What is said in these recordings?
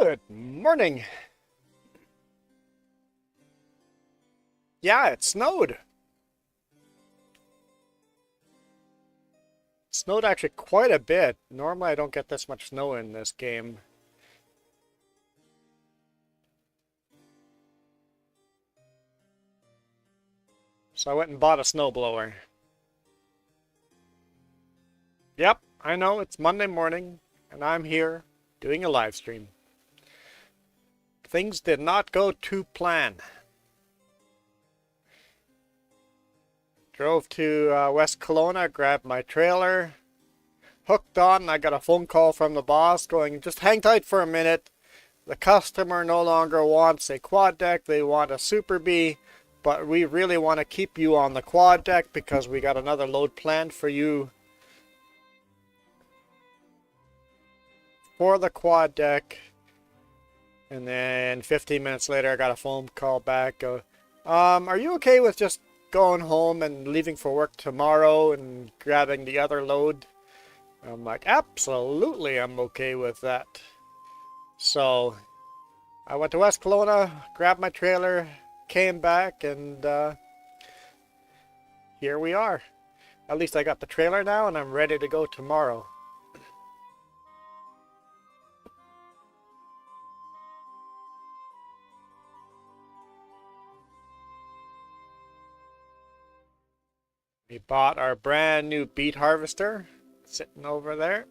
Good morning. Yeah, it snowed. It snowed actually quite a bit. Normally I don't get this much snow in this game. So I went and bought a snowblower. Yep, I know it's Monday morning and I'm here doing a live stream. Things did not go to plan. Drove to West Kelowna, grabbed my trailer, hooked on. I got a phone call from the boss going, just hang tight for a minute. The customer no longer wants a quad deck, they want a Super B, but we really want to keep you on the quad deck because we got another load planned for you for the quad deck. And then 15 minutes later I got a phone call back. Are you okay with just going home and leaving for work tomorrow and grabbing the other load? I'm like, absolutely, I'm okay with that. So I went to West Kelowna, grabbed my trailer, came back, and here we are. At least I got the trailer now and I'm ready to go tomorrow. We bought our brand new beet harvester, sitting over there.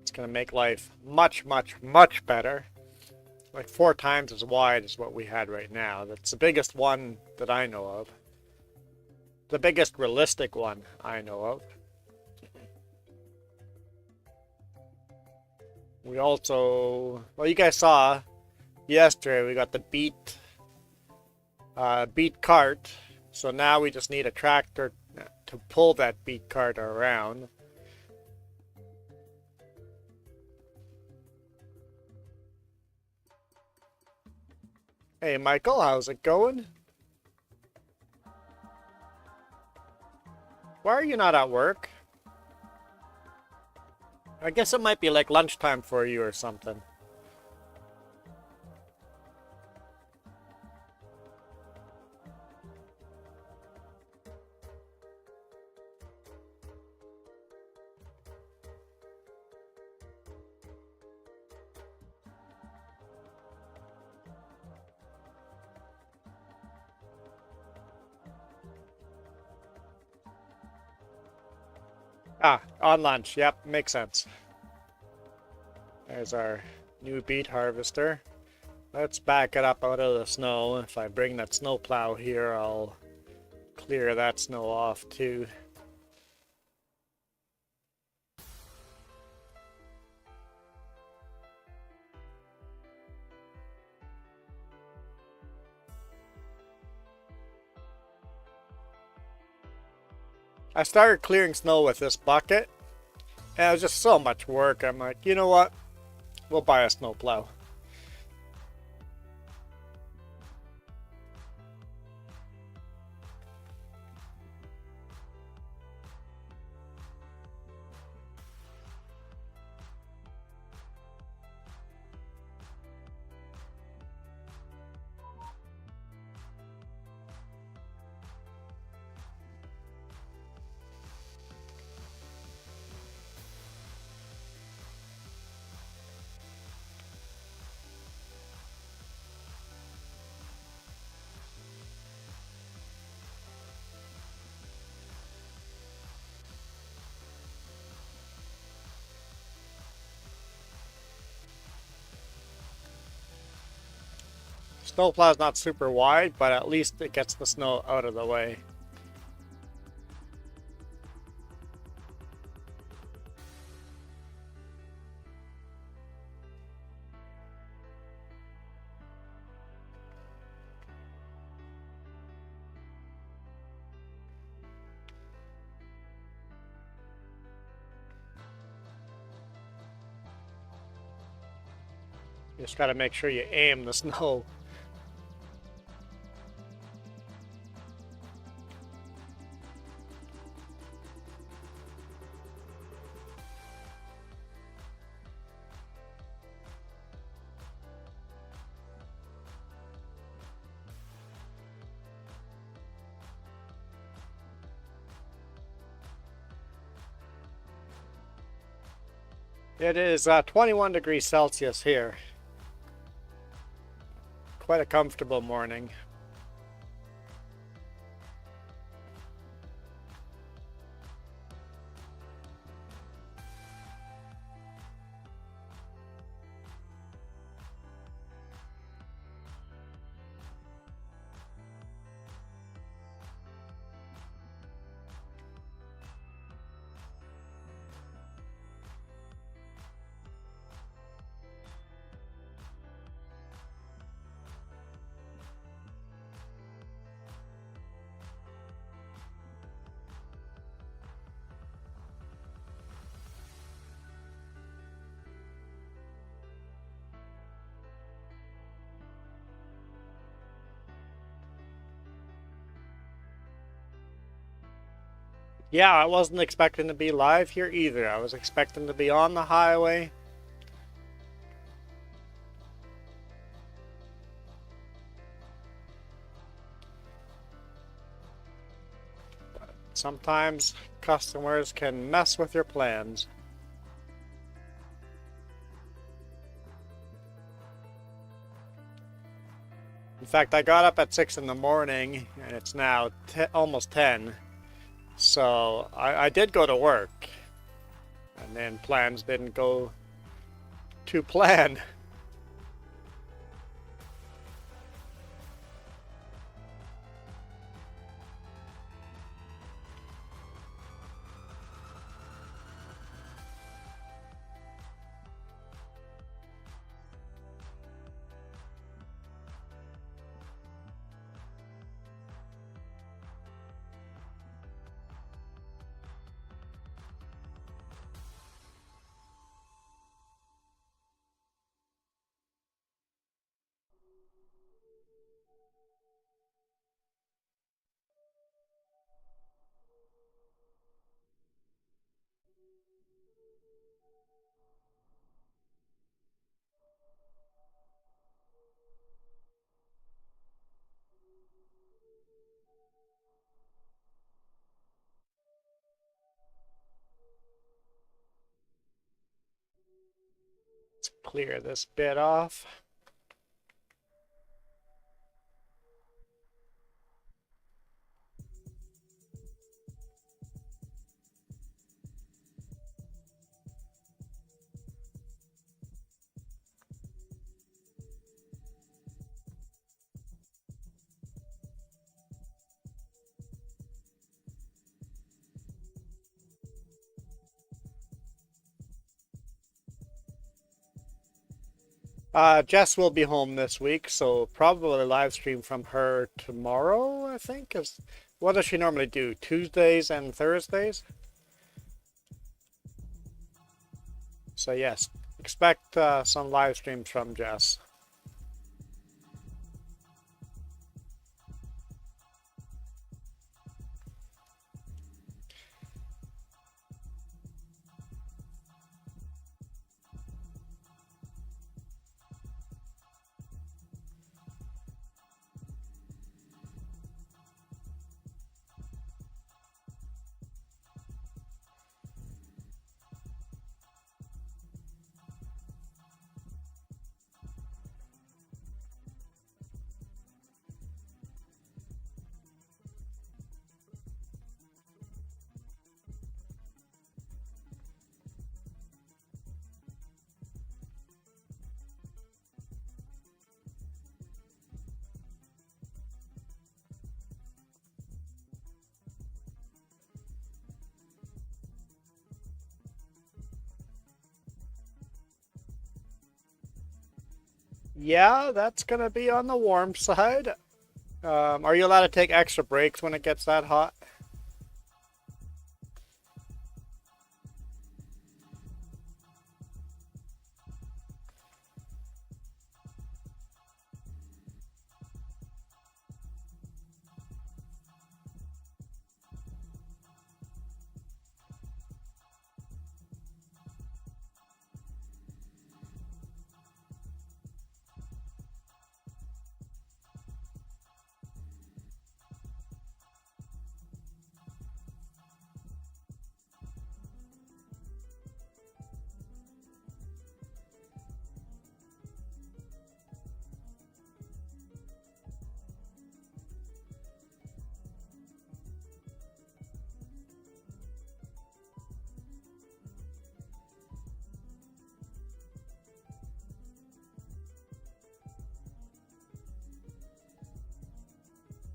It's going to make life much, much, much better. Like 4 times as wide as what we had right now. That's the biggest one that I know of. The biggest realistic one I know of. We also, well, you guys saw yesterday we got the beet cart. So now we just need a tractor to pull that beet cart around. Hey Michael, how's it going? Why are you not at work? I guess it might be like lunchtime for you or something. Ah, on lunch. Yep, makes sense. There's our new beet harvester. Let's back it up out of the snow. If I bring that snow plow here, I'll clear that snow off too. I started clearing snow with this bucket, and it was just so much work. I'm like, you know what? We'll buy a snow plow. Snowplow's not super wide, but at least it gets the snow out of the way. You just gotta make sure you aim the snow. It is 21 degrees Celsius here. Quite a comfortable morning. Yeah, I wasn't expecting to be live here either. I was expecting to be on the highway. Sometimes customers can mess with your plans. In fact, I got up at 6 in the morning and it's now almost 10. So I did go to work. And then plans didn't go to plan. Let's clear this bit off. Jess will be home this week, so probably live stream from her tomorrow, I think. What does she normally do? Tuesdays and Thursdays? So yes, expect some live streams from Jess. Yeah, that's gonna be on the warm side. Are you allowed to take extra breaks when it gets that hot?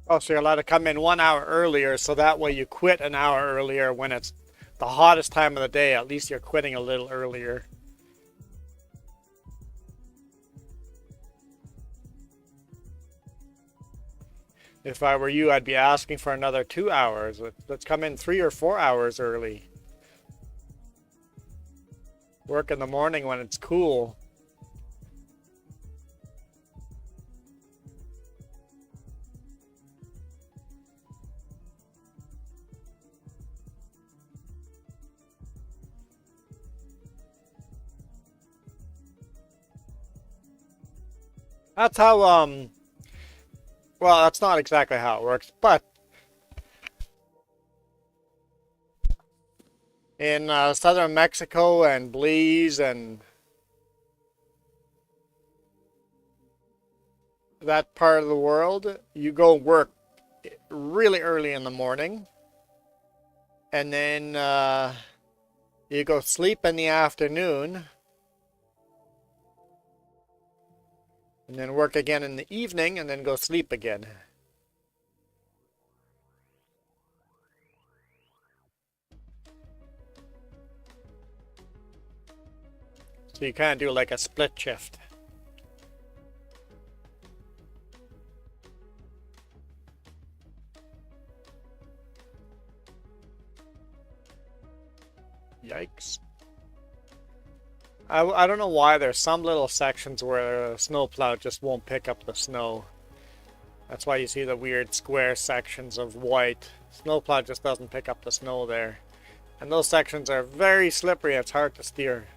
Oh, so you're allowed to come in 1 hour earlier, so that way you quit an hour earlier when it's the hottest time of the day. At least you're quitting a little earlier. If I were you, I'd be asking for another 2 hours. Let's come in 3 or 4 hours early. Work in the morning when it's cool. That's how, well, that's not exactly how it works, but in southern Mexico and Belize and that part of the world, you go work really early in the morning, and then you go sleep in the afternoon, and then work again in the evening, and then go sleep again. So you kind of do like a split shift. Yikes. I don't know why there's some little sections where a snowplow just won't pick up the snow. That's why you see the weird square sections of white. Snowplow just doesn't pick up the snow there. And those sections are very slippery, it's hard to steer.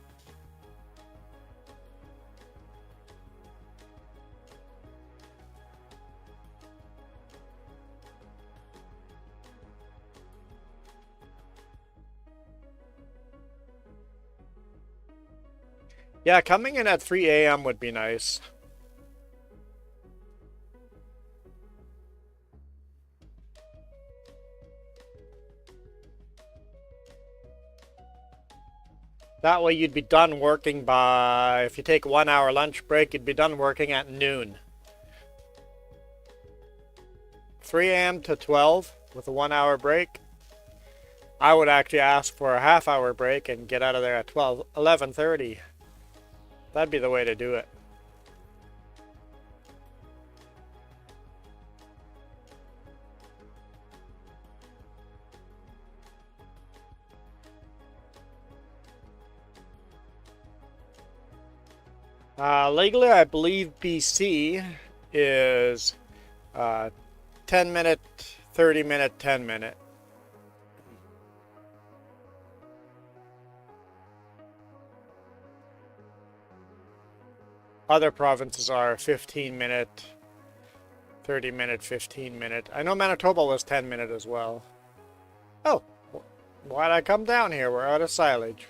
Yeah, coming in at 3 a.m. would be nice. That way you'd be done working by, if you take 1 hour lunch break, you'd be done working at noon. 3 a.m. to 12 with a 1 hour break. I would actually ask for a half-hour break and get out of there at 11:30. That'd be the way to do it. Legally, I believe BC is 10 minute, 30 minute, 10 minute. Other provinces are 15 minute, 30 minute, 15 minute. I know Manitoba was 10 minute as well. Oh, why'd I come down here? We're out of silage.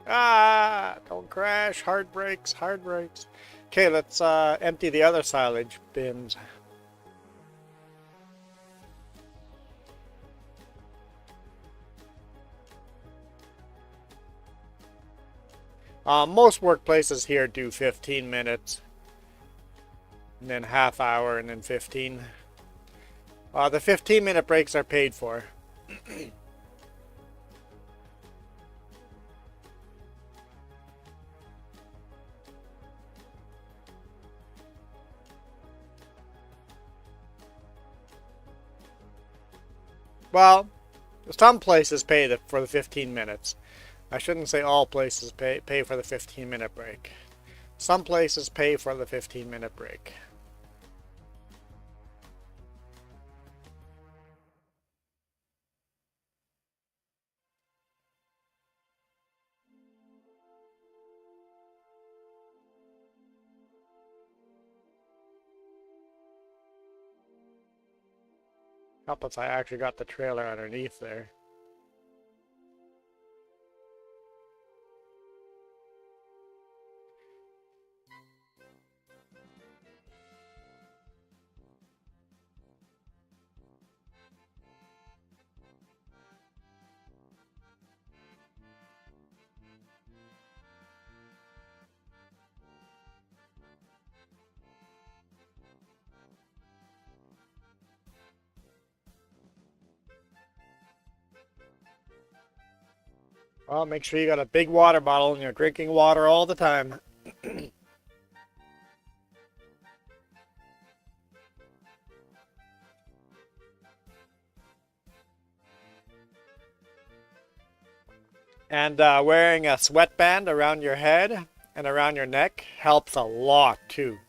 Ah, don't crash. Hard brakes, hard brakes. Okay, let's empty the other silage bins. Most workplaces here do 15 minutes, and then half hour, and then 15. The 15-minute breaks are paid for. Well, some places pay for the 15 minutes. I shouldn't say all places pay for the 15-minute break. Some places pay for the 15-minute break. Help I actually got the trailer underneath there. Well, make sure you got a big water bottle and you're drinking water all the time. And wearing a sweatband around your head and around your neck helps a lot too.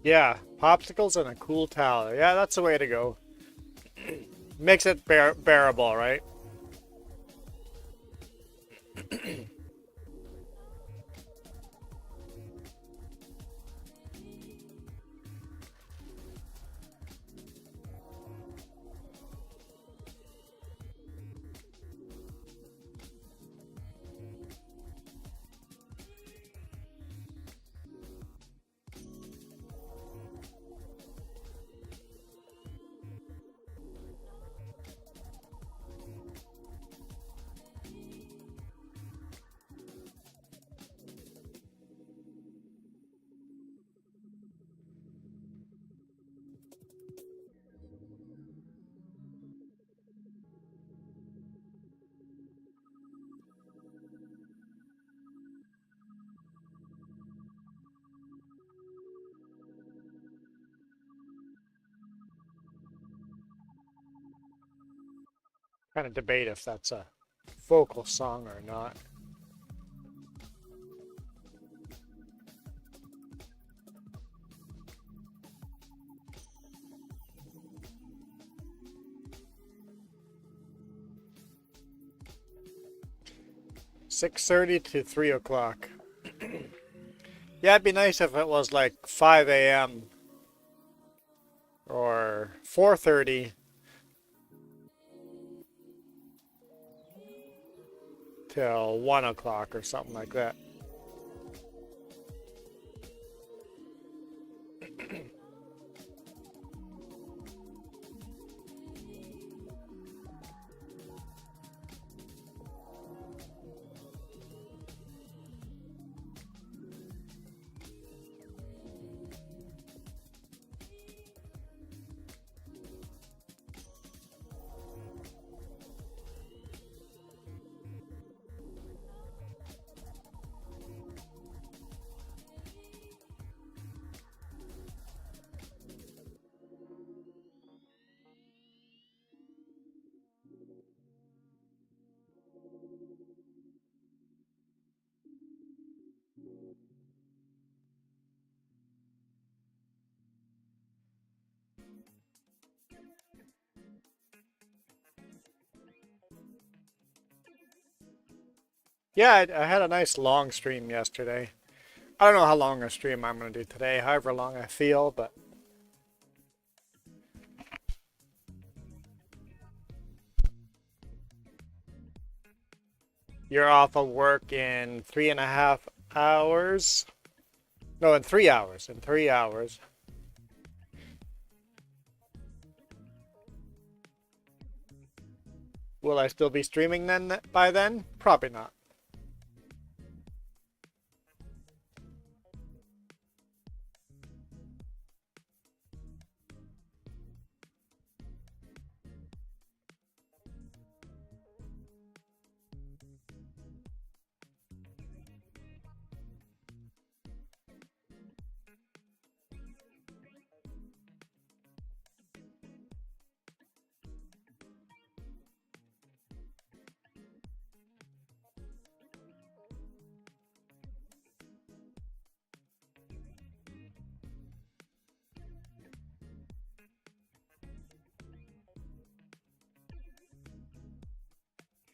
Yeah, popsicles and a cool towel. Yeah, that's the way to go. Makes it bearable, right? Kind of debate if that's a vocal song or not. 6:30 to 3 o'clock. Yeah, it'd be nice if it was like 5 a.m. or 4:30 till 1 o'clock or something like that. Yeah, I had a nice long stream yesterday. I don't know how long a stream I'm going to do today, however long I feel, but you're off of work in 3.5 hours. No, in 3 hours. In 3 hours. Will I still be streaming then by then? Probably not.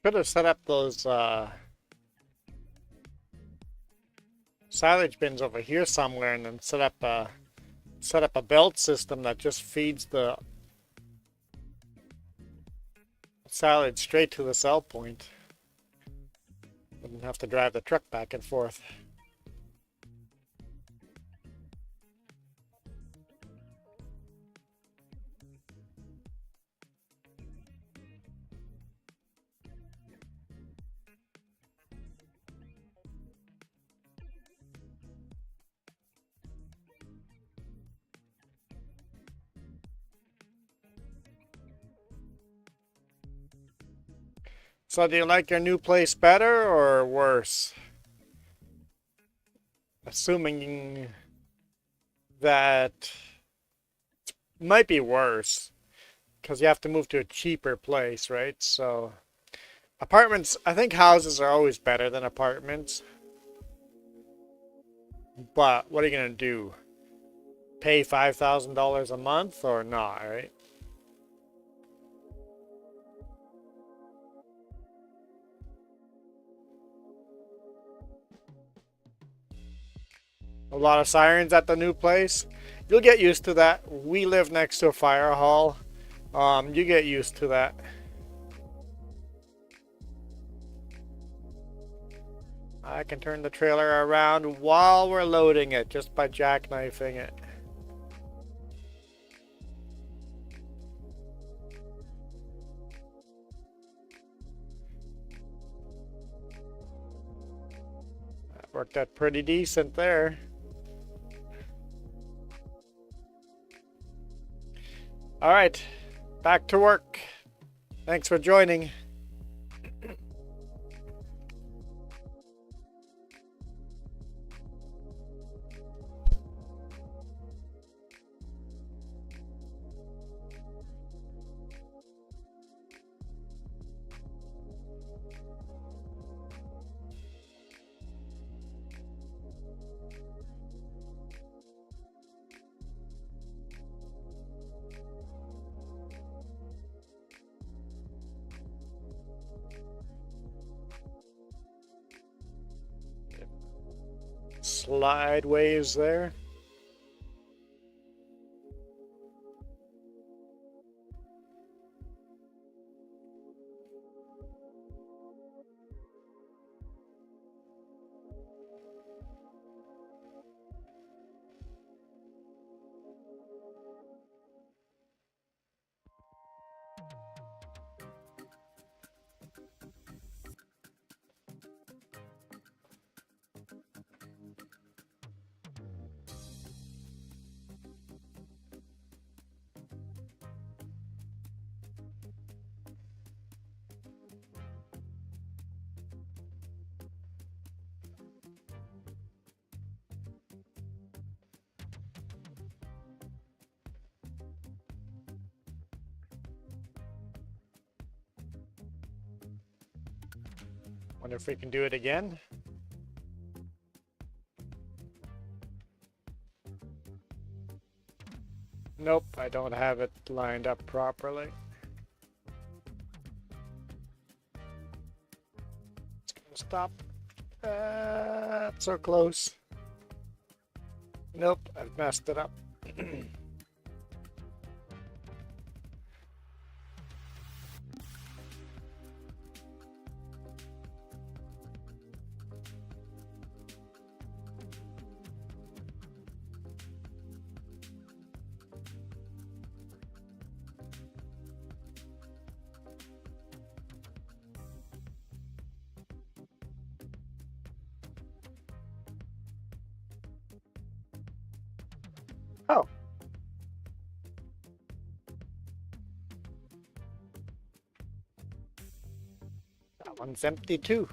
Should have set up those silage bins over here somewhere, and then set up a belt system that just feeds the silage straight to the sell point. Wouldn't have to drive the truck back and forth. So do you like your new place better or worse? Assuming that it might be worse because you have to move to a cheaper place, right? So apartments, I think houses are always better than apartments. But what are you going to do? Pay $5,000 a month or not, right? A lot of sirens at the new place. You'll get used to that. We live next to a fire hall. You get used to that. I can turn the trailer around while we're loading it just by jackknifing it. That worked out pretty decent there. All right, back to work. Thanks for joining. Slide waves there. Wonder if we can do it again. Nope, I don't have it lined up properly. It's gonna stop. So close. Nope, I've messed it up. Oh. That one's empty too.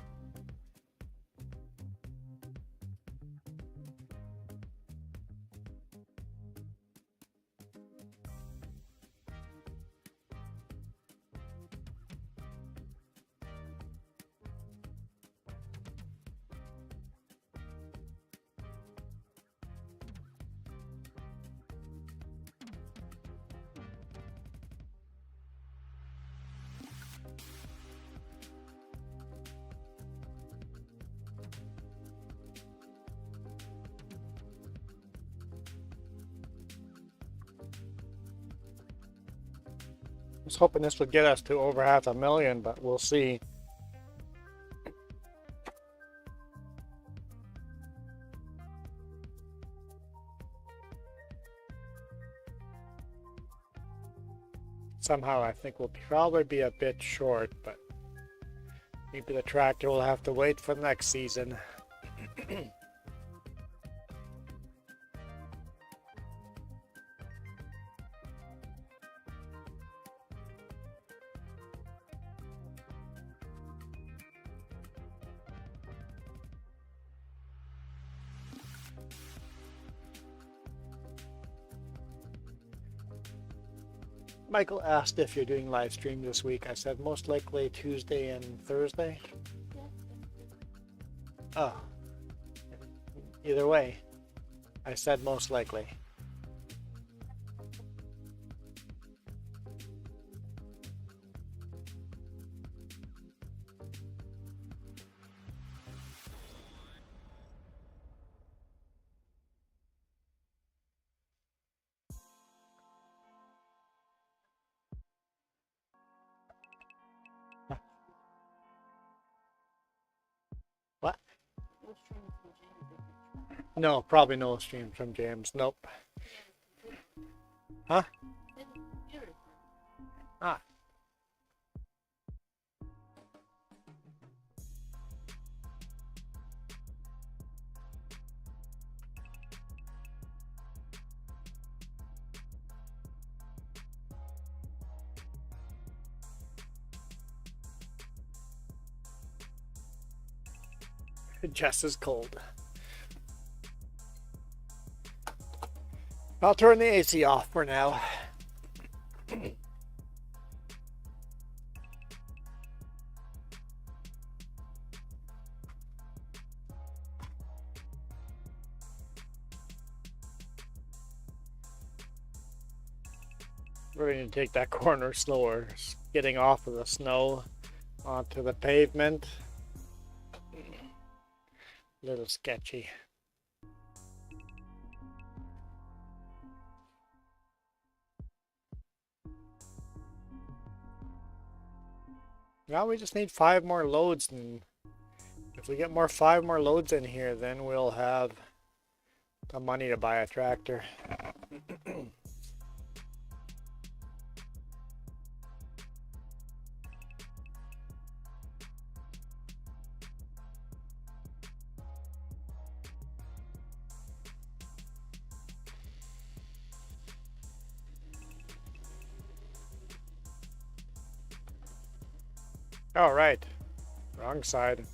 was hoping this would get us to over 500,000, but we'll see. Somehow I think we'll probably be a bit short, but maybe the tractor will have to wait for next season. Michael asked if you're doing live stream this week. I said most likely Tuesday and Thursday. Oh, either way, I said most likely. What? No, probably no stream from James. Nope. Huh? Ah. Jess is cold. I'll turn the AC off for now. We're going to take that corner slower, getting off of the snow onto the pavement. A little sketchy. Now we just need 5 more loads, and if we get 5 more loads in here, then we'll have the money to buy a tractor. All right, wrong side.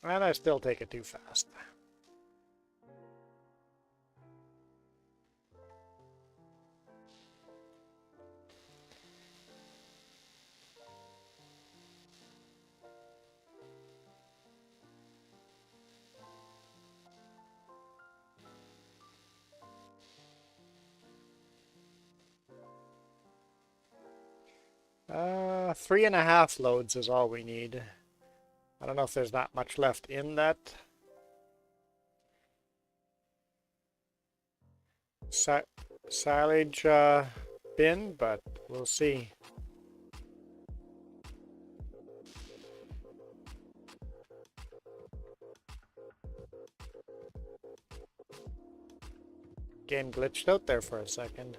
And I still take it too fast. Uh, 3.5 loads is all we need. I don't know if there's not much left in that silage bin, but we'll see. Game glitched out there for a second.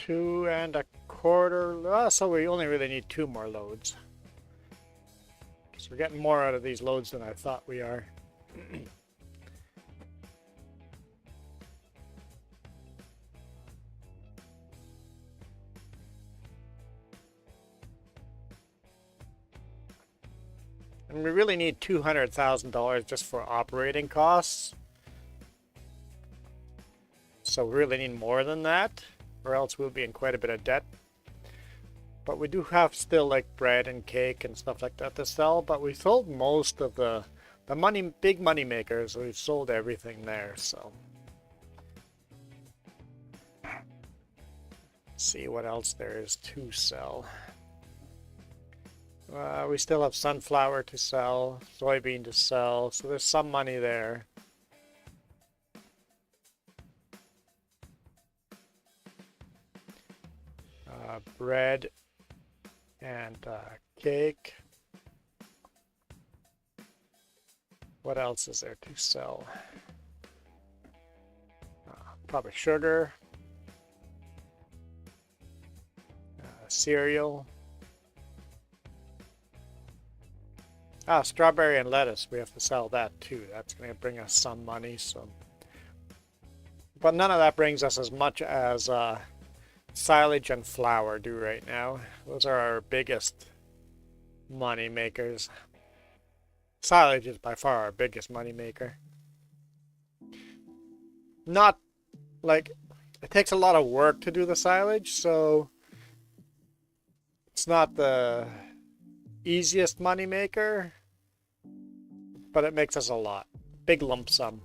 Two and a quarter. So we only really need 2 more loads. So we're getting more out of these loads than I thought we are. And we really need $200,000 just for operating costs. So we really need more than that, or else we'll be in quite a bit of debt. But we do have still like bread and cake and stuff like that to sell, but we sold most of the big money makers. We've sold everything there, so let's see what else there is to sell. We still have sunflower to sell, soybean to sell, so there's some money there. Bread and cake. What else is there to sell? Probably sugar, cereal. Strawberry and lettuce. We have to sell that too. That's going to bring us some money. So, but none of that brings us as much as silage and flour do right now. Those are our biggest money makers. Silage is by far our biggest money maker. Not like it takes a lot of work to do the silage, so it's not the easiest money maker, but it makes us a lot. Big lump sum.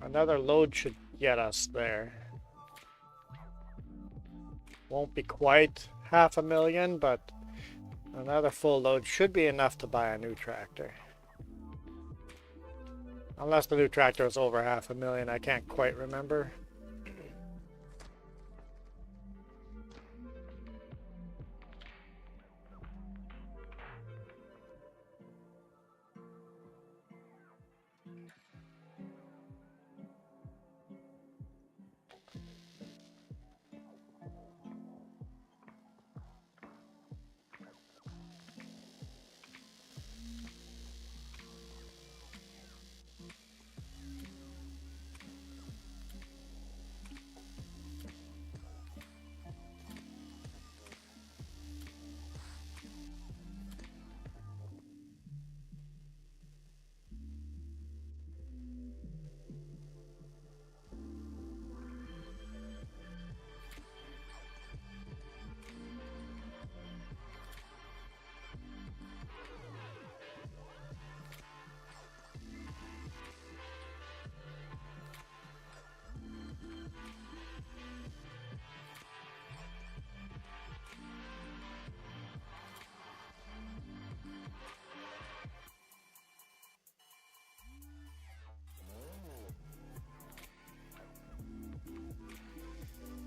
Another load should get us there. Won't be quite 500,000, but another full load should be enough to buy a new tractor. Unless the new tractor is over 500,000, I can't quite remember.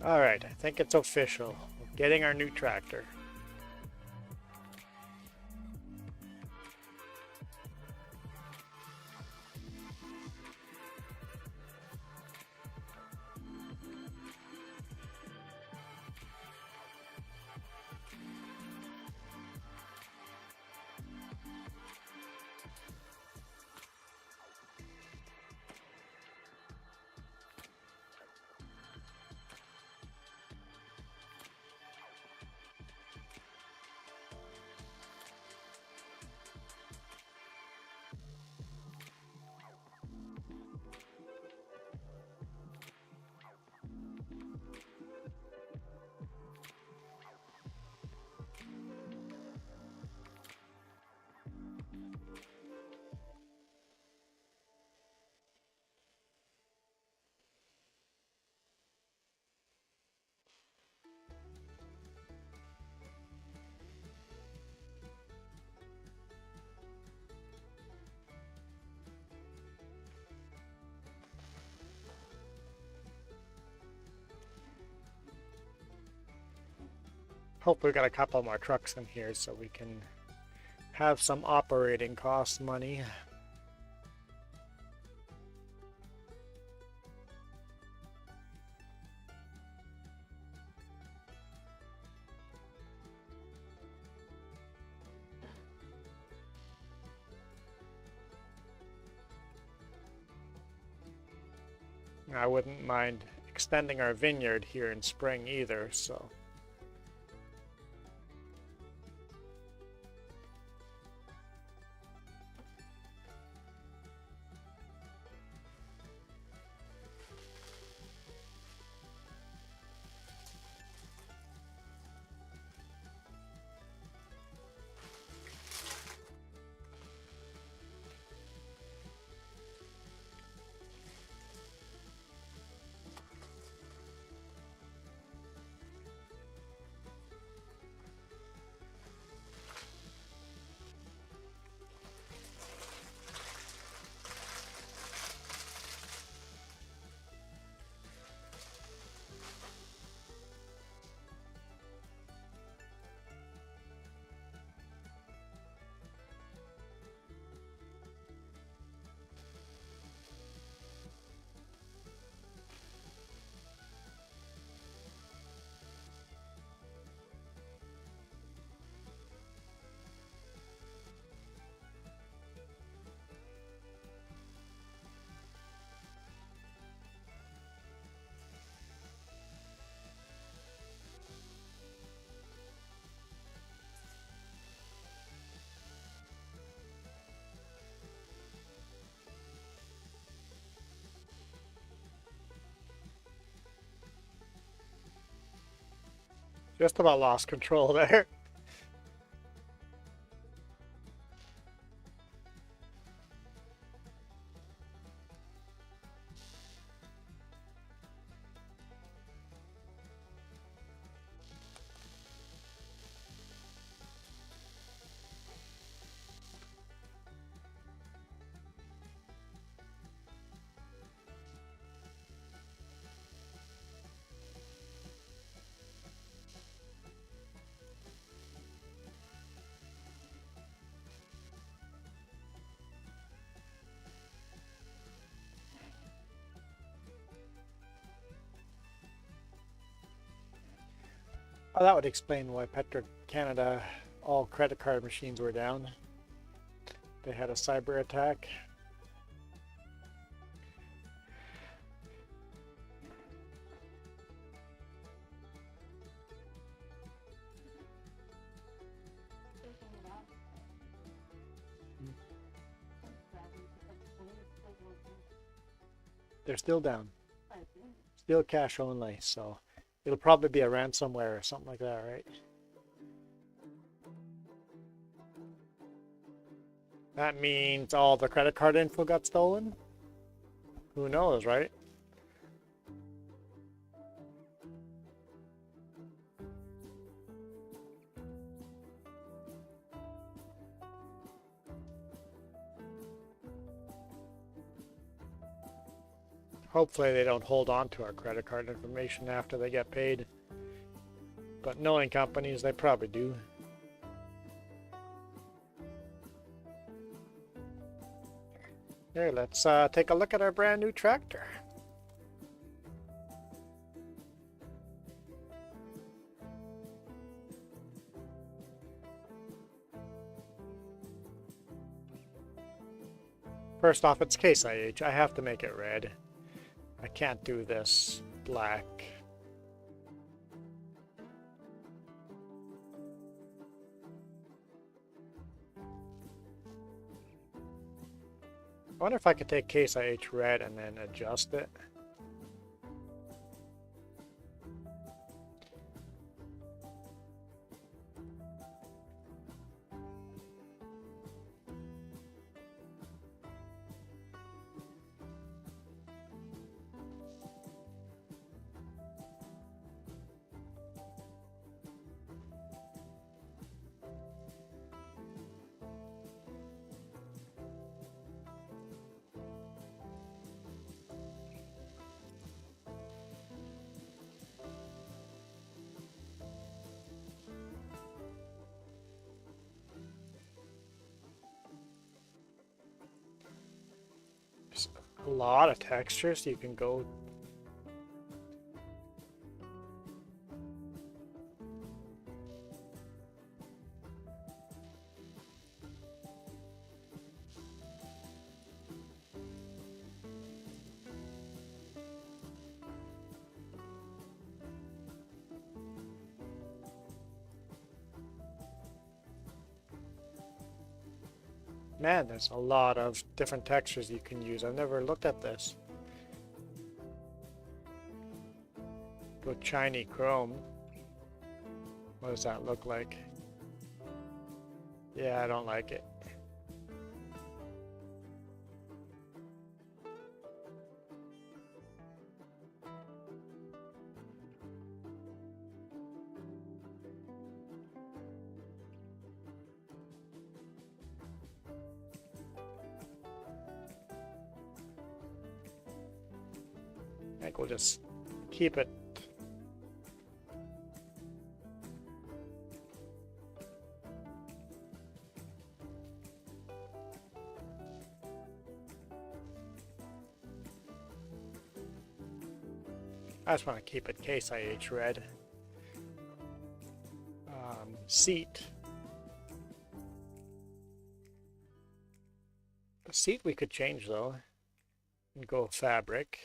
Alright, I think it's official. We're getting our new tractor. Hope we got a couple more trucks in here so we can have some operating cost money. I wouldn't mind extending our vineyard here in spring either, so. Just about lost control there. Oh, that would explain why Petro-Canada, all credit card machines were down. They had a cyber attack. They're still down. Still cash only, so it'll probably be a ransomware or something like that, right? That means all the credit card info got stolen? Who knows, right? Hopefully they don't hold on to our credit card information after they get paid. But knowing companies, they probably do. Here, let's take a look at our brand new tractor. First off, it's Case IH. I have to make it red. I can't do this black. I wonder if I could take Case IH red and then adjust it. A lot of textures you can go. Man, there's a lot of different textures you can use. I've never looked at this. Go shiny chrome. What does that look like? Yeah, I don't like it. I think we'll just keep it. I just want to keep it Case IH red. Seat. The seat we could change though. And go fabric.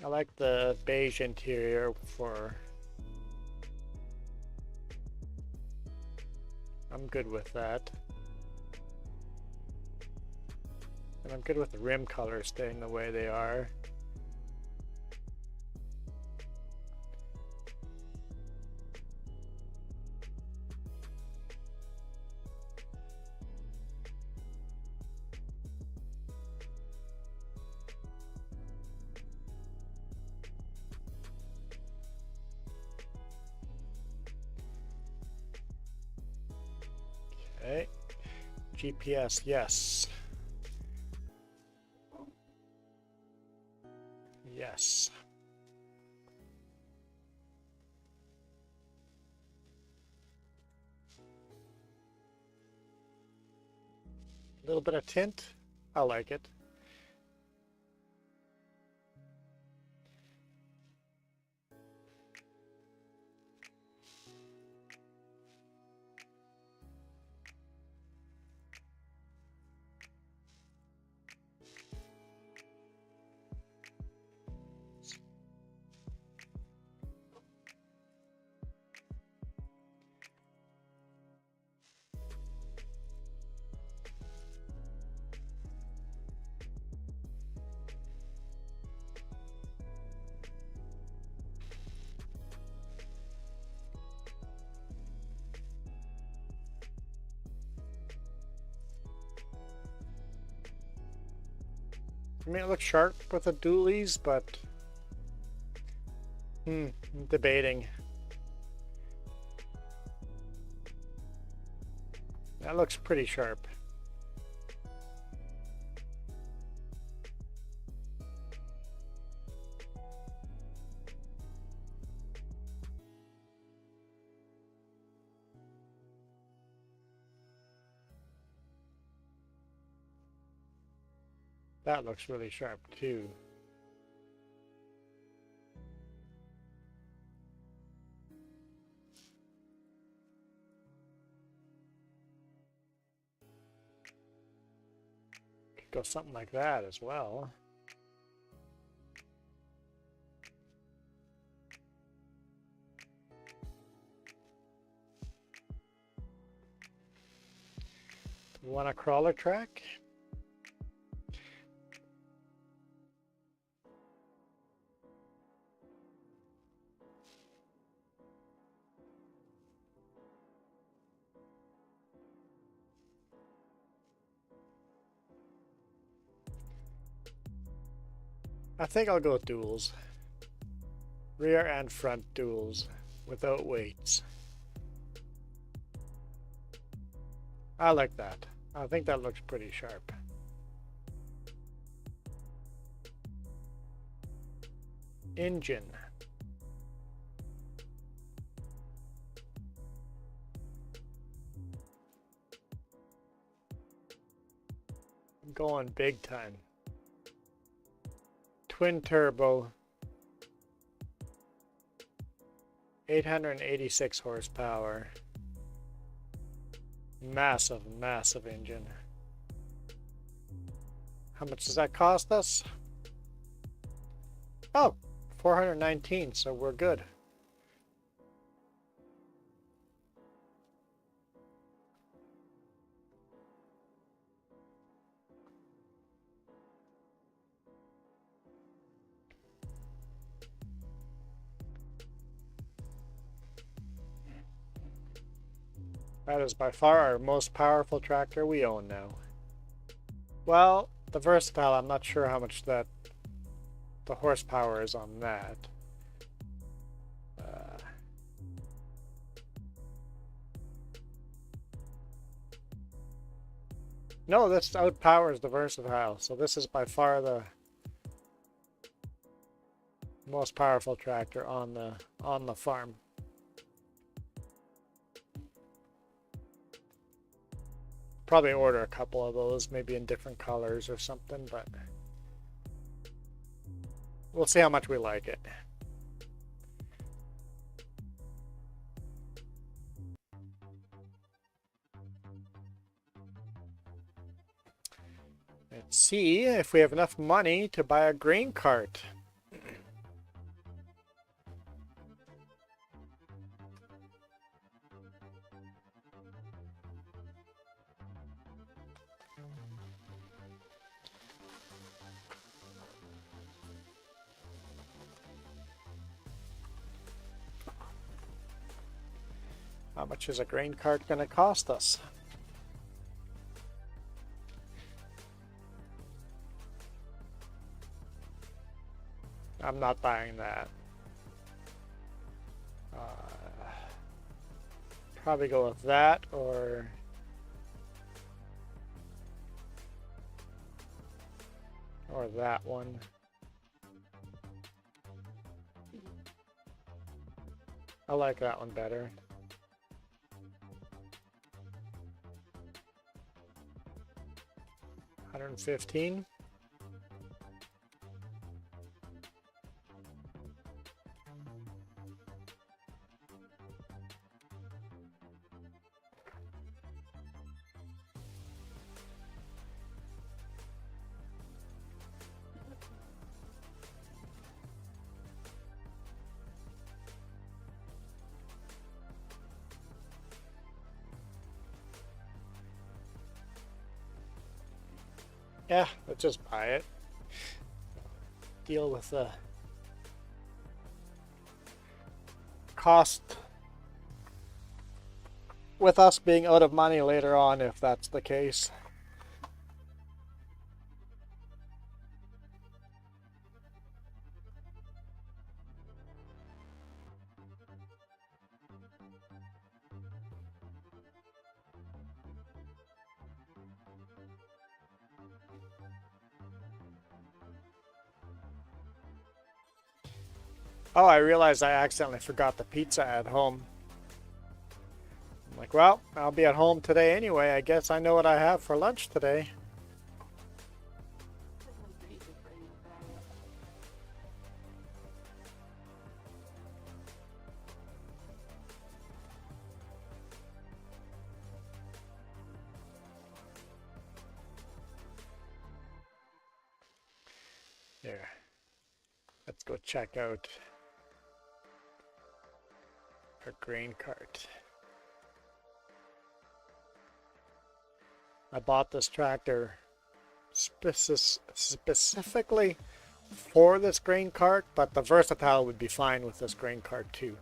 I like the beige interior for... I'm good with that. And I'm good with the rim colors staying the way they are. Okay. GPS, yes. Yes. A little bit of tint. I like it. I mean, it looks sharp with the dualies, but debating. That looks pretty sharp. That looks really sharp too. Could go something like that as well. Do you want a crawler track? I think I'll go with duals. Rear and front duals without weights. I like that. I think that looks pretty sharp. Engine. I'm going big time. Twin turbo. 886 horsepower. Massive, massive engine. How much does that cost us? Oh, 419, so we're good. That is by far our most powerful tractor we own now. Well, the Versatile, I'm not sure how much the horsepower is on that. No, this outpowers the Versatile, so this is by far the most powerful tractor on the farm. Probably order a couple of those, maybe in different colors or something, but we'll see how much we like it. Let's see if we have enough money to buy a grain cart. How much is a grain cart going to cost us? I'm not buying that. Probably go with that or that one. I like that one better. $115. Yeah, let's just buy it. Deal with the cost with us being out of money later on if that's the case. Oh, I realized I accidentally forgot the pizza at home. I'm like, well, I'll be at home today anyway. I guess I know what I have for lunch today. Here, let's go check out our grain cart. I bought this tractor specifically for this grain cart, but the Versatile would be fine with this grain cart too.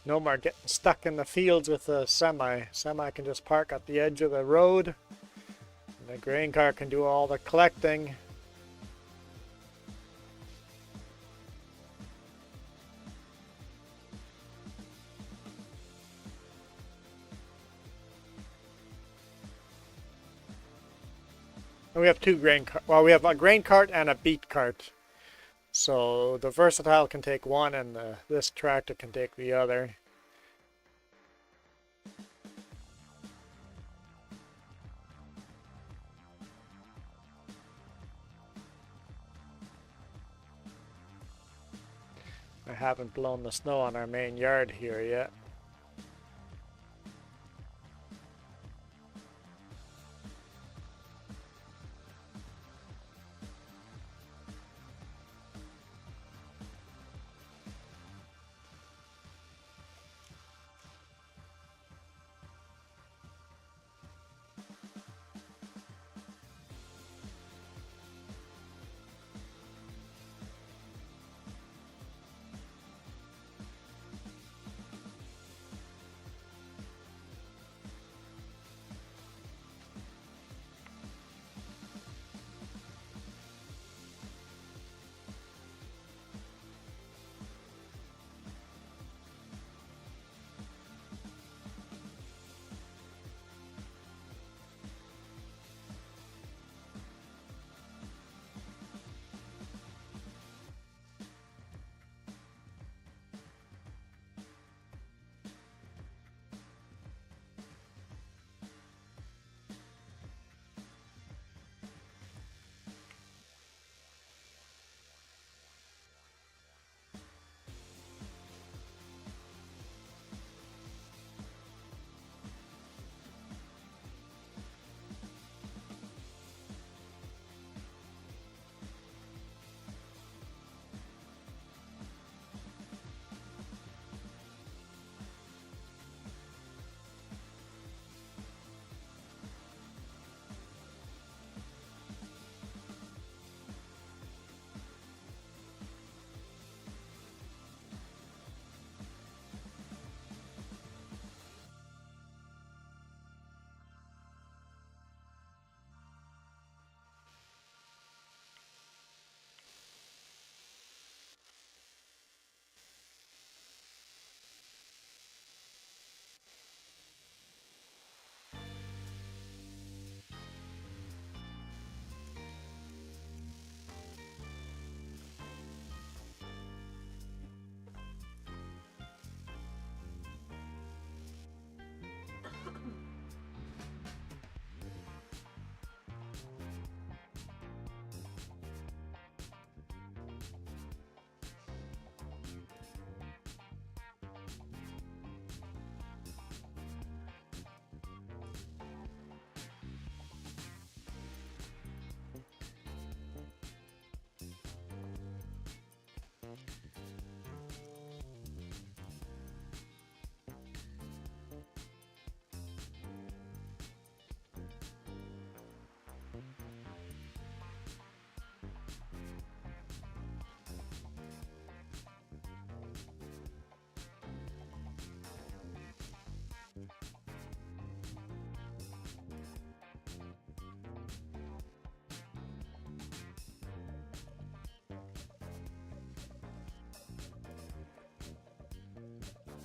No more getting stuck in the fields with the semi. Semi can just park at the edge of the road. And the grain cart can do all the collecting. And we have two grain cart. Well, we have a grain cart and a beet cart. So the Versatile can take one and this tractor can take the other. I haven't blown the snow on our main yard here yet.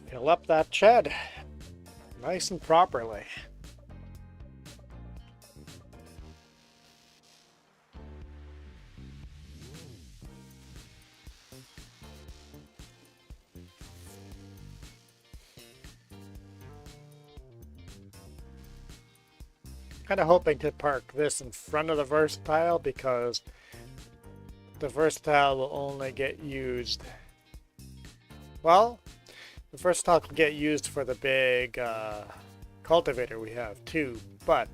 Fill up that shed nice and properly. Kind of hoping to park this in front of the Versatile because the Versatile will only get used. Well, the Versatile can get used for the big cultivator we have too, but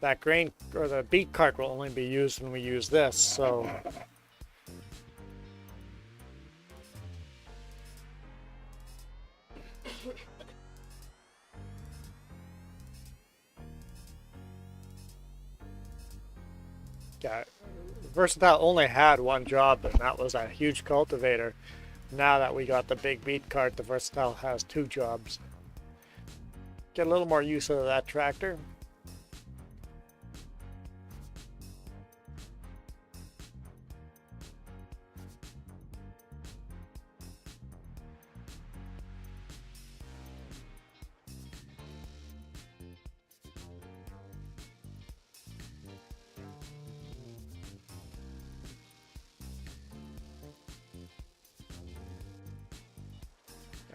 that grain or the beet cart will only be used when we use this, so. Yeah, Versatile only had one job, and that was a huge cultivator. Now that we got the big beet cart, the Versatile has two jobs. Get a little more use out of that tractor.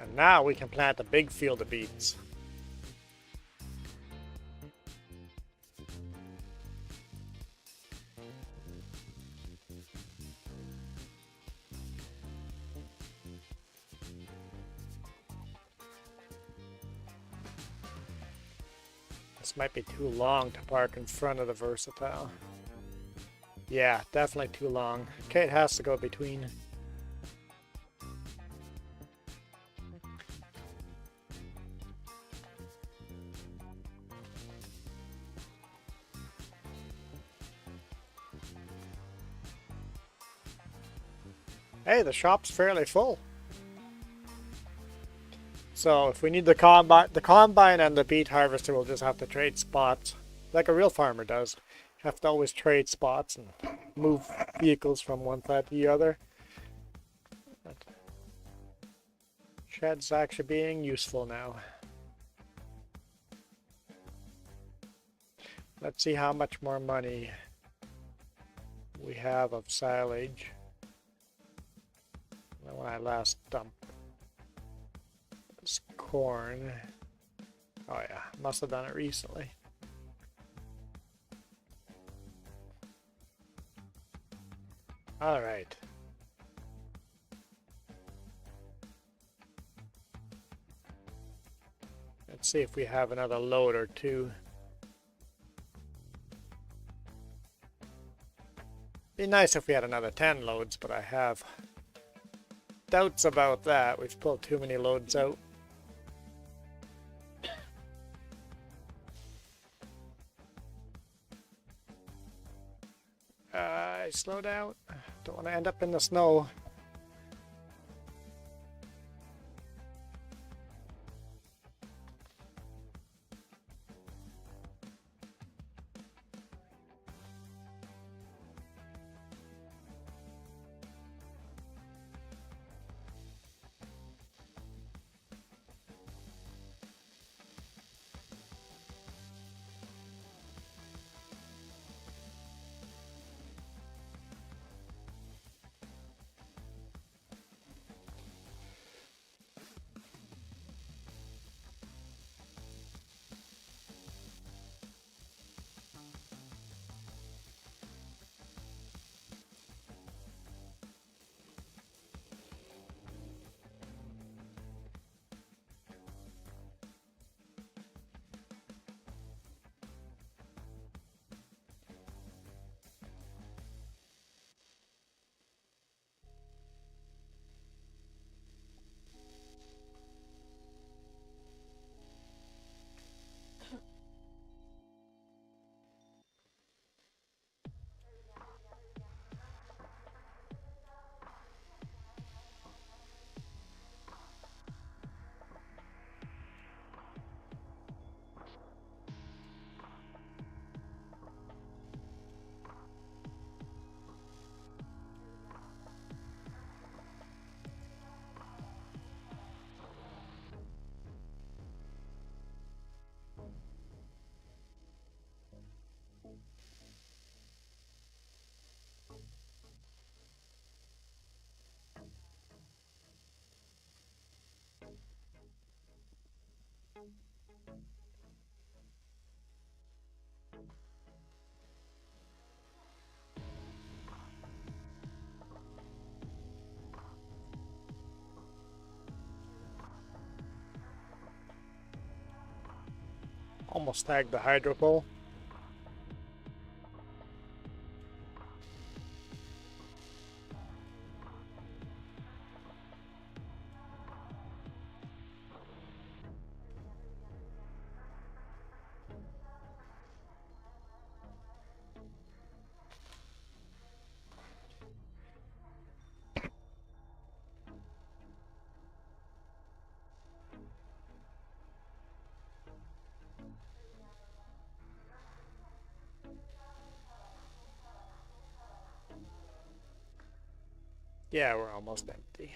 And now we can plant a big field of beets. This might be too long to park in front of the Versatile. Yeah, definitely too long. Okay, it has to go between. Hey, the shop's fairly full. So if we need the combine and the beet harvester will just have to trade spots, like a real farmer does. Have to always trade spots and move vehicles from one side to the other. But shed's actually being useful now. Let's see how much more money we have of silage than when I last dumped this corn. Oh yeah, must have done it recently. All right. Let's see if we have another load or two. Be nice if we had another 10 loads, but I have doubts about that. We've pulled too many loads out. Slow down. Don't want to end up in the snow. almost tagged the hydro pole. Yeah, we're almost empty.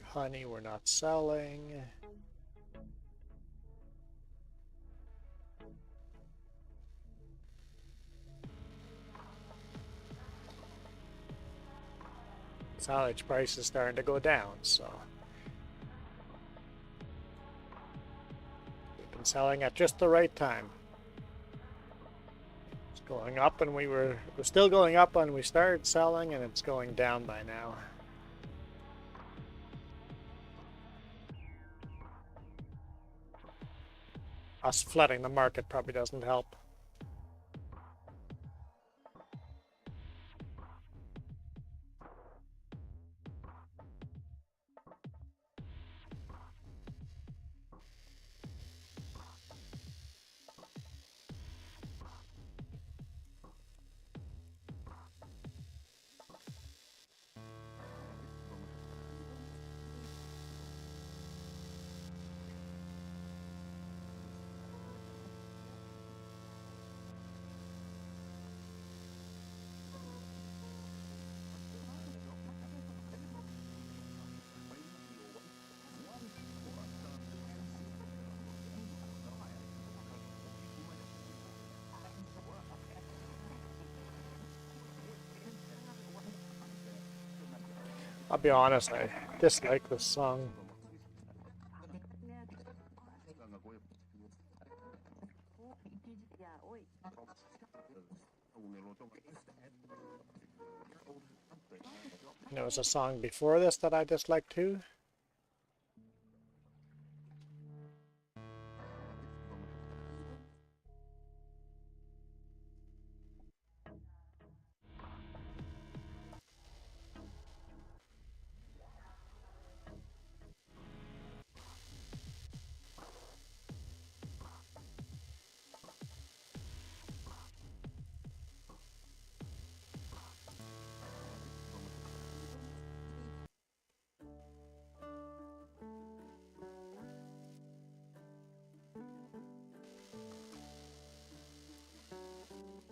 Honey, we're not selling. Silage price is starting to go down, so we've been selling at just the right time. It's going up, and we're still going up when we started selling, and it's going down by now. Us flooding the market probably doesn't help. I'll be honest, I dislike this song. There was a song before this that I disliked too.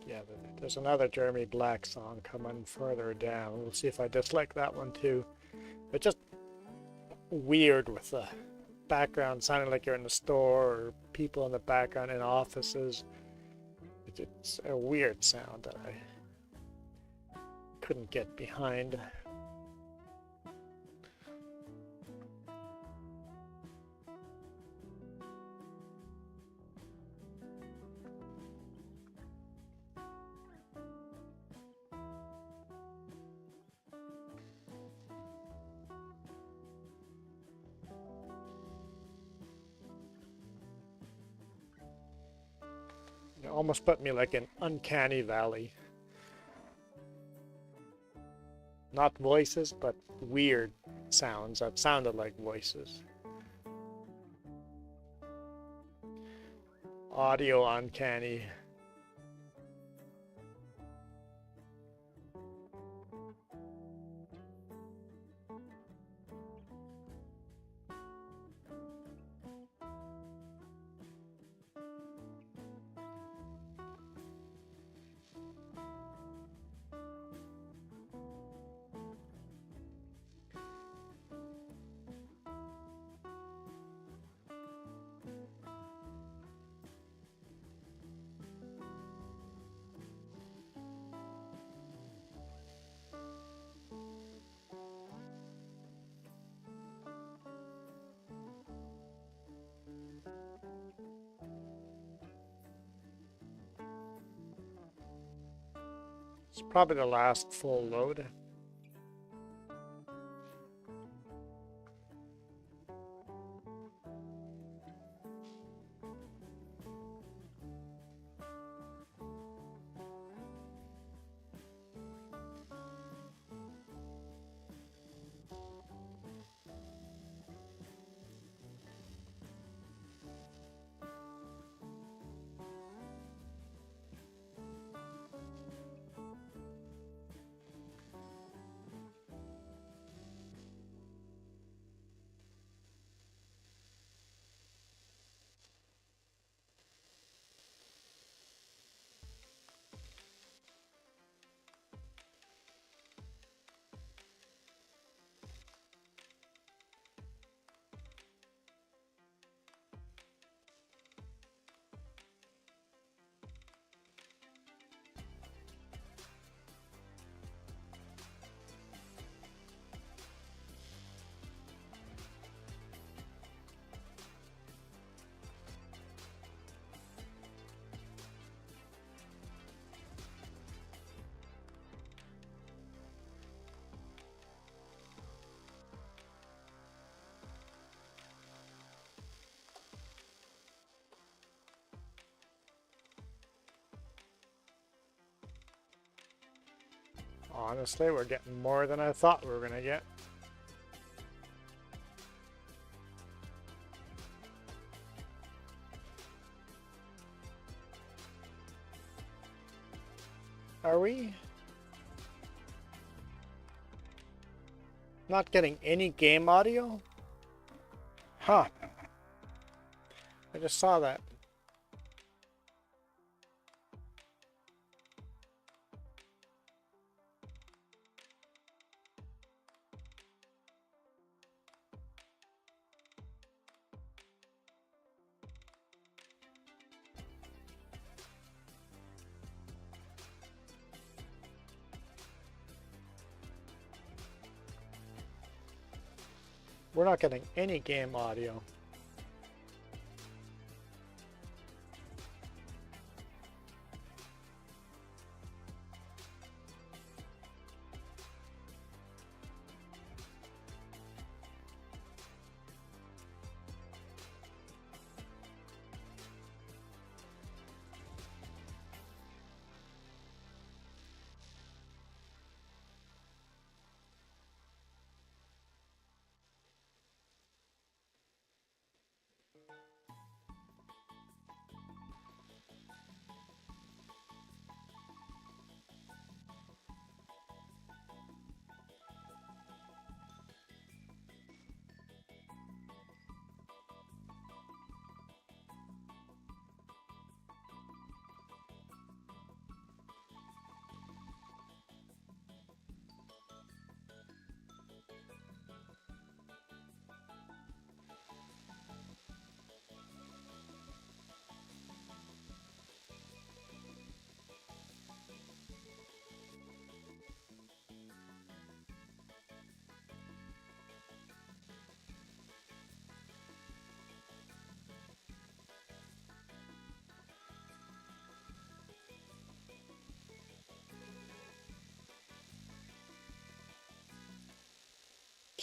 Yeah, there's another Jeremy Black song coming further down. We'll see if I dislike that one too. It's just weird with the background sounding like you're in the store or people in the background in offices. It's a weird sound that I couldn't get behind. It almost put me like in Uncanny Valley. Not voices, but weird sounds that sounded like voices. Audio uncanny. It's probably the last full load. Honestly, we're getting more than I thought we were gonna get. Are we? Not getting any game audio? Huh. I just saw that. We're not getting any game audio.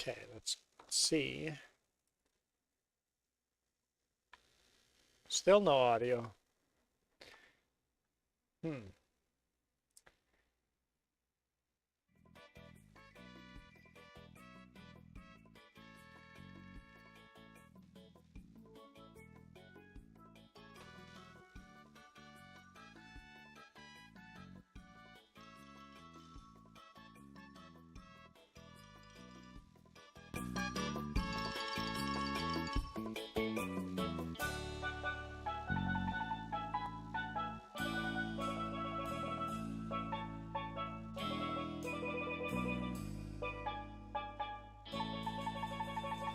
Okay, let's see. Still no audio.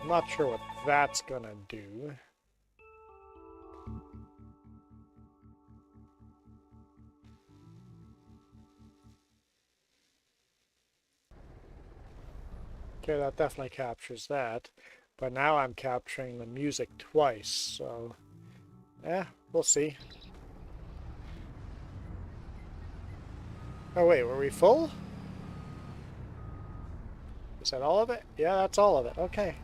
I'm not sure what that's gonna do. Okay, that definitely captures that. But now I'm capturing the music twice, so... we'll see. Oh wait, were we full? Is that all of it? Yeah, that's all of it. Okay.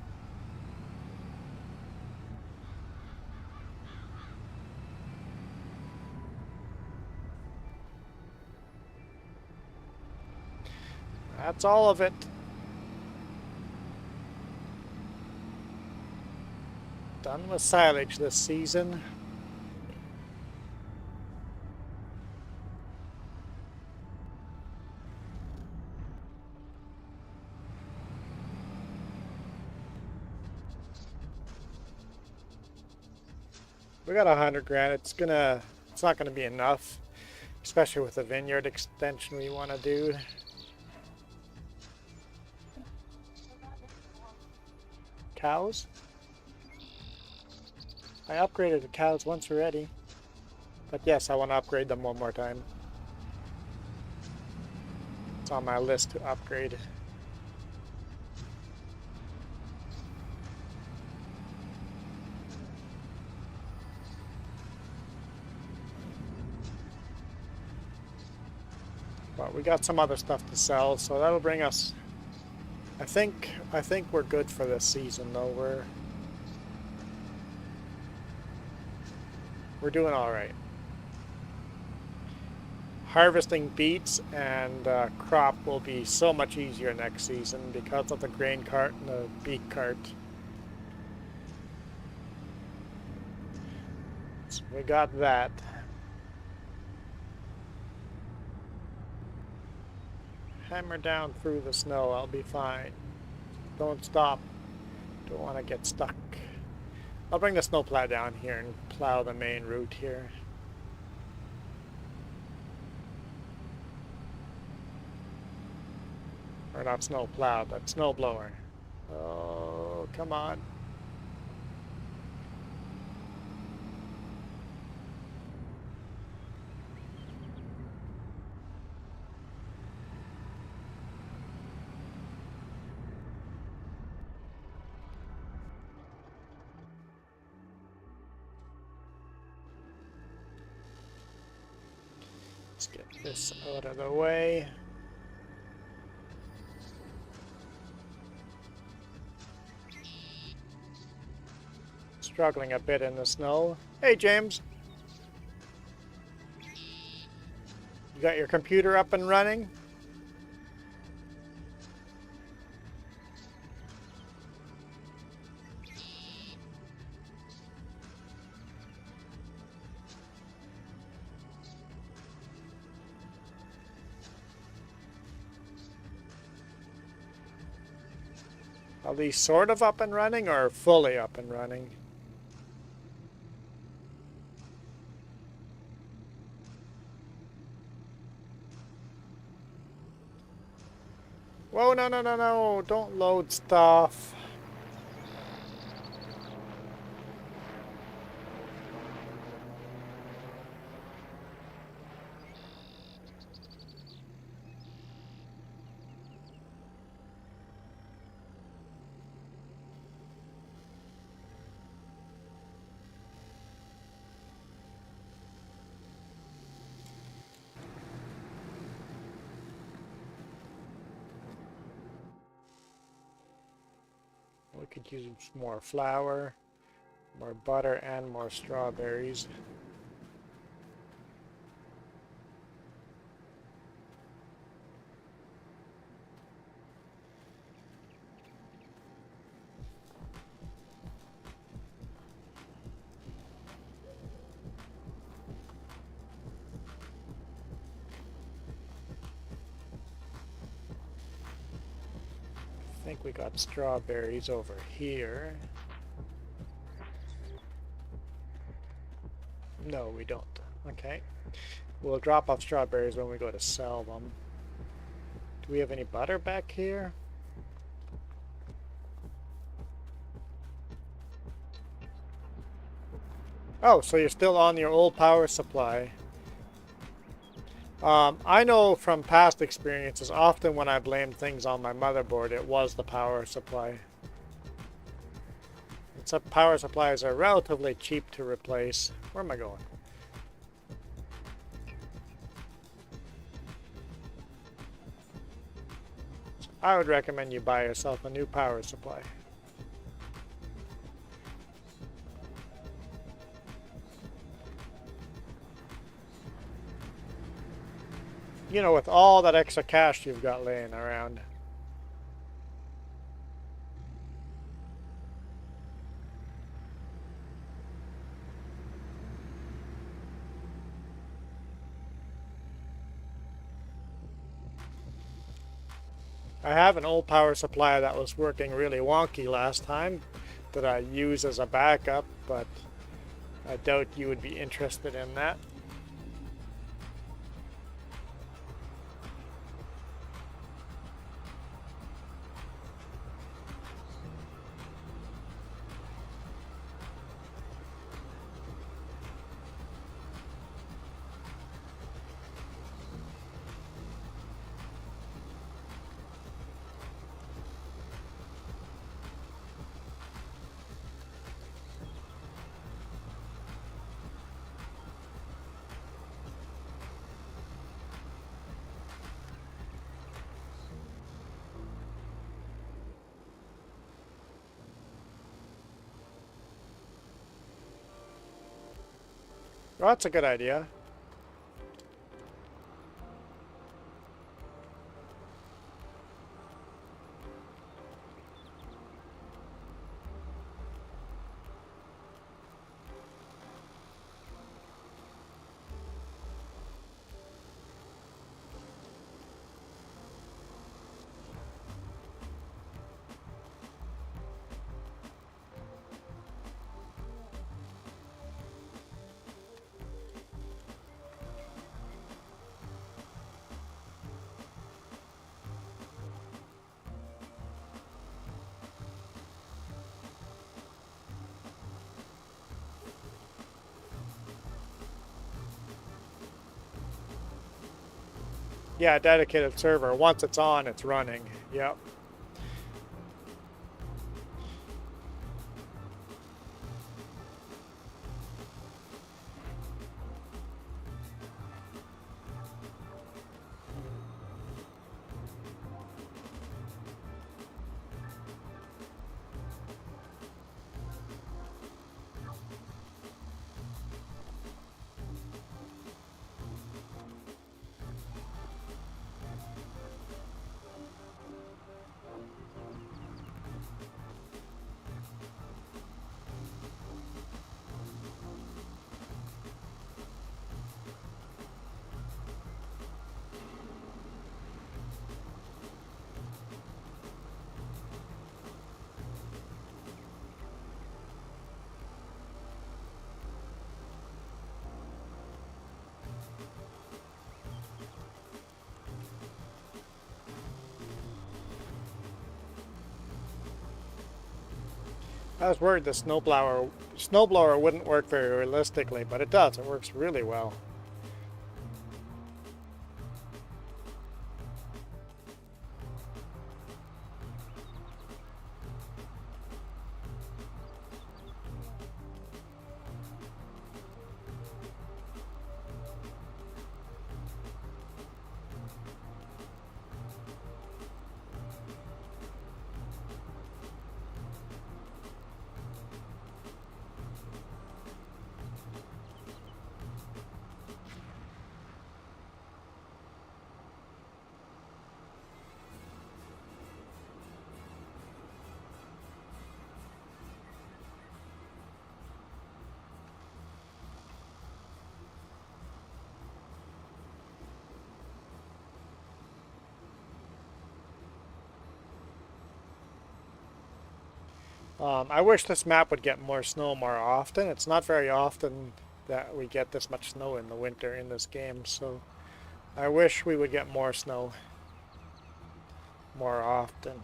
That's all of it. Done with silage this season. We got 100 grand. It's not gonna be enough, especially with the vineyard extension we want to do. Cows? I upgraded the cows once already. But yes, I want to upgrade them one more time. It's on my list to upgrade. But we got some other stuff to sell, so that'll bring us. I think we're good for this season, though. We're doing all right. Harvesting beets and crop will be so much easier next season because of the grain cart and the beet cart. So we got that. Hammer down through the snow, I'll be fine. Don't stop. Don't want to get stuck. I'll bring the snowplow down here and plow the main route here. Or not snowplow, but snowblower. Oh, come on. Let's get this out of the way. Struggling a bit in the snow. Hey, James. You got your computer up and running? Are these sort of up and running or fully up and running? Whoa, no, no, no, no. Don't load stuff. We could use some more flour, more butter, and more strawberries. I think we got strawberries over here. No, we don't. Okay. We'll drop off strawberries when we go to sell them. Do we have any butter back here? Oh, so you're still on your old power supply. I know from past experiences, often when I blamed things on my motherboard, it was the power supply. Except power supplies are relatively cheap to replace. Where am I going? I would recommend you buy yourself a new power supply. You know, with all that extra cash you've got laying around. I have an old power supply that was working really wonky last time that I use as a backup, but I doubt you would be interested in that. Well, that's a good idea. Yeah, dedicated server. Once it's on, it's running. Yep. I was worried the snowblower wouldn't work very realistically, but it does. It works really well. I wish this map would get more snow more often. It's not very often that we get this much snow in the winter in this game, so I wish we would get more snow more often.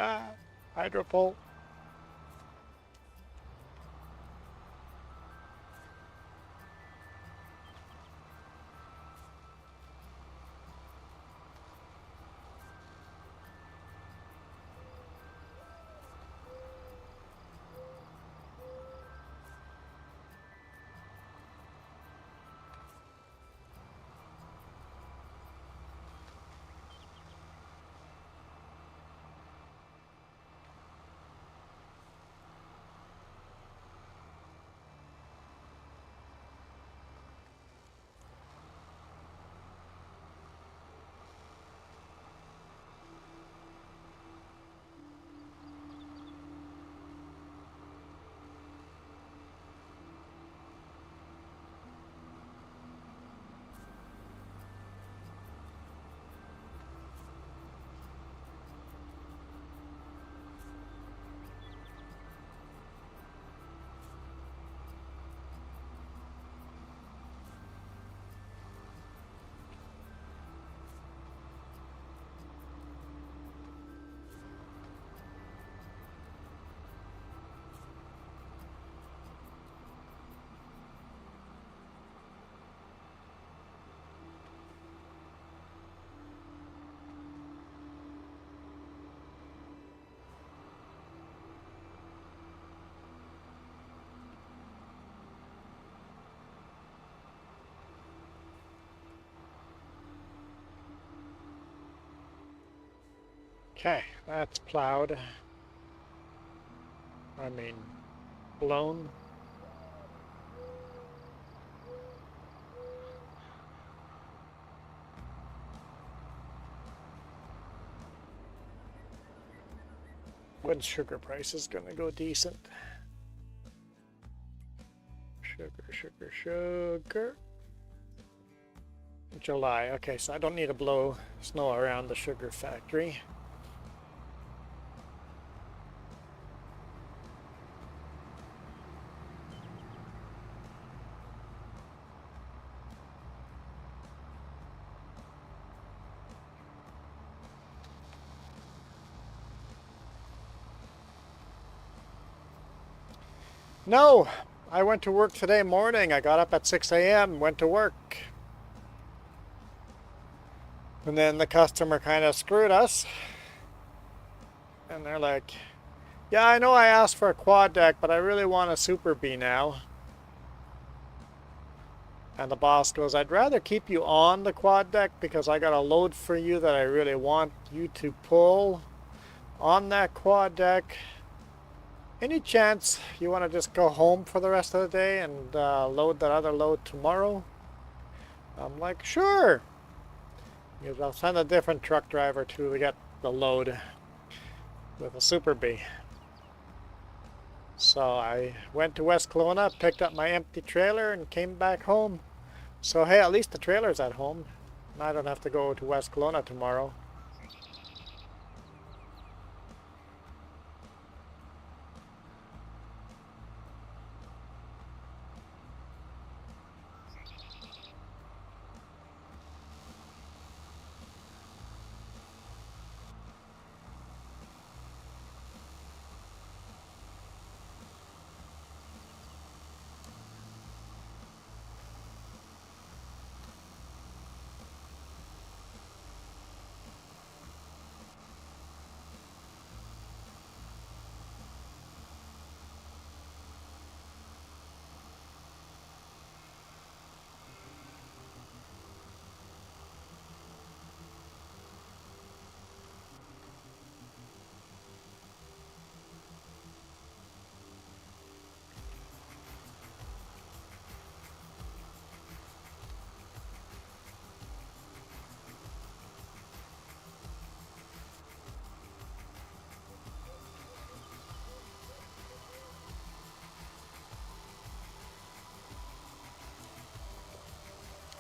Ah, hydropole. Okay, that's plowed. I mean, blown. When sugar price is gonna go decent. Sugar. July. Okay, so I don't need to blow snow around the sugar factory. No, I went to work today morning. I got up at 6 a.m., went to work. And then the customer kind of screwed us. And they're like, yeah, I know I asked for a quad deck, but I really want a Super B now. And the boss goes, I'd rather keep you on the quad deck because I got a load for you that I really want you to pull on that quad deck. Any chance you want to just go home for the rest of the day and load that other load tomorrow? I'm like, sure. Because I'll send a different truck driver to get the load with a Super B. So I went to West Kelowna, picked up my empty trailer, and came back home. So hey, at least the trailer's at home. I don't have to go to West Kelowna tomorrow.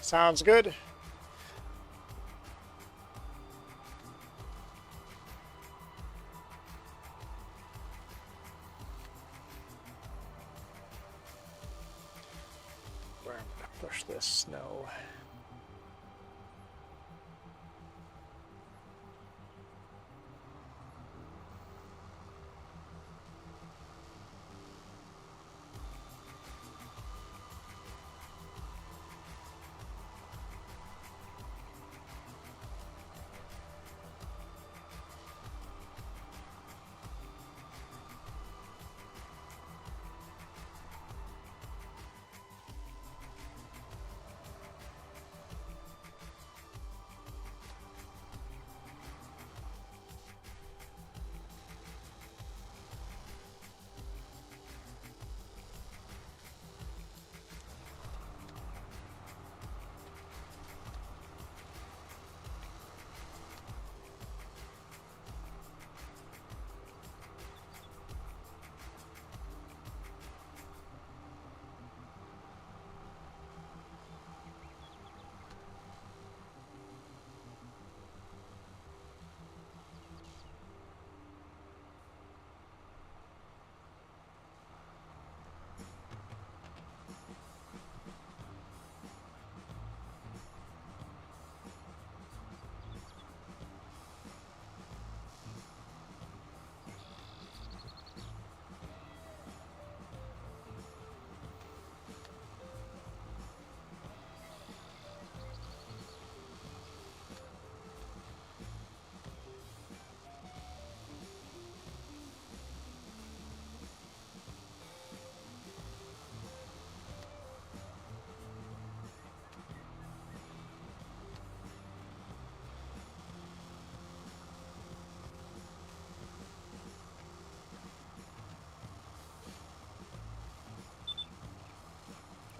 Sounds good. Where I'm gonna push this snow.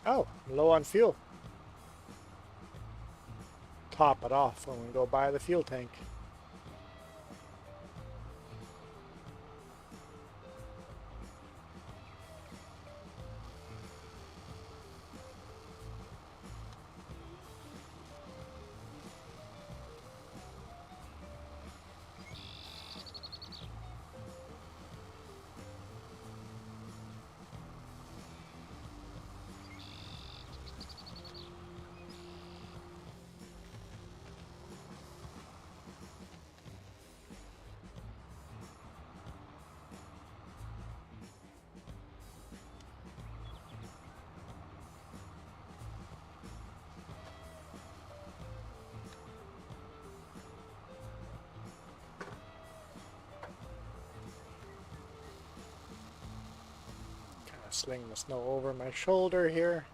Oh, low on fuel. Top it off when we go by the fuel tank. Kind of sling the snow over my shoulder here.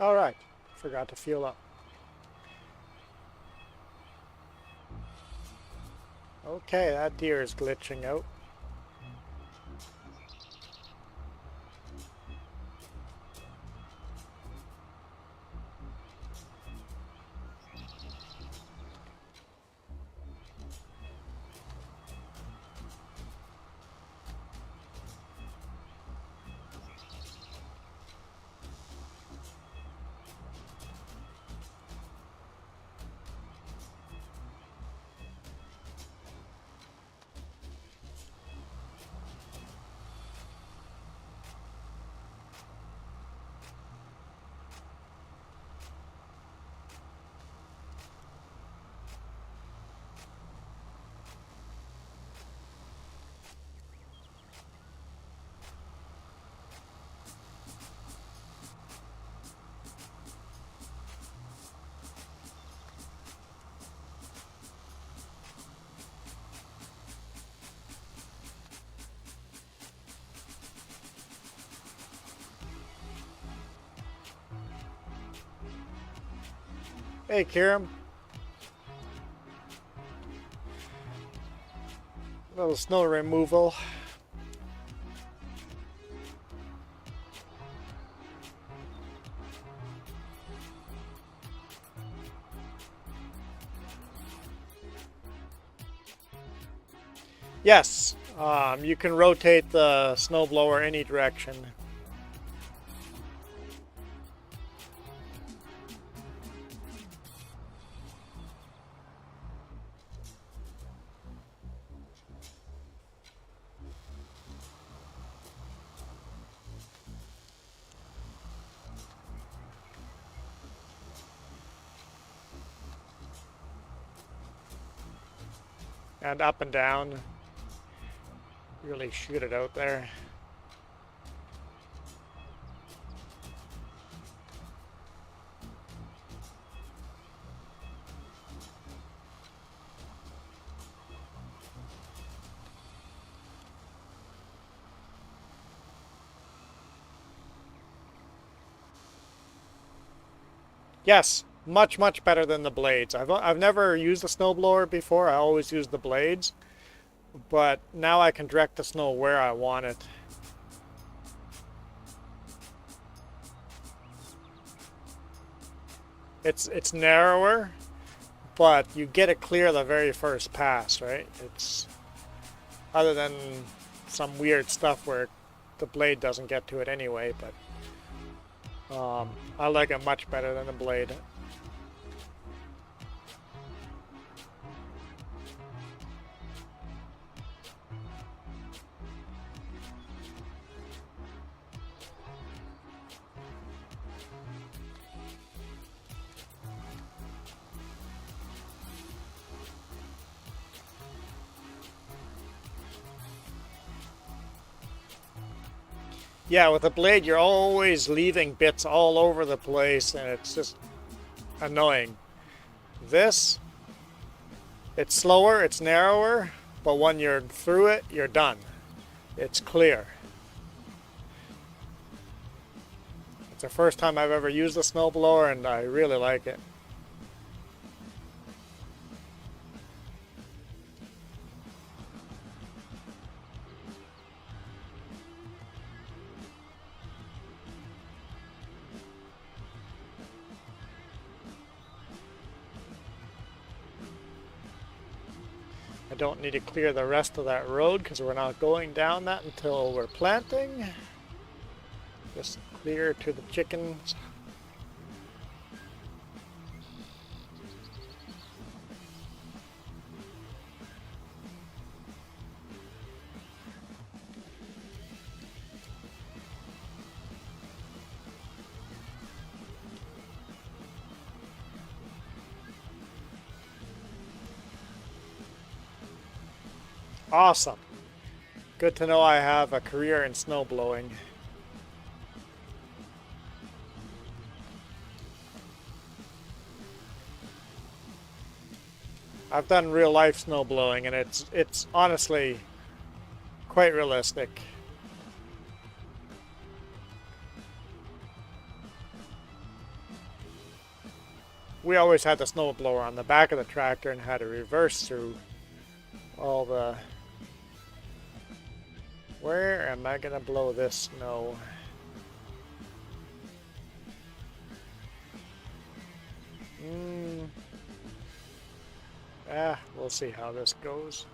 All right, forgot to fuel up. Okay, that deer is glitching out. Hey, Kiram. Little snow removal. Yes, you can rotate the snowblower any direction. and up and down. Really shoot it out there. Yes, much, much better than the blades. I've never used a snowblower before. I always use the blades. But now I can direct the snow where I want it. It's narrower, but you get it clear the very first pass, right? It's other than some weird stuff where the blade doesn't get to it anyway, but I like it much better than the blade. Yeah, with a blade, you're always leaving bits all over the place, and it's just annoying. This, it's slower, it's narrower, but when you're through it, you're done. It's clear. It's the first time I've ever used a snowblower, and I really like it. I don't need to clear the rest of that road because we're not going down that until we're planting. Just clear to the chickens. Awesome. Good to know I have a career in snowblowing. I've done real life snowblowing, and it's honestly quite realistic. We always had the snowblower on the back of the tractor and had to reverse through all the... Where am I gonna blow this snow? We'll see how this goes.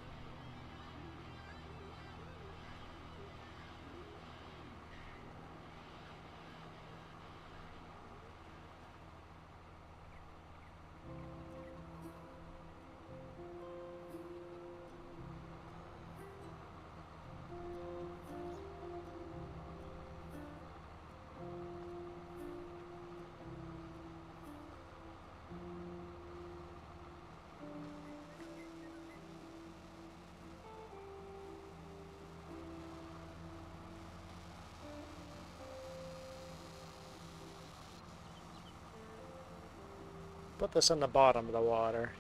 Put this on the bottom of the water.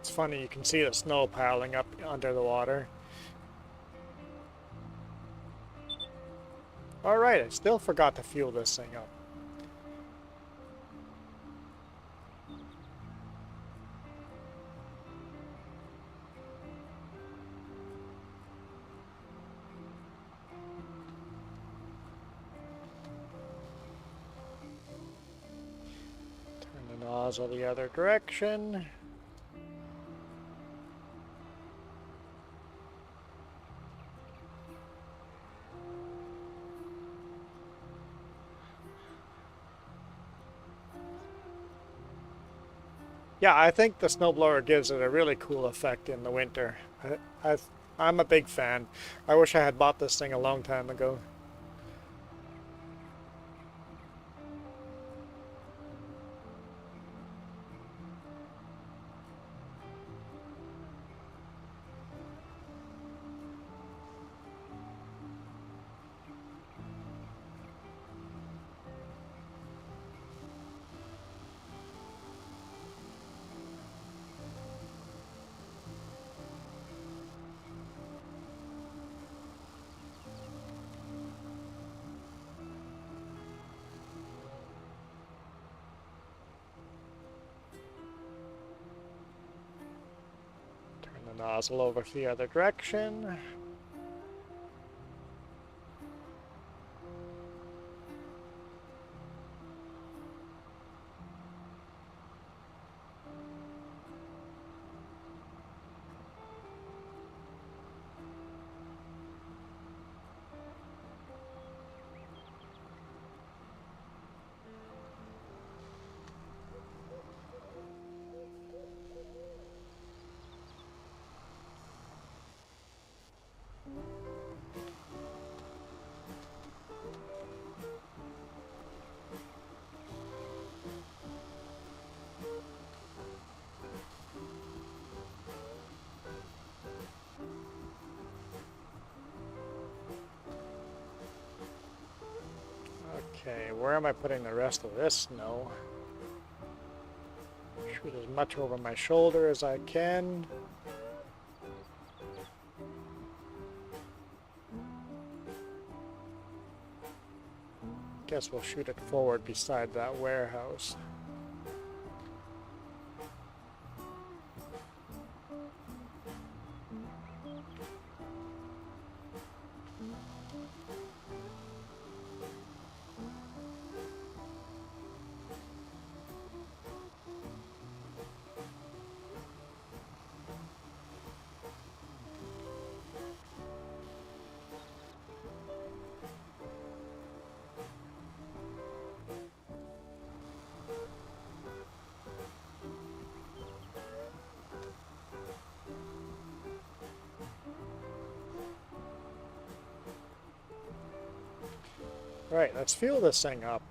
It's funny, you can see the snow piling up under the water. Alright, I still forgot to fuel this thing up. Turn the nozzle the other direction. Yeah, I think the snowblower gives it a really cool effect in the winter. I, I'm a big fan. I wish I had bought this thing a long time ago. Turn the nozzle over the other direction. Okay, where am I putting the rest of this snow? Shoot as much over my shoulder as I can. Guess we'll shoot it forward beside that warehouse. Right, let's fuel this thing up.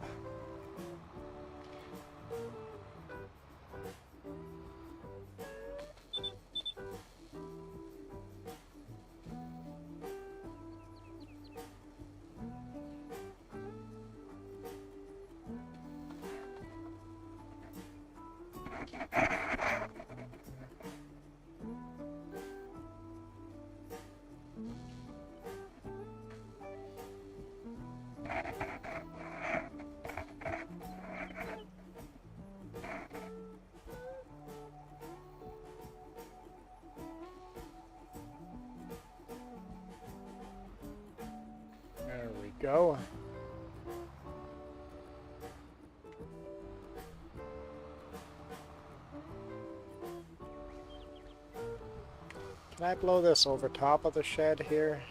There we go. Can I blow this over top of the shed here?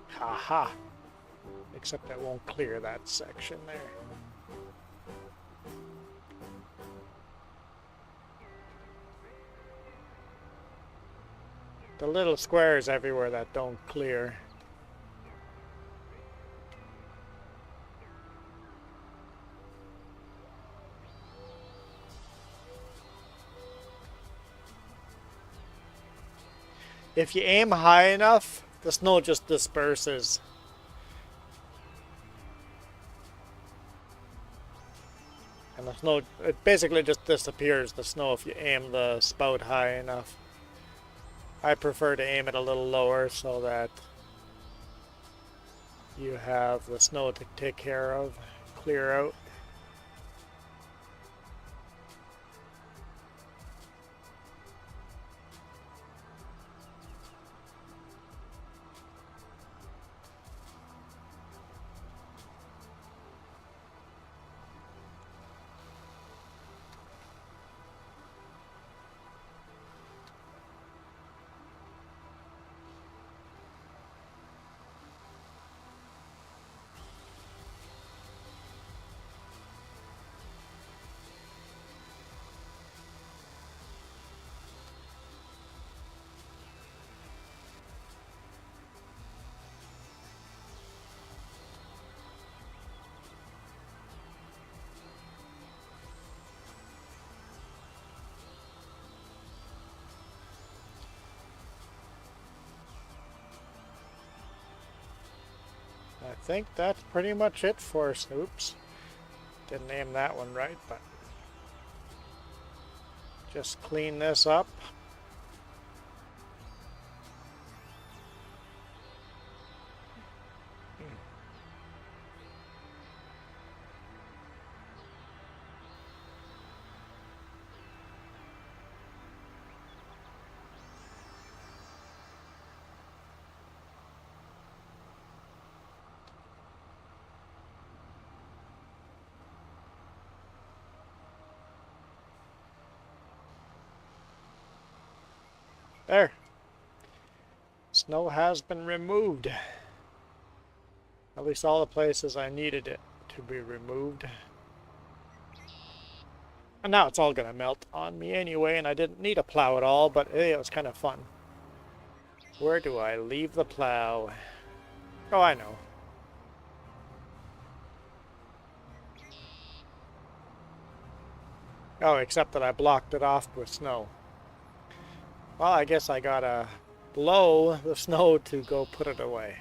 Haha. Except it won't clear that section there. The little squares everywhere that don't clear. If you aim high enough, the snow just disperses. And the snow, it basically just disappears, the snow, if you aim the spout high enough. I prefer to aim it a little lower so that you have the snow to take care of, clear out. think that's pretty much it for Snoops. Didn't name that one right, but just clean this up. There. Snow has been removed. At least all the places I needed it to be removed. And now it's all gonna melt on me anyway, and I didn't need a plow at all, but hey, it was kind of fun. Where do I leave the plow? Oh, I know. Oh, except that I blocked it off with snow. Well, I guess I gotta blow the snow to go put it away.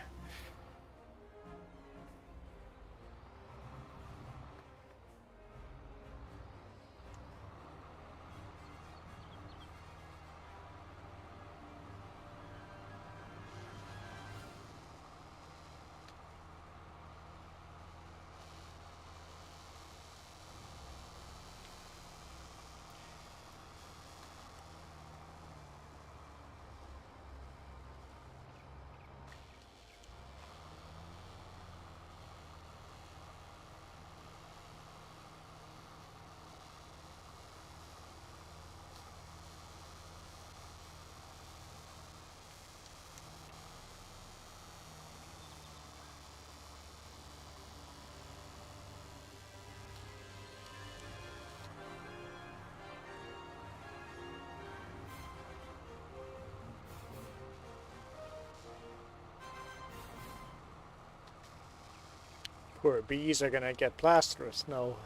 Poor bees are gonna get plastered with snow.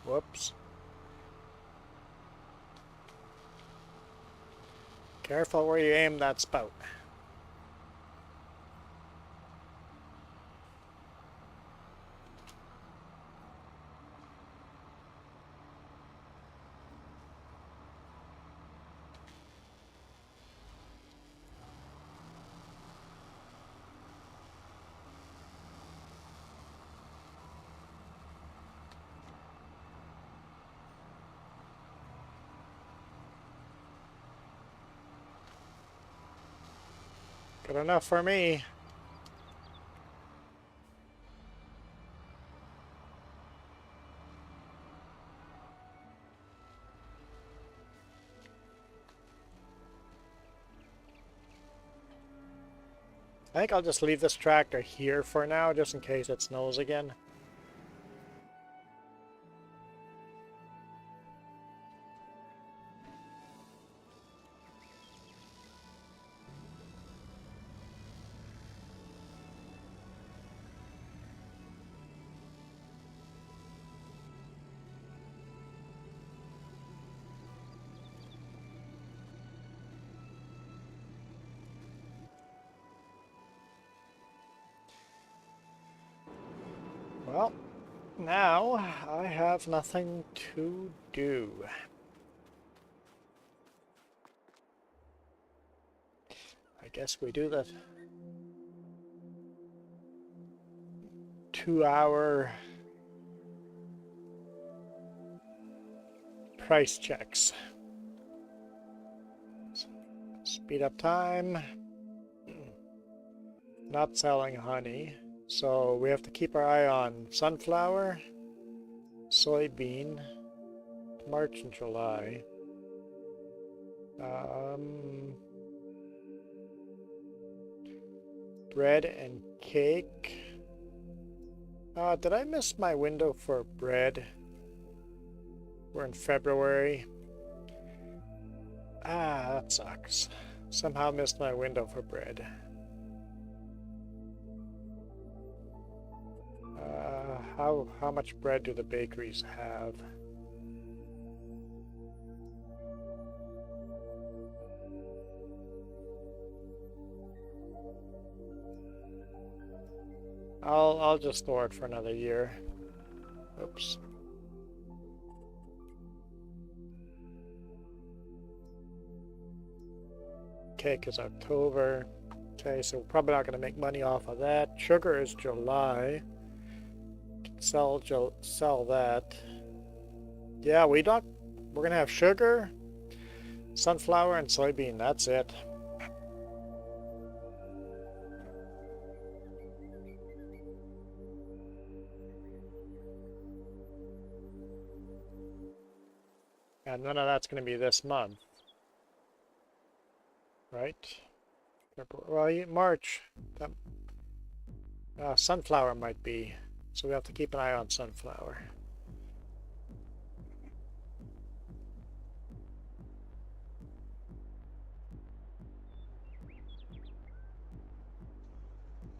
Whoops. Careful where you aim that spout. Good enough for me. I think I'll just leave this tractor here for now, just in case it snows again. Well, now I have nothing to do. I guess we do the 2-hour price checks. Speed up time. Not selling honey. So we have to keep our eye on sunflower, soybean, March and July. Bread and cake. Did I miss my window for bread? We're in February. That sucks. Somehow missed my window for bread. How much bread do the bakeries have? I'll just store it for another year. Oops. Cake is October. Okay, so we're probably not going to make money off of that. Sugar is July. Sell that. Yeah, we're going to have sugar, sunflower, and soybean. That's it. And none of that's going to be this month. Right? Well, March. Sunflower might be. So we have to keep an eye on sunflower.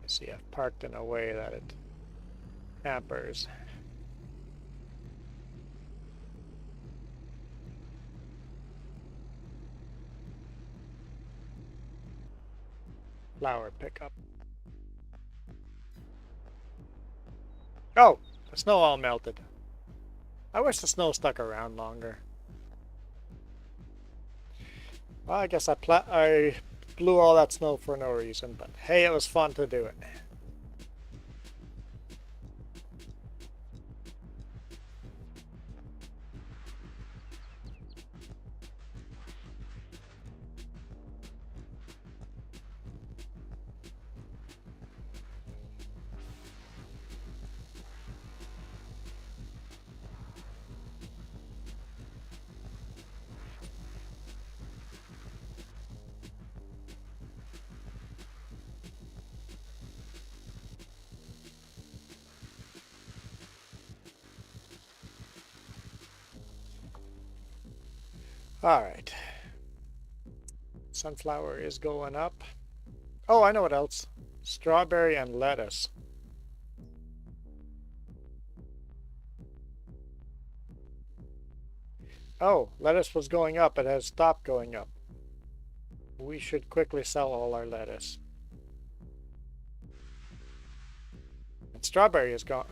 I see I've parked in a way that it hampers. Flower pickup. Oh, the snow all melted. I wish the snow stuck around longer. Well, I guess I blew all that snow for no reason, but hey, it was fun to do it. Alright. Sunflower is going up. Oh, I know what else. Strawberry and lettuce. Oh, lettuce was going up. It has stopped going up. We should quickly sell all our lettuce. And strawberry is going.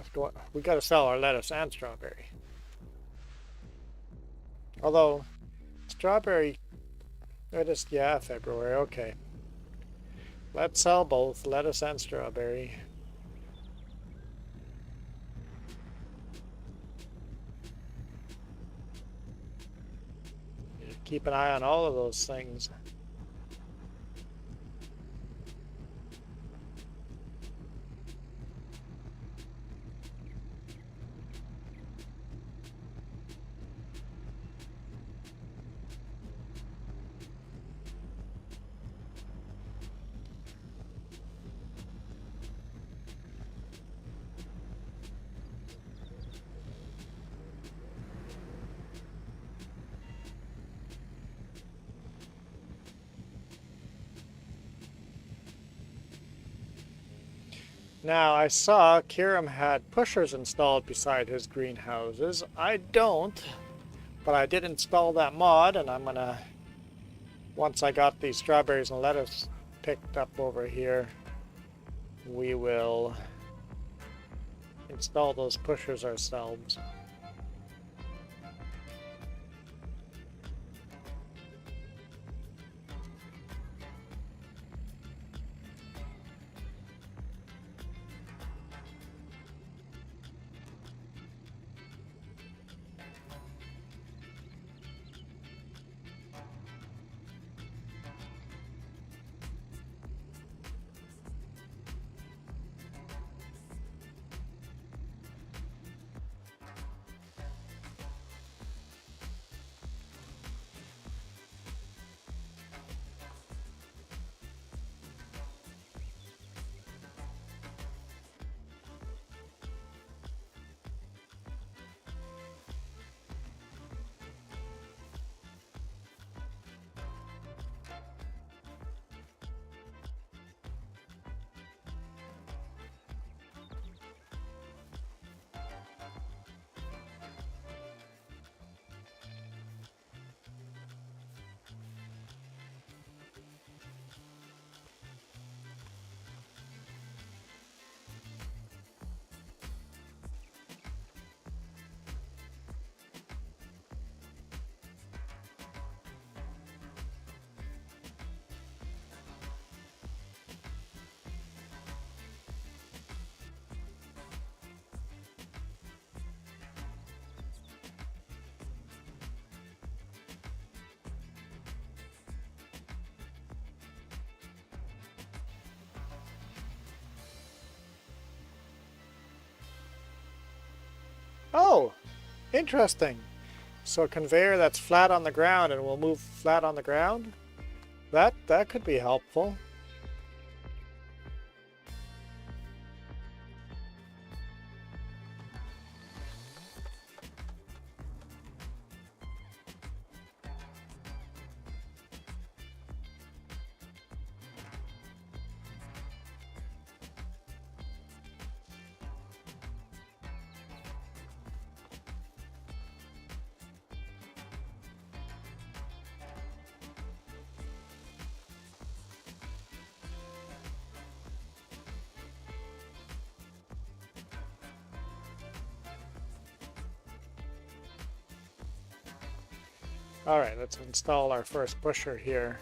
We got to sell our lettuce and strawberry. Although, strawberry, it is, yeah, February, okay. Let's sell both lettuce and strawberry. Keep an eye on all of those things. Now, I saw Kiram had pushers installed beside his greenhouses. I don't, but I did install that mod, and I'm gonna, once I got these strawberries and lettuce picked up over here, we will install those pushers ourselves. Oh, interesting. So a conveyor that's flat on the ground and will move flat on the ground? That could be helpful. Alright, let's install our first pusher here.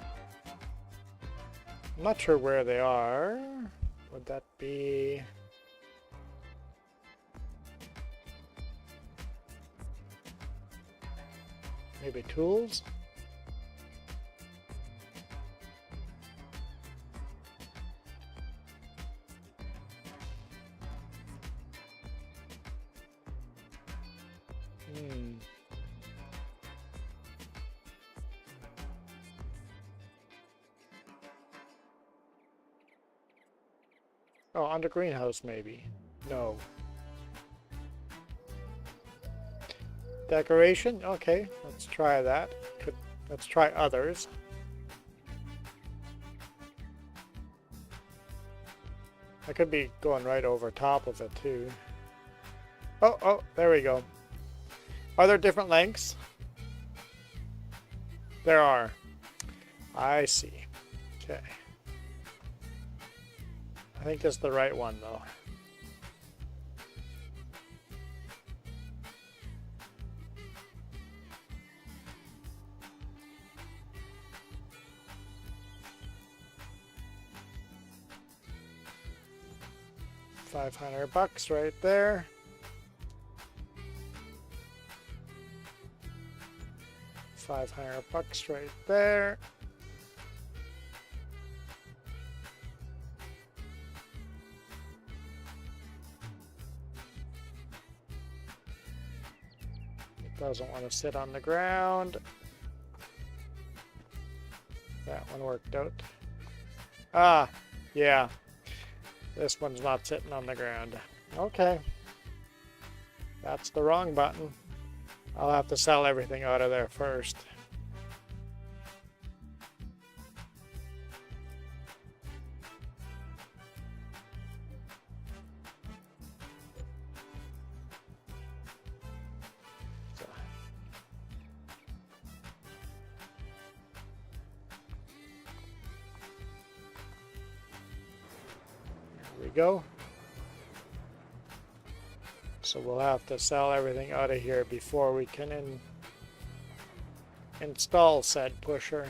I'm not sure where they are. Would that be... maybe tools? Oh, on the greenhouse maybe. No. Decoration? Okay, let's try that. Let's try others. I could be going right over top of it too. Oh, there we go. Are there different lengths? There are. I see. Okay. I think that's the right one though. $500 right there. $500 right there. It doesn't want to sit on the ground. That one worked out. Ah, yeah. This one's not sitting on the ground. Okay. That's the wrong button. I'll have to sell everything out of there first. So. There we go. So we'll have to sell everything out of here before we can install said pusher.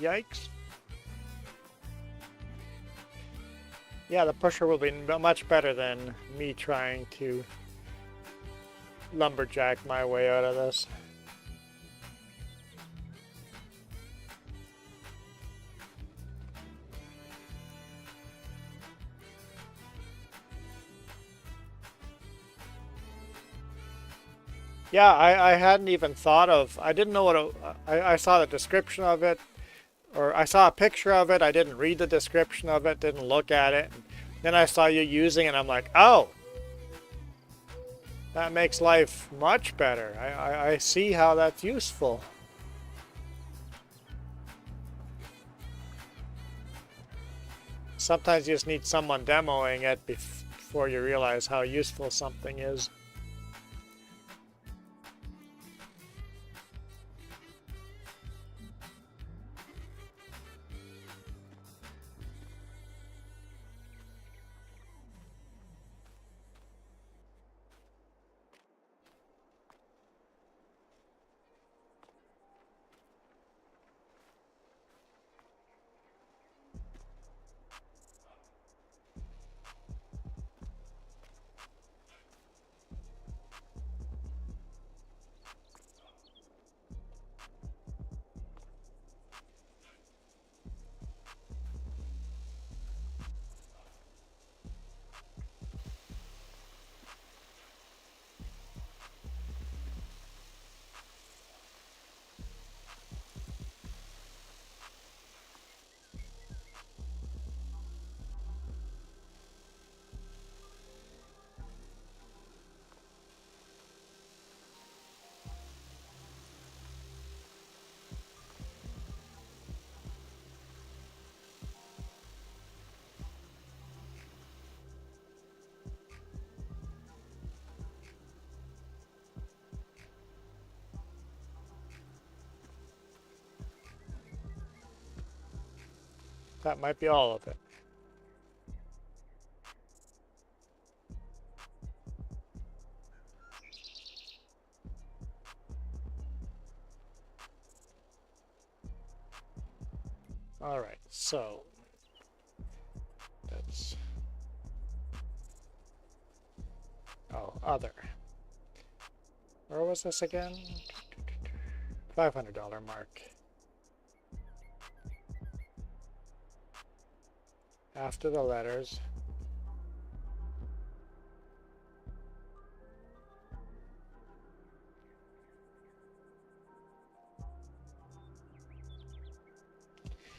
Yikes. Yeah, the pusher will be much better than me trying to lumberjack my way out of this. Yeah, I hadn't even thought of, I didn't know what I saw the description of it, or I saw a picture of it, I didn't read the description of it, didn't look at it. Then I saw you using it, and I'm like, oh, that makes life much better. I see how that's useful. Sometimes you just need someone demoing it before you realize how useful something is. That might be all of it. All right, so that's other. Where was this again? $500 mark. After the letters.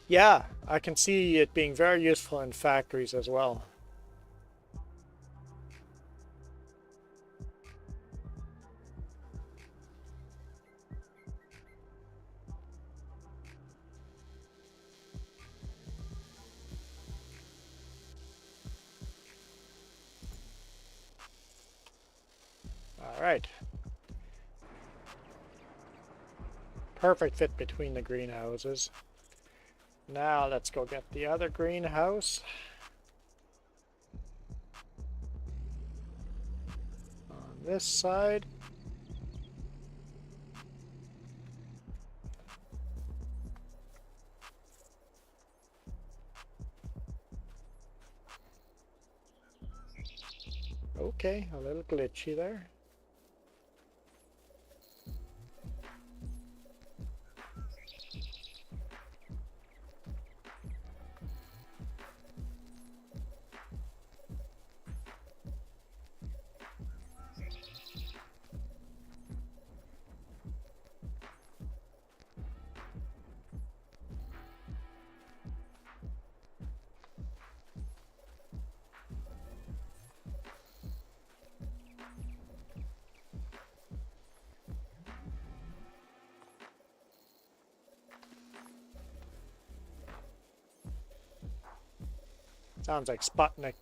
Yeah, I can see it being very useful in factories as well. All right. Perfect fit between the greenhouses. Now let's go get the other greenhouse. On this side. Okay, a little glitchy there. Sounds like Sputnik.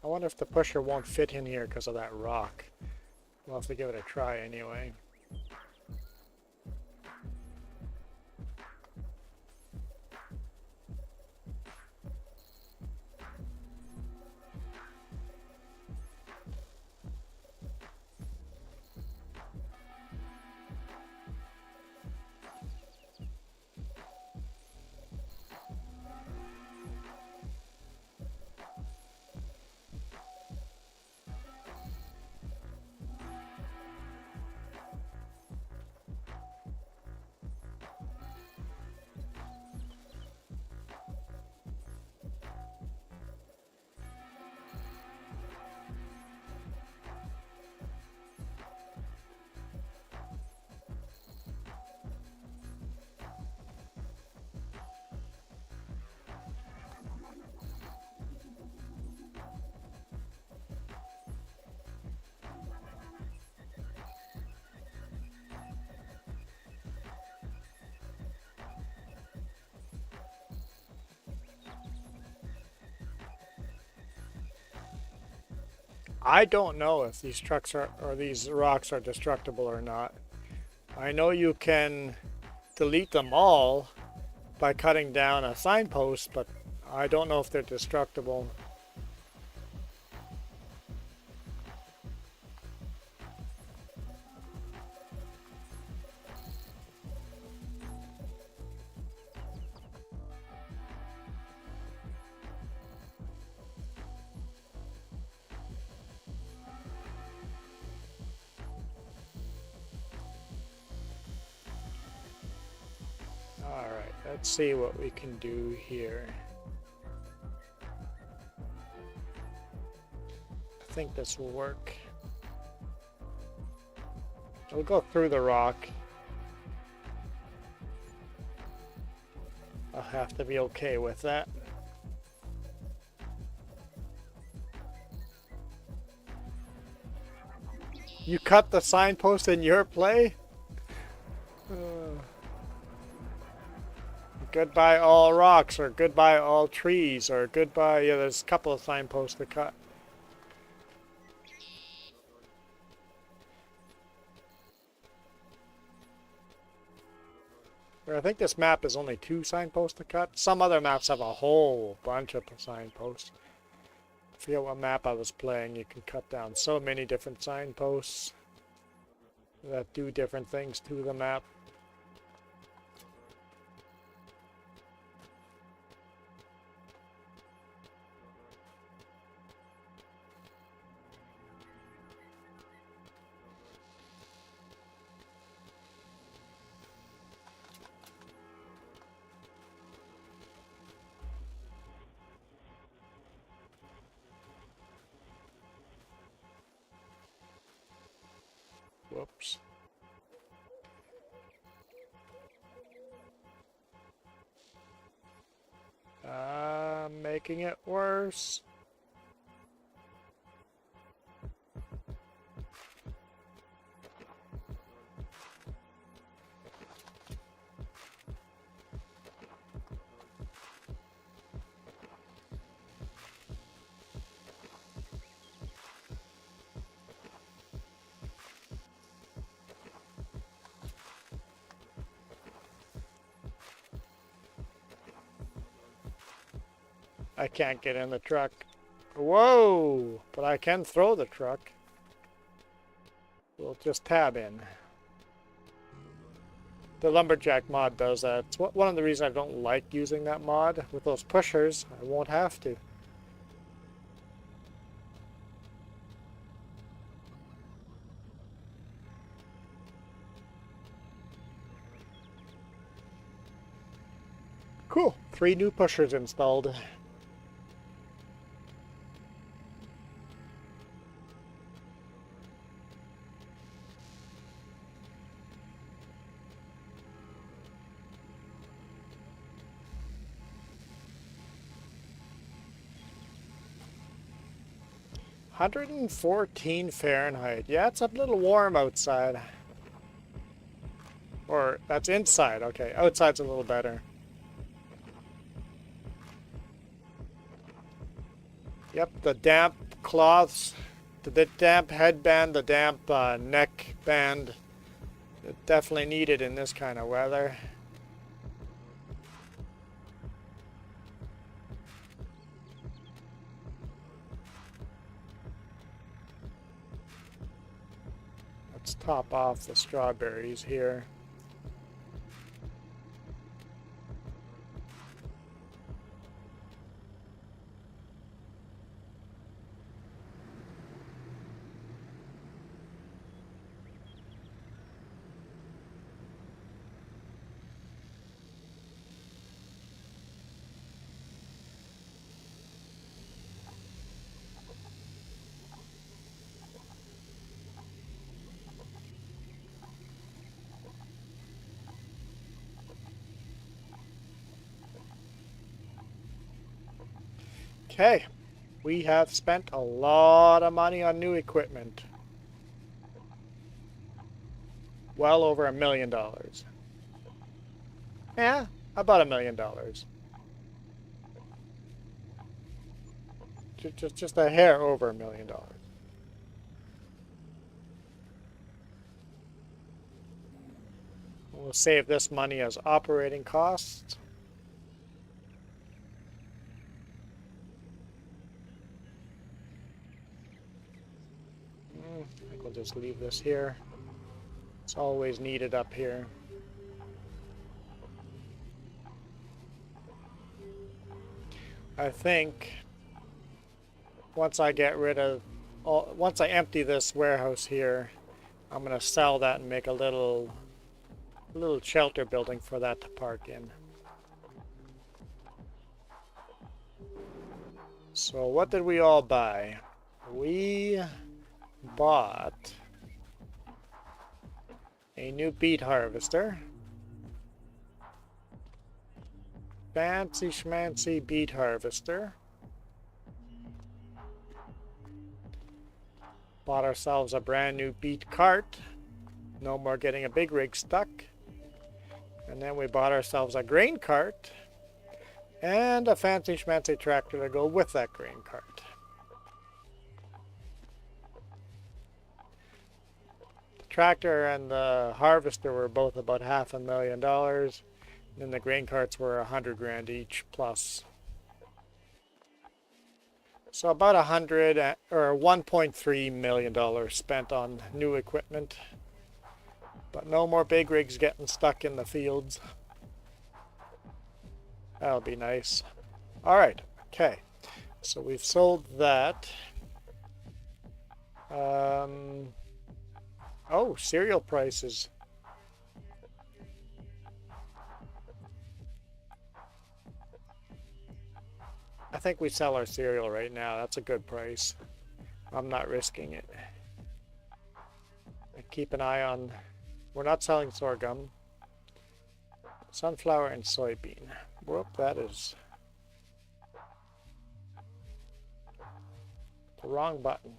I wonder if the pusher won't fit in here because of that rock. We'll have to give it a try anyway. I don't know if these trucks are or these rocks are destructible or not. I know you can delete them all by cutting down a signpost, but I don't know if they're destructible. Alright, let's see what we can do here. I think this will work. We'll go through the rock. I'll have to be okay with that. You cut the signpost in your play? Goodbye all rocks, or goodbye all trees, or goodbye... Yeah, there's a couple of signposts to cut. I think this map is only 2 signposts to cut. Some other maps have a whole bunch of signposts. I forget what map I was playing. You can cut down so many different signposts that do different things to the map. Whoops. Making it worse. I can't get in the truck. Whoa! But I can throw the truck. We'll just tab in. The Lumberjack mod does that. It's one of the reasons I don't like using that mod. With those pushers, I won't have to. Cool. 3 new pushers installed. $114 Fahrenheit. Yeah, it's a little warm outside. Or, that's inside. Okay, outside's a little better. Yep, the damp cloths, the damp headband, the damp neck band. Definitely needed in this kind of weather. Let's top off the strawberries here. Okay, we have spent a lot of money on new equipment. Well over $1 million. Yeah, about $1 million. Just a hair over $1 million. We'll save this money as operating costs. I think we'll just leave this here. It's always needed up here. I think once I get rid of once I empty this warehouse here, I'm gonna sell that and make a little shelter building for that to park in. So what did we all buy? We bought a new beet harvester. Fancy schmancy beet harvester. Bought ourselves a brand new beet cart. No more getting a big rig stuck. And then we bought ourselves a grain cart and a fancy schmancy tractor to go with that grain cart. The tractor and the harvester were both about $500,000. And the grain carts were $100,000 each plus. So about $1.3 million spent on new equipment. But no more big rigs getting stuck in the fields. That'll be nice. Alright, okay. So we've sold that. Oh, cereal prices. I think we sell our cereal right now. That's a good price. I'm not risking it. Keep an eye on... We're not selling sorghum. Sunflower and soybean. Whoop, that is... the wrong button.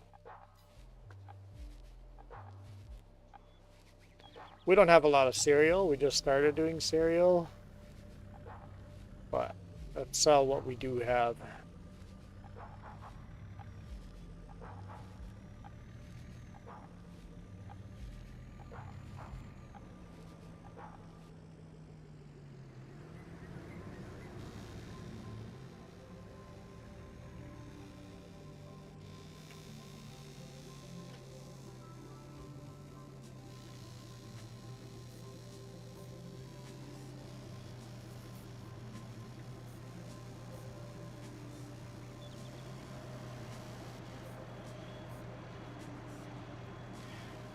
We don't have a lot of cereal. We just started doing cereal. But let's sell what we do have.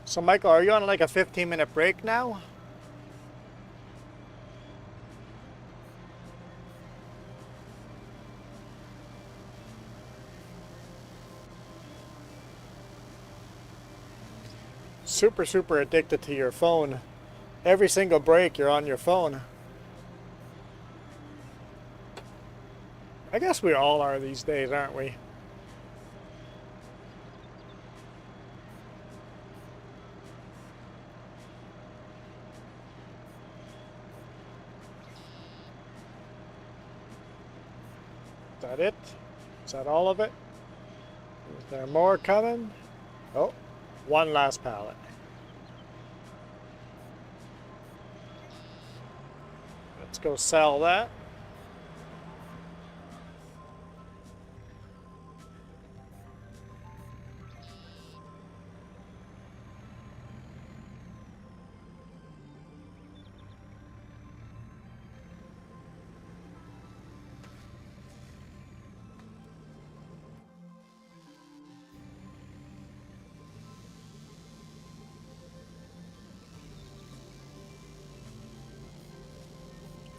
So Michael, are you on like a 15-minute break now? Super addicted to your phone. Every single break you're on your phone. I guess we all are these days, aren't we? Is that it? Is that all of it? Is there more coming? Oh, one last pallet. Let's go sell that.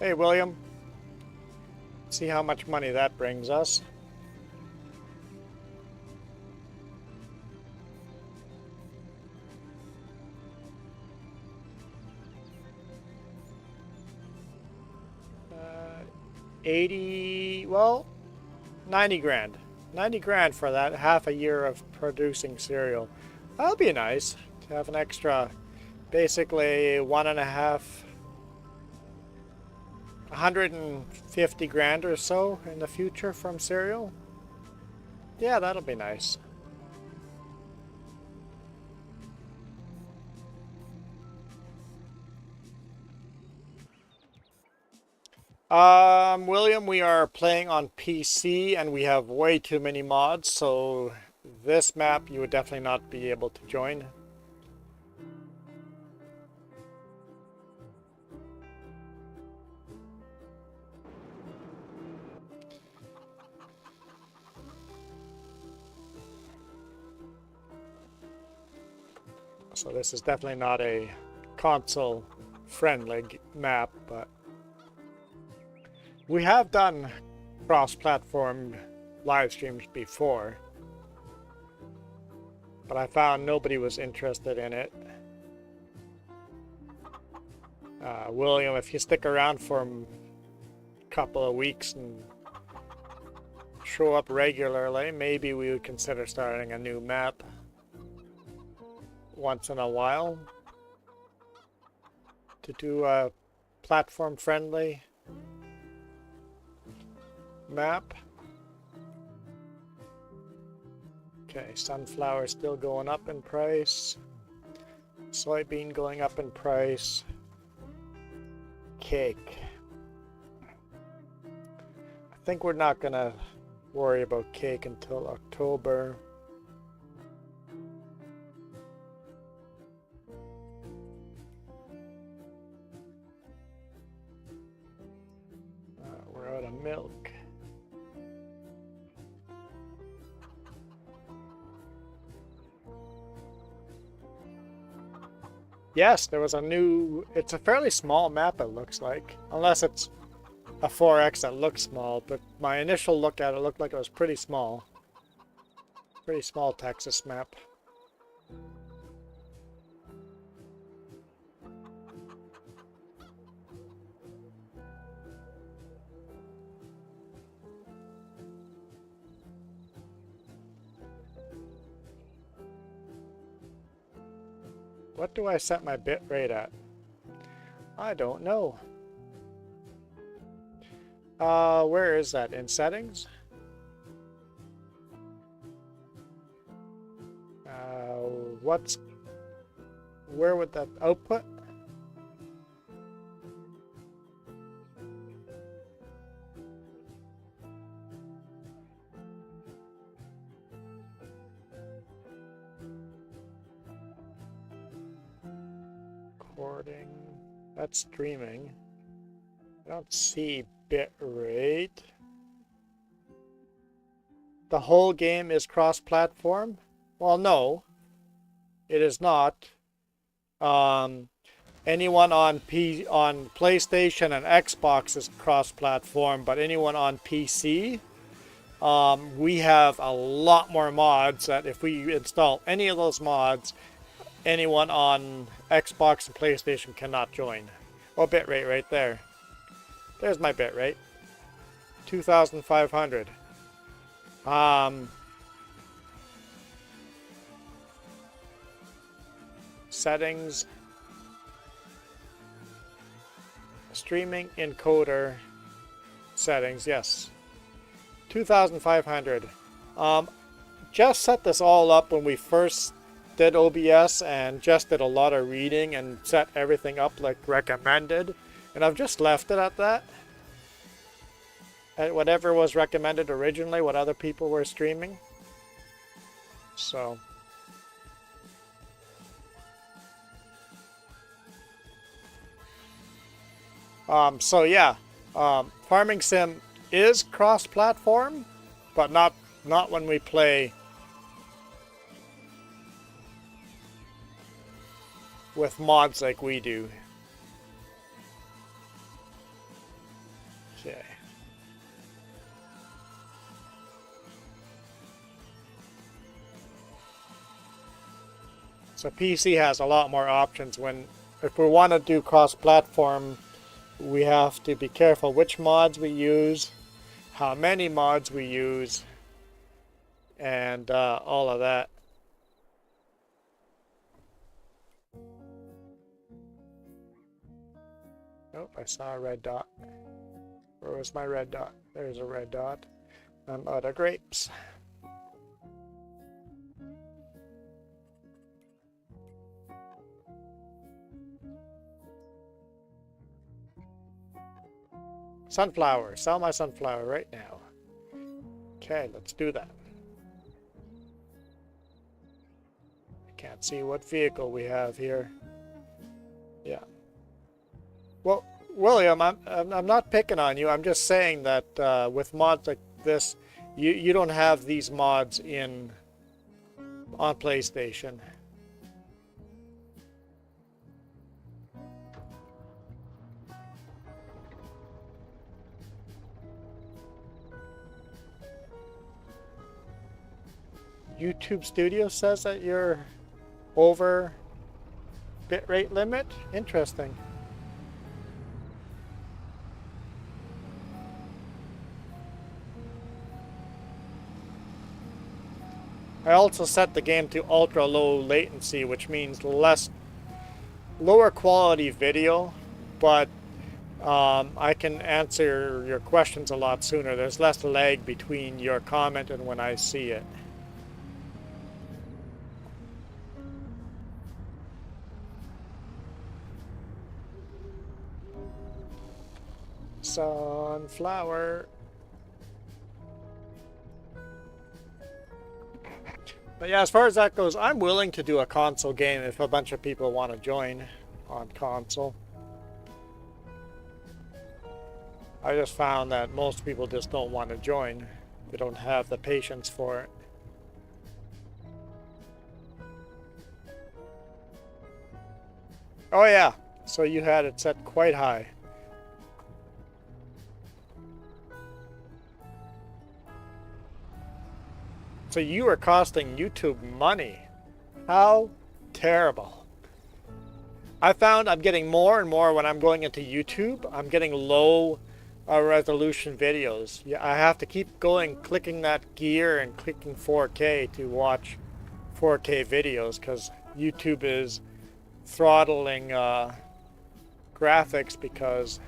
Hey, William. See how much money that brings us. Uh, 80, well, 90 grand. 90 grand for that half a year of producing cereal. That'll be nice to have an extra, basically 150 grand or so in the future from cereal. Yeah, that'll be nice. William, we are playing on PC and we have way too many mods, so this map you would definitely not be able to join. So this is definitely not a console-friendly map, but we have done cross-platform live streams before, but I found nobody was interested in it. William, if you stick around for a couple of weeks and show up regularly, maybe we would consider starting a new map once in a while to do a platform-friendly map. Okay, sunflower still going up in price. Soybean going up in price. Cake. I think we're not gonna worry about cake until October. We're out of milk. Yes, there was a new... It's a fairly small map, it looks like. Unless it's a 4X that looks small, but my initial look at it looked like it was pretty small. Pretty small Texas map. What do I set my bit rate at? I don't know. Where is that? In settings? Where would that output? Recording. That's streaming. I don't see bit rate. The whole game is cross-platform? Well, no, it is not. Anyone on PlayStation and Xbox is cross-platform, but anyone on PC, we have a lot more mods that if we install any of those mods, anyone on Xbox and PlayStation cannot join. Oh, bitrate right there. There's my bitrate. 2,500. Settings. Streaming encoder. Settings, yes. 2,500. Just set this all up when we first did OBS and just did a lot of reading and set everything up like recommended. And I've just left it at that. At whatever was recommended originally, what other people were streaming. So. So yeah, Farming Sim is cross-platform, but not when we play with mods like we do. Okay. So PC has a lot more options if we want to do cross-platform, we have to be careful which mods we use, how many mods we use, and all of that. Nope, I saw a red dot. Where was my red dot? There's a red dot. I'm out of grapes. Sunflower. Sell my sunflower right now. Okay, let's do that. I can't see what vehicle we have here. Yeah. Well, William, I'm not picking on you. I'm just saying that with mods like this, you don't have these mods on PlayStation. YouTube Studio says that you're over bitrate limit. Interesting. I also set the game to ultra low latency, which means lower quality video, but I can answer your questions a lot sooner. There's less lag between your comment and when I see it. Sunflower. But yeah, as far as that goes, I'm willing to do a console game if a bunch of people want to join on console. I just found that most people just don't want to join. They don't have the patience for it. Oh yeah, so you had it set quite high. So you are costing YouTube money. How terrible. I found I'm getting more and more when I'm going into YouTube. I'm getting low resolution videos. Yeah, I have to keep going, clicking that gear and clicking 4K to watch 4K videos because YouTube is throttling graphics because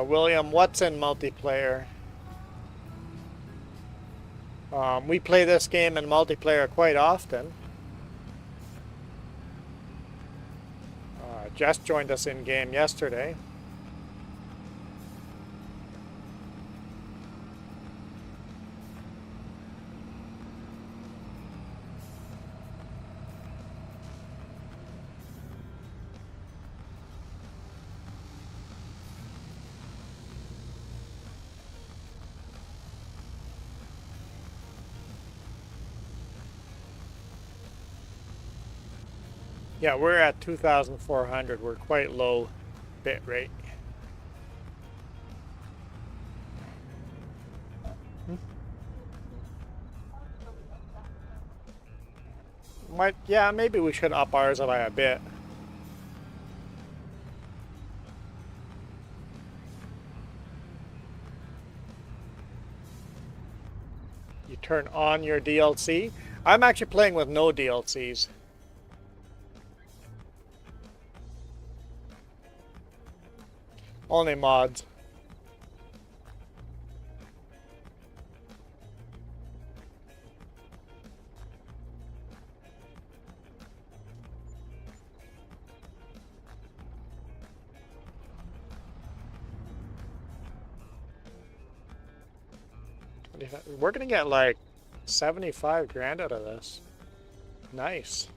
William, what's in multiplayer? We play this game in multiplayer quite often. Jess joined us in game yesterday. Yeah, we're at 2,400. We're quite low bit rate. Yeah, maybe we should up ours by a bit. You turn on your DLC. I'm actually playing with no DLCs. Only mods. We're gonna get like 75 grand out of this. Nice.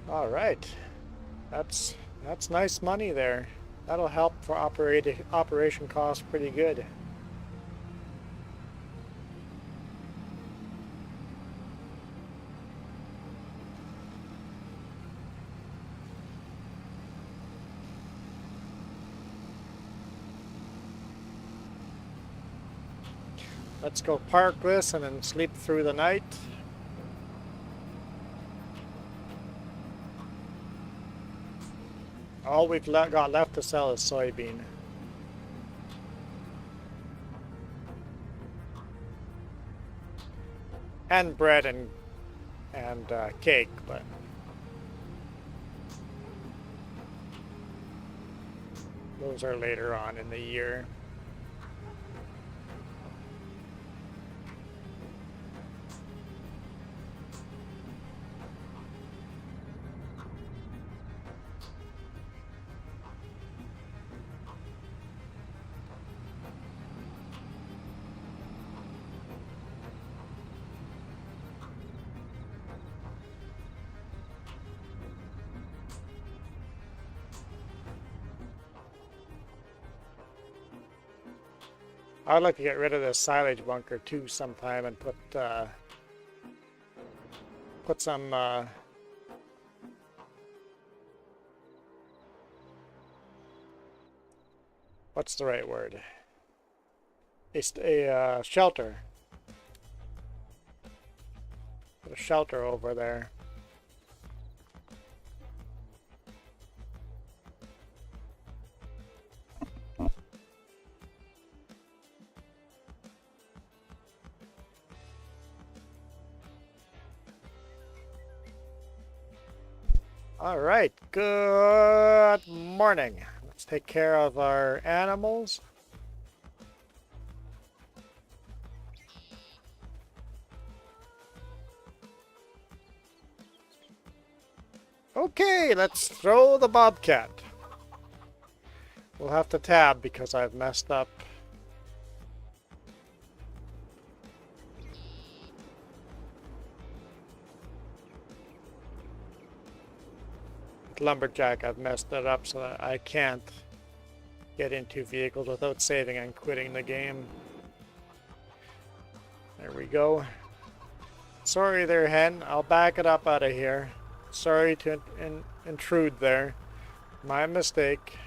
All right, that's nice money there. That'll help for operation costs pretty good. Let's go park this and then sleep through the night. All we've got left to sell is soybean. And bread and cake, but those are later on in the year. I'd like to get rid of this silage bunker too sometime and put some what's the right word? A shelter. Put a shelter over there. All right, good morning. Let's take care of our animals. Okay, let's throw the bobcat. We'll have to tab because I've messed up. Lumberjack, I've messed it up so that I can't get into vehicles without saving and quitting the game. There we go. Sorry there, hen. I'll back it up out of here. Sorry to intrude there. My mistake.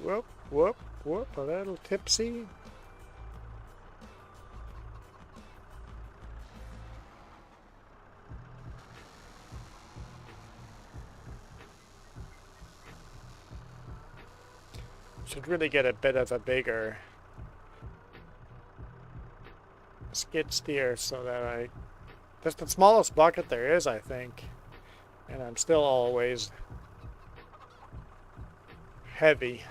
Whoop, whoop, whoop, a little tipsy. Should really get a bit of a bigger skid steer so that that's the smallest bucket there is, I think. And I'm still always heavy.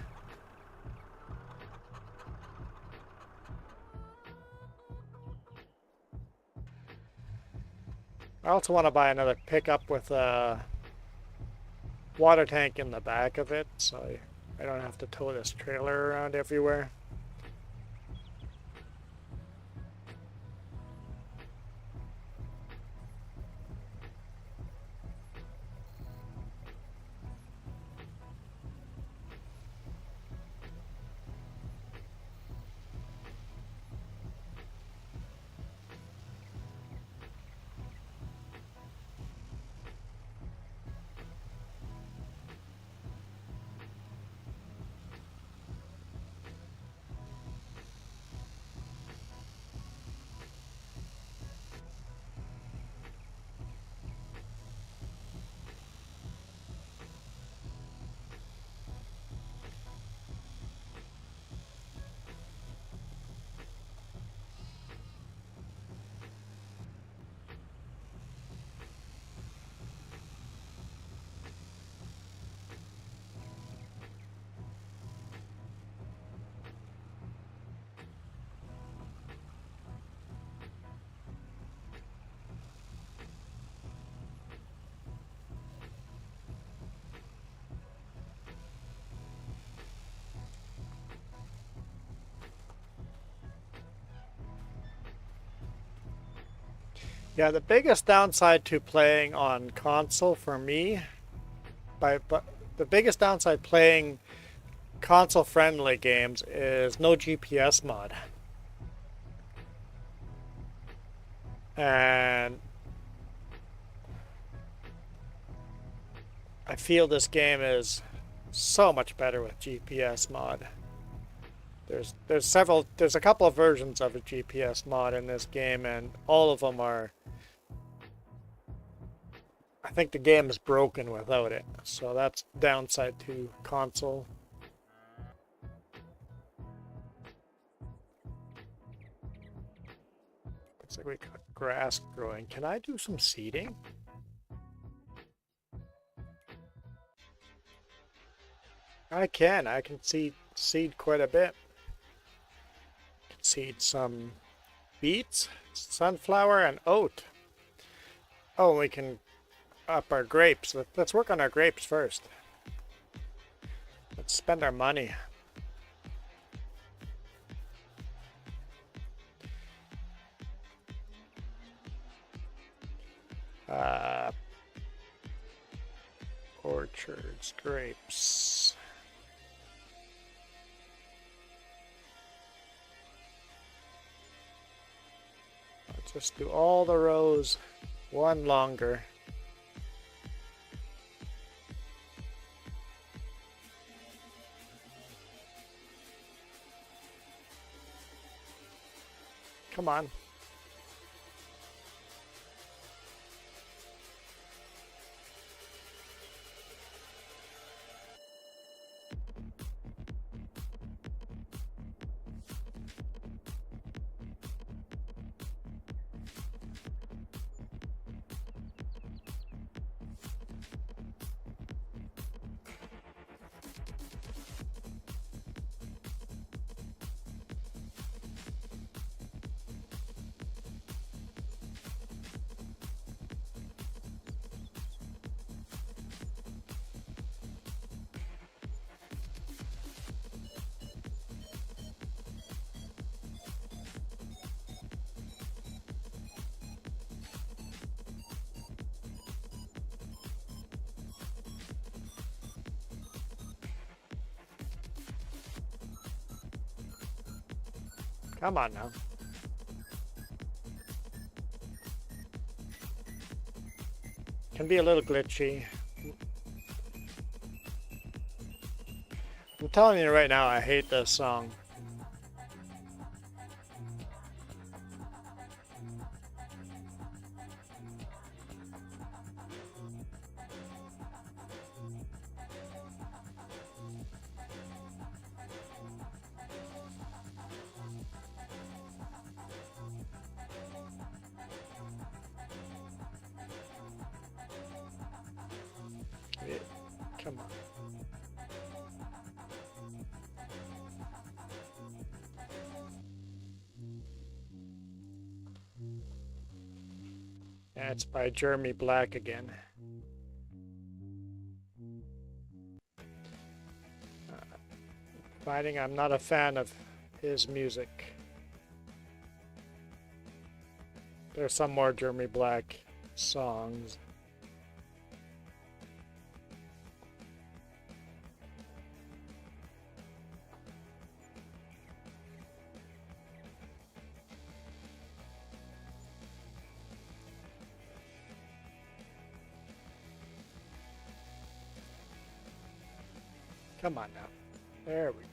I also want to buy another pickup with a water tank in the back of it, so I don't have to tow this trailer around everywhere. Yeah, the biggest downside to playing on console for me, but the biggest downside playing console-friendly games is no GPS mod. And I feel this game is so much better with GPS mod. There's a couple of versions of a GPS mod in this game, and all of them are. I think the game is broken without it, so that's downside to console. Looks like we got grass growing. Can I do some seeding? I can. I can seed quite a bit. Seed some beets, sunflower, and oat. Oh, we can up our grapes. Let's work on our grapes first. Let's spend our money. Orchards, grapes. Let's just do all the rows one longer. Come on. Come on now. Can be a little glitchy. I'm telling you right now, I hate this song. Yeah, come on. That's by Jeremy Black again. Finding I'm not a fan of his music. There's some more Jeremy Black songs. Come on now. There we go.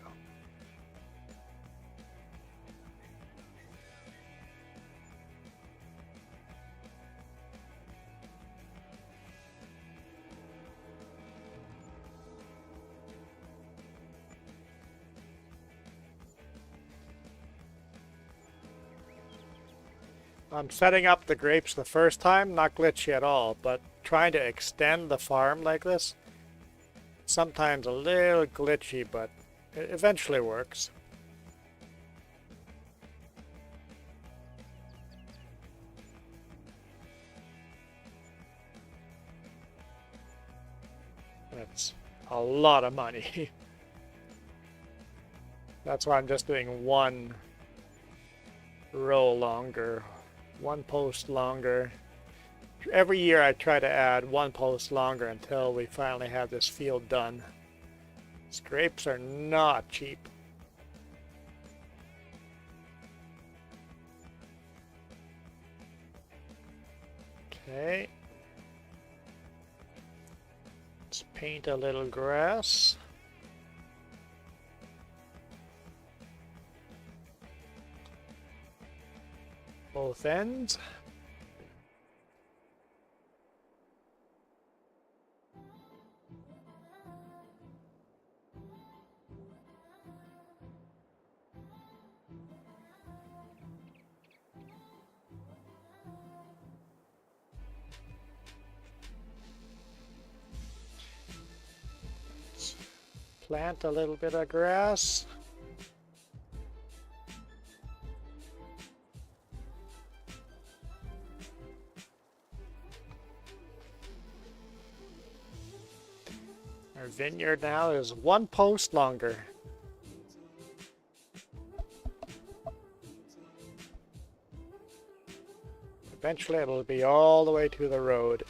I'm setting up the grapes the first time, not glitchy at all, but trying to extend the farm like this, sometimes a little glitchy, but it eventually works. That's a lot of money. That's why I'm just doing one row longer 1 post longer. Every year I try to add 1 post longer until we finally have this field done. Scrapes are not cheap. Okay. Let's paint a little grass. Both ends. Plant a little bit of grass. Our vineyard now is 1 post longer. Eventually it'll be all the way to the road.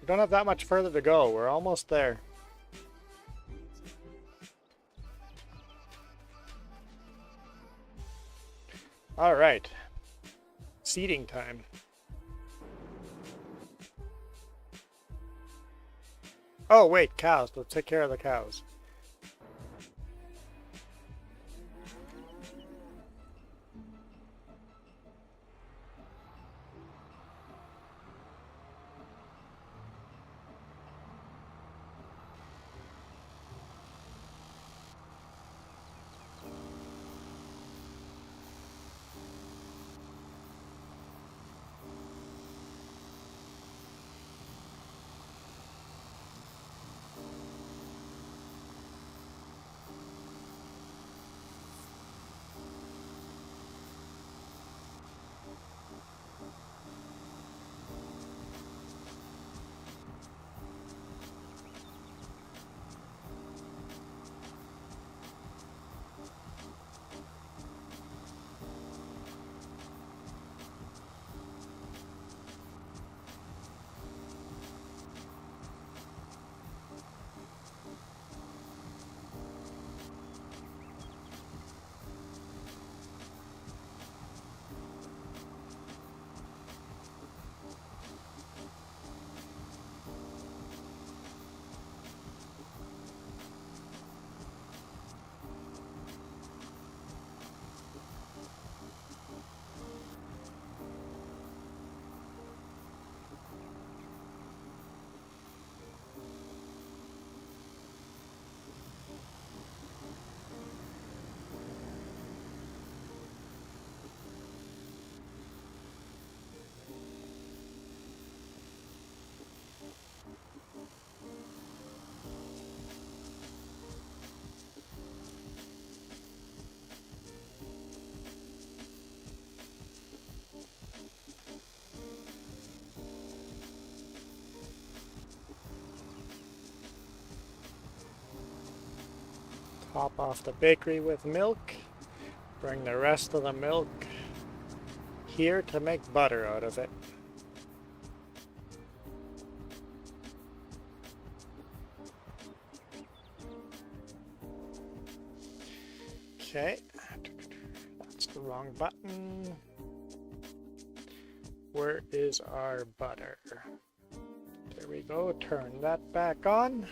We don't have that much further to go. We're almost there. All right. Seeding time. Oh, wait, cows. Let's take care of the cows. Top off the bakery with milk. Bring the rest of the milk here to make butter out of it. Okay, that's the wrong button. Where is our butter? There we go, turn that back on.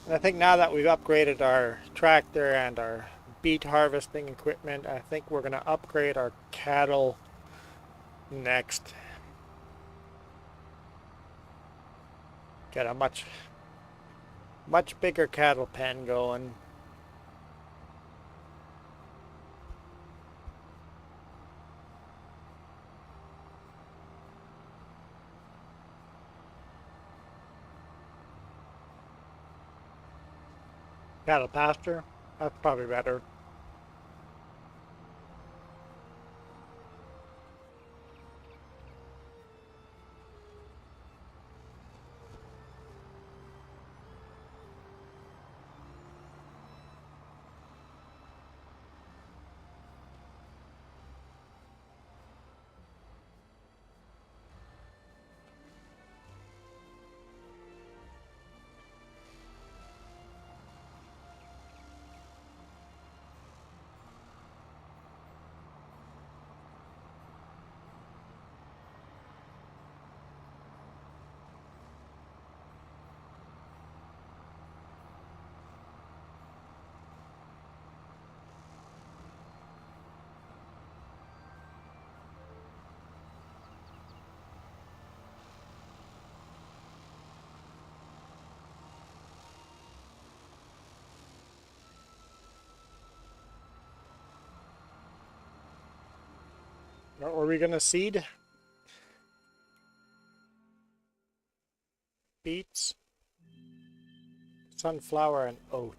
And I think now that we've upgraded our tractor and our beet harvesting equipment. I think we're going to upgrade our cattle next. Get a much bigger cattle pen going. Cattle pasture, that's probably better. Are we gonna seed? Beets, sunflower, and oat.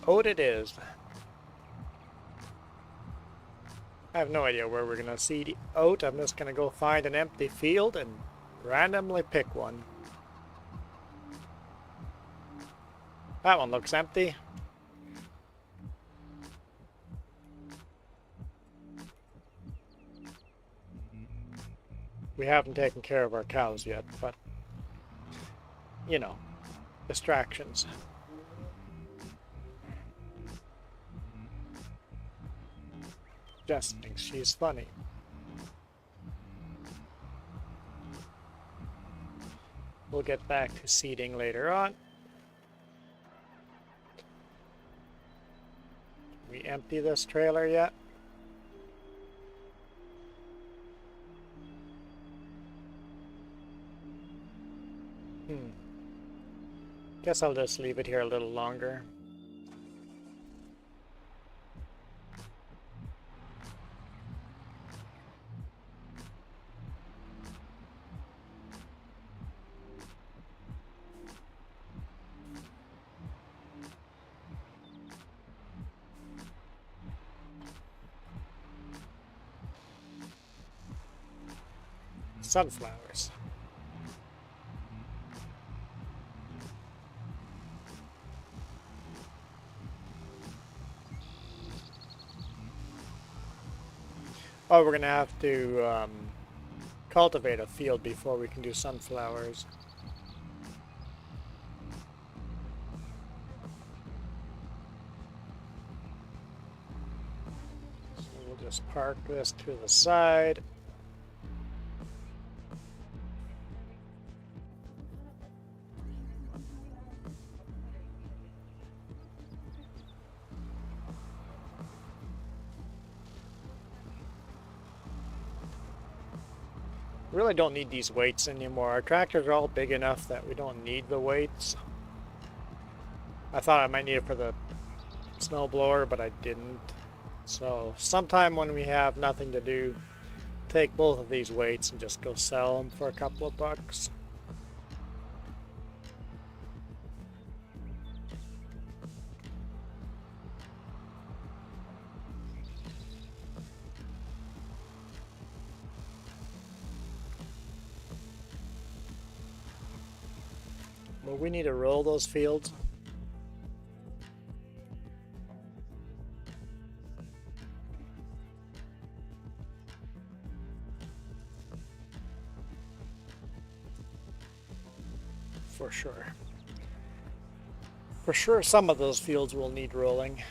Oat it is. I have no idea where we're gonna seed oat. I'm just gonna go find an empty field and randomly pick one. That one looks empty. We haven't taken care of our cows yet, but you know, distractions. Jess thinks she's funny. We'll get back to seeding later on. We empty this trailer yet? Guess I'll just leave it here a little longer. Sunflowers. Oh, we're gonna have to cultivate a field before we can do sunflowers. So we'll just park this to the side. Really don't need these weights anymore. Our tractors are all big enough that we don't need the weights. I thought I might need it for the snowblower, but I didn't. So sometime when we have nothing to do, take both of these weights and just go sell them for a couple of bucks. Well, we need to roll those fields. For sure. For sure, some of those fields will need rolling.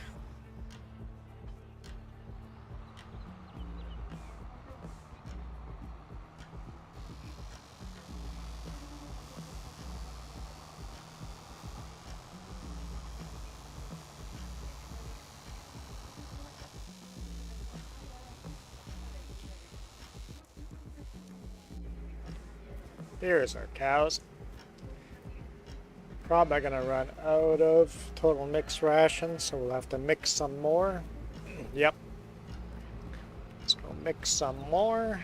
Here's our cows. Probably gonna run out of total mixed ration, so we'll have to mix some more. Yep. Let's go mix some more.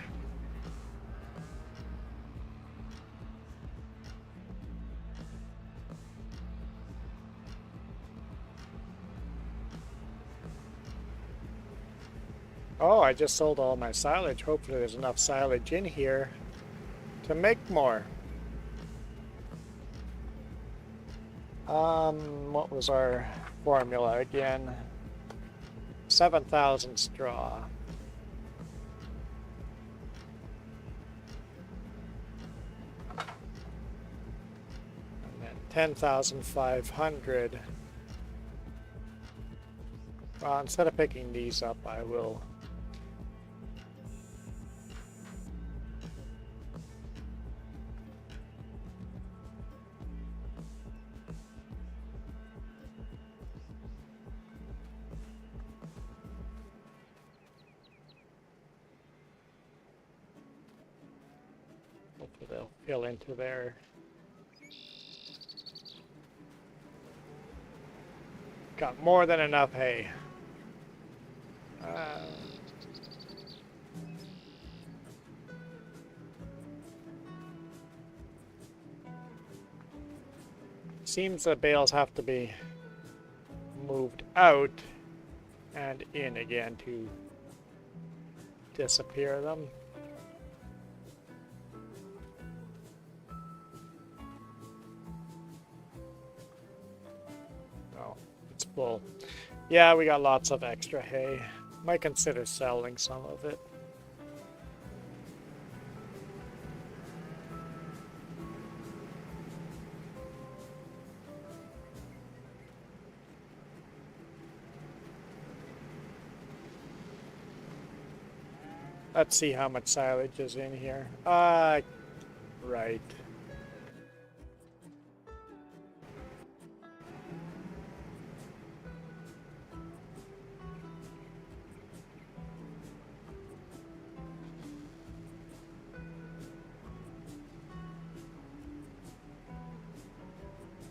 Oh, I just sold all my silage. Hopefully there's enough silage in here to make more. What was our formula again? 7,000 straw. And then 10,500. Well, instead of picking these up, I will hopefully they'll fill into there. Got more than enough hay. Seems the bales have to be moved out and in again to disappear them. Oh, it's full. Yeah, we got lots of extra hay. Might consider selling some of it. Let's see how much silage is in here. Right.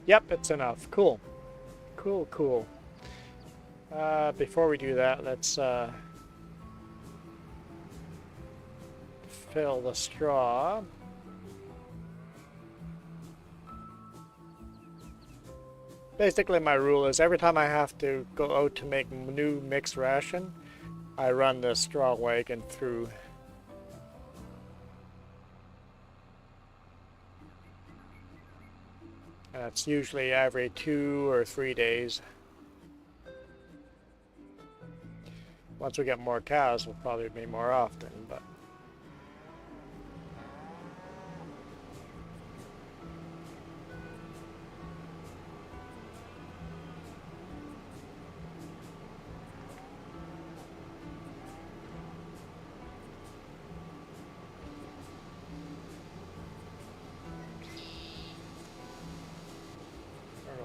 Yep, it's enough. Cool. Cool, cool. Before we do that, let's fill the straw. Basically, my rule is every time I have to go out to make new mixed ration, I run the straw wagon through. And it's usually every 2 or 3 days. Once we get more cows, we'll probably be more often, but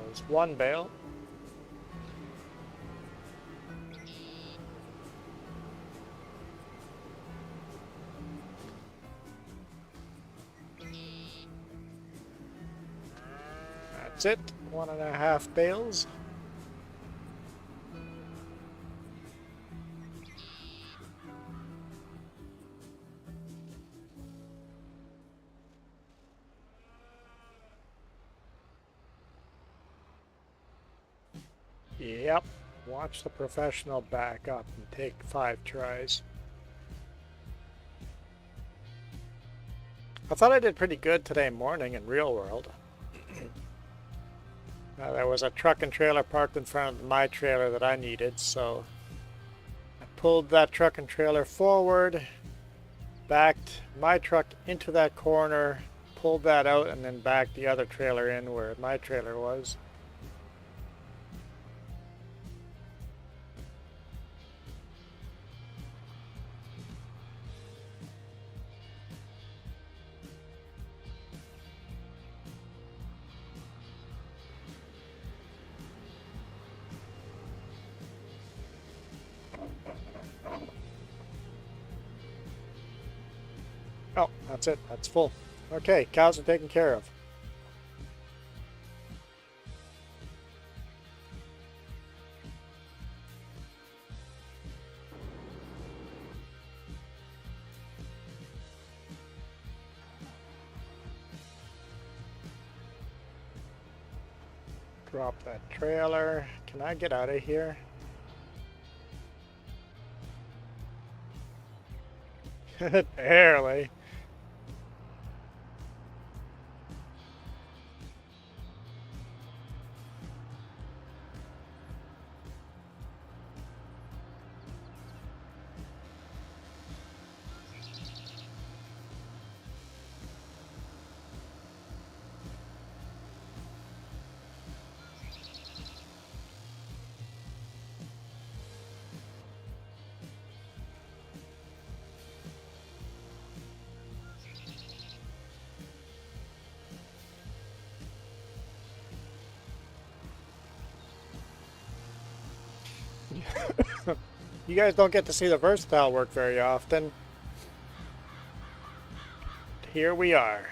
there's one bale. That's it. 1.5 bales. Yep. Watch the professional back up and take 5 tries. I thought I did pretty good today morning in real world. There was a truck and trailer parked in front of my trailer that I needed, so I pulled that truck and trailer forward, backed my truck into that corner, pulled that out, and then backed the other trailer in where my trailer was. Oh, that's it. That's full. Okay, cows are taken care of. Drop that trailer. Can I get out of here? Barely. You guys don't get to see the versatile work very often. Here we are.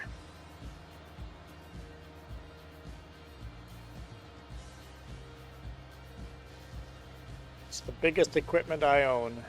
It's the biggest equipment I own.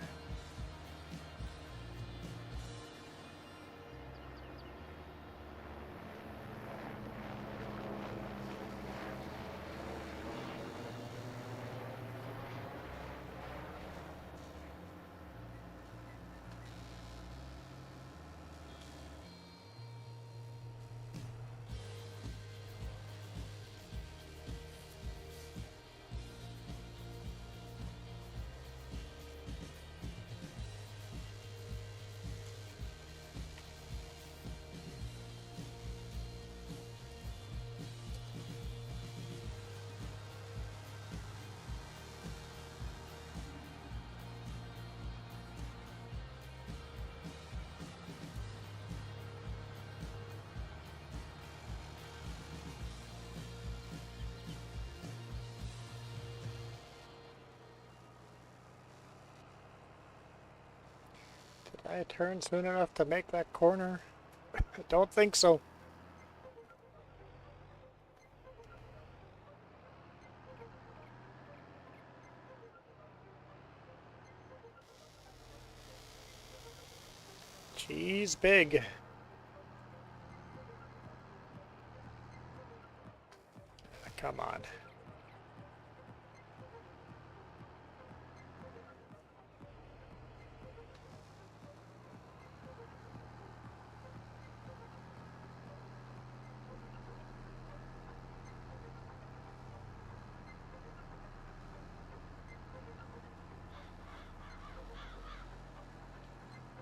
Did I turn soon enough to make that corner? I don't think so. She's big. Come on.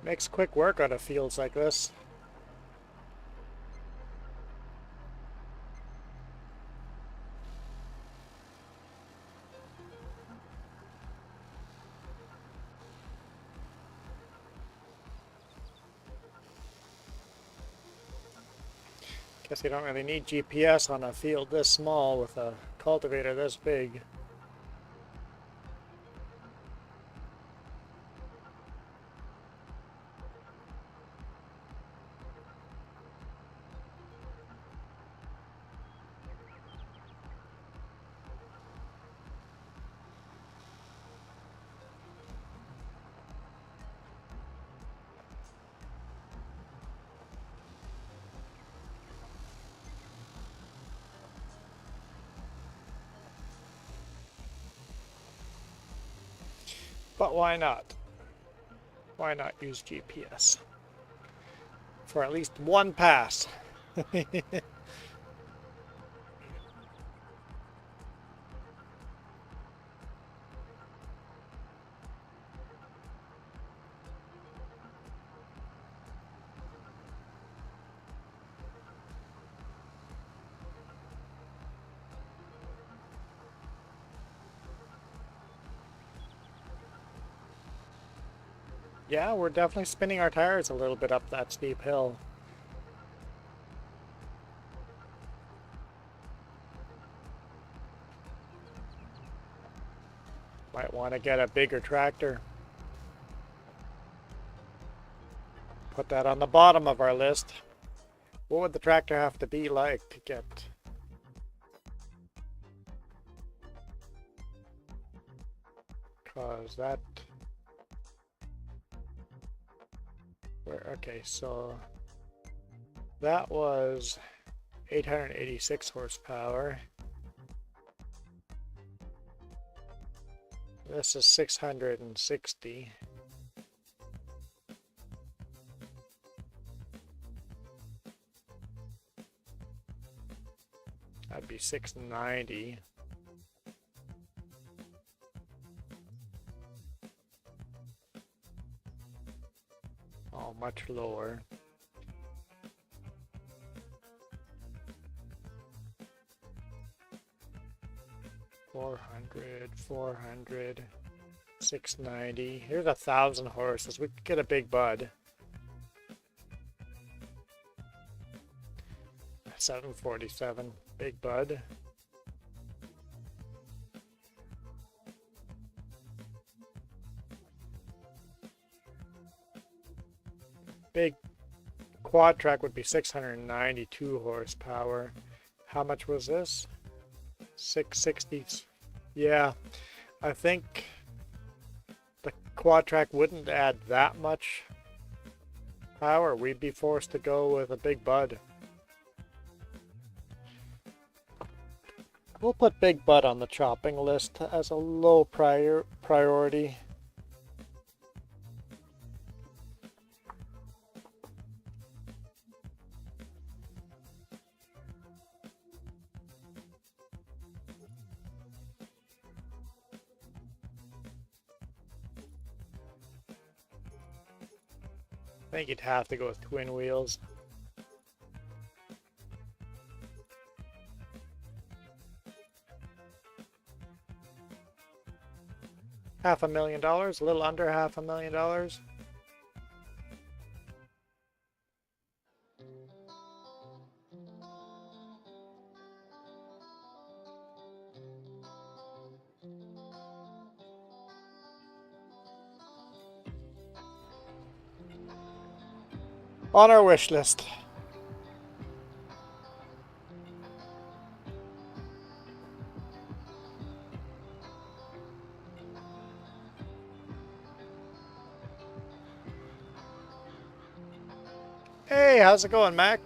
Makes quick work out of fields like this. Guess you don't really need GPS on a field this small with a cultivator this big. But why not? Why not use GPS? For at least one pass. Yeah, we're definitely spinning our tires a little bit up that steep hill. Might want to get a bigger tractor. Put that on the bottom of our list. What would the tractor have to be like to get... Cause that... Okay, so... That was 886 horsepower. This is 660. That'd be 690. Oh, much lower. $400, $400, $690. Here's 1,000 horses. We could get a big bud. $747, big bud. Big quad track would be 692 horsepower. How much was this? 660. Yeah, I think the quad track wouldn't add that much power. We'd be forced to go with a big bud. We'll put big bud on the chopping list as a low priority. I think you'd have to go with twin wheels. $500,000, a little under $500,000. On our wish list. Hey, how's it going, Mac?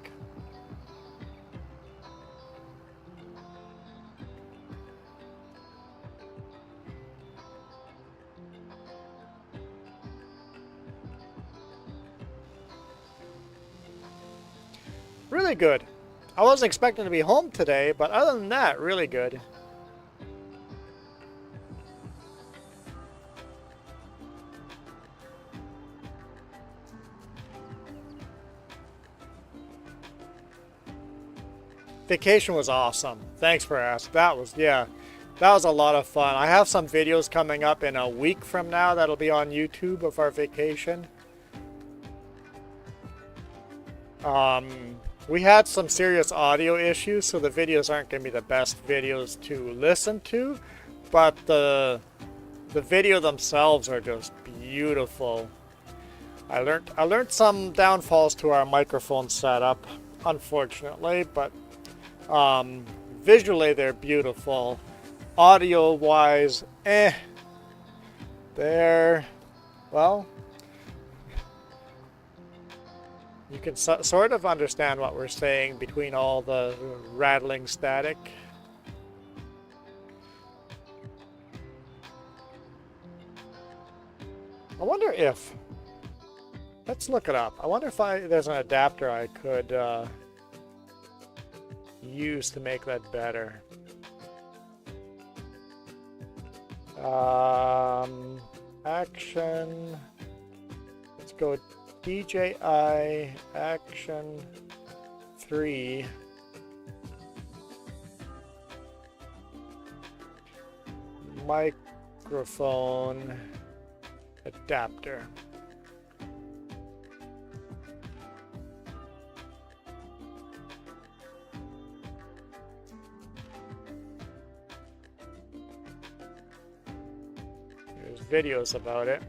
Really good. I wasn't expecting to be home today, but other than that, really good. Vacation was awesome. Thanks for asking. That was a lot of fun. I have some videos coming up in a week from now that'll be on YouTube of our vacation. We had some serious audio issues, so the videos aren't going to be the best videos to listen to, but the video themselves are just beautiful. I learned some downfalls to our microphone setup, unfortunately, but visually they're beautiful. Audio wise, well, you can sort of understand what we're saying between all the rattling static. I wonder if, let's look it up. I wonder if there's an adapter I could use to make that better. Action. Let's go DJI Action 3. Microphone adapter. There's videos about it.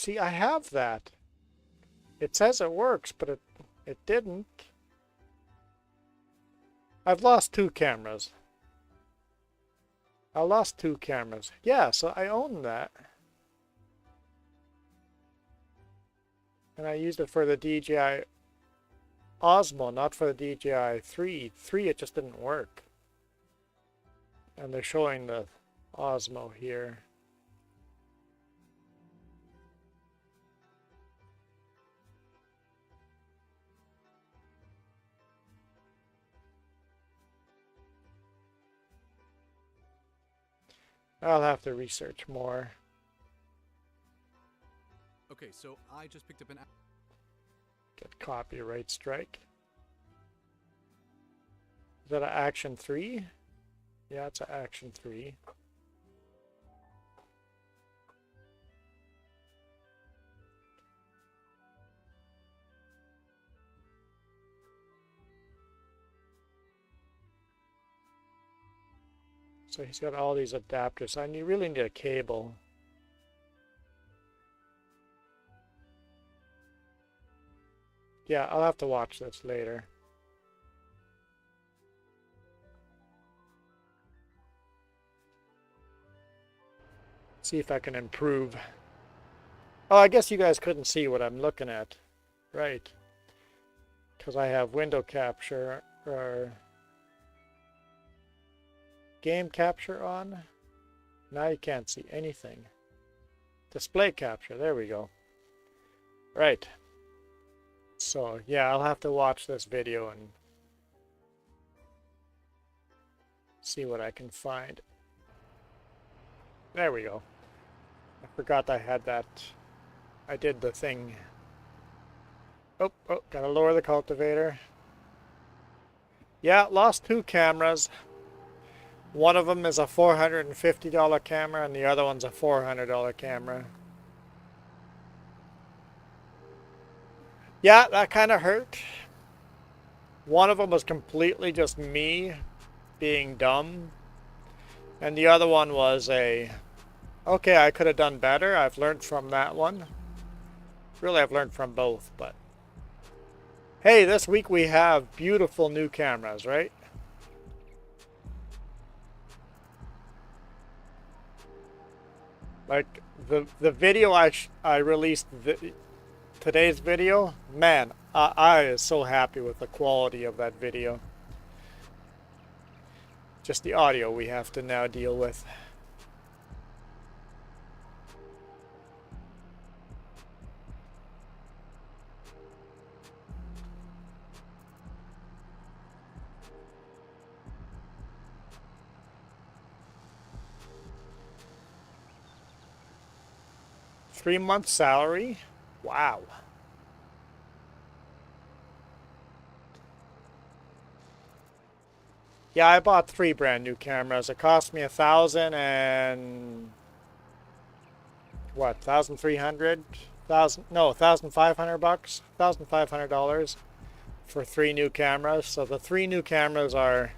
See, I have that. It says it works, but it didn't. I've lost 2 cameras. I lost 2 cameras. Yeah, so I own that. And I used it for the DJI Osmo, not for the DJI 3. 3, it just didn't work. And they're showing the Osmo here. I'll have to research more. Okay, so I just picked up an... Get copyright strike. Is that an Action 3? Yeah, it's an Action 3. So he's got all these adapters. I really need a cable. Yeah, I'll have to watch this later. See if I can improve. Oh, I guess you guys couldn't see what I'm looking at. Right. Because I have window capture or game capture on. Now you can't see anything. Display capture, there we go. Right. So yeah, I'll have to watch this video and see what I can find. There we go. I forgot I had that. I did the thing. Oh, gotta lower the cultivator. Yeah, lost 2 cameras. One of them is a $450 camera and the other one's a $400 camera. Yeah, that kind of hurt. One of them was completely just me being dumb. And the other one was okay, I could have done better. I've learned from that one. Really, I've learned from both, but... Hey, this week we have beautiful new cameras, right? Like, the video I released... Today's video, man, I is so happy with the quality of that video. Just the audio we have to now deal with. $3-month salary? Wow. Yeah, I bought 3 brand new cameras. It cost me $1,000 and what, 1,300? No, 1,500 bucks, $1,500 for 3 new cameras. So the 3 new cameras they're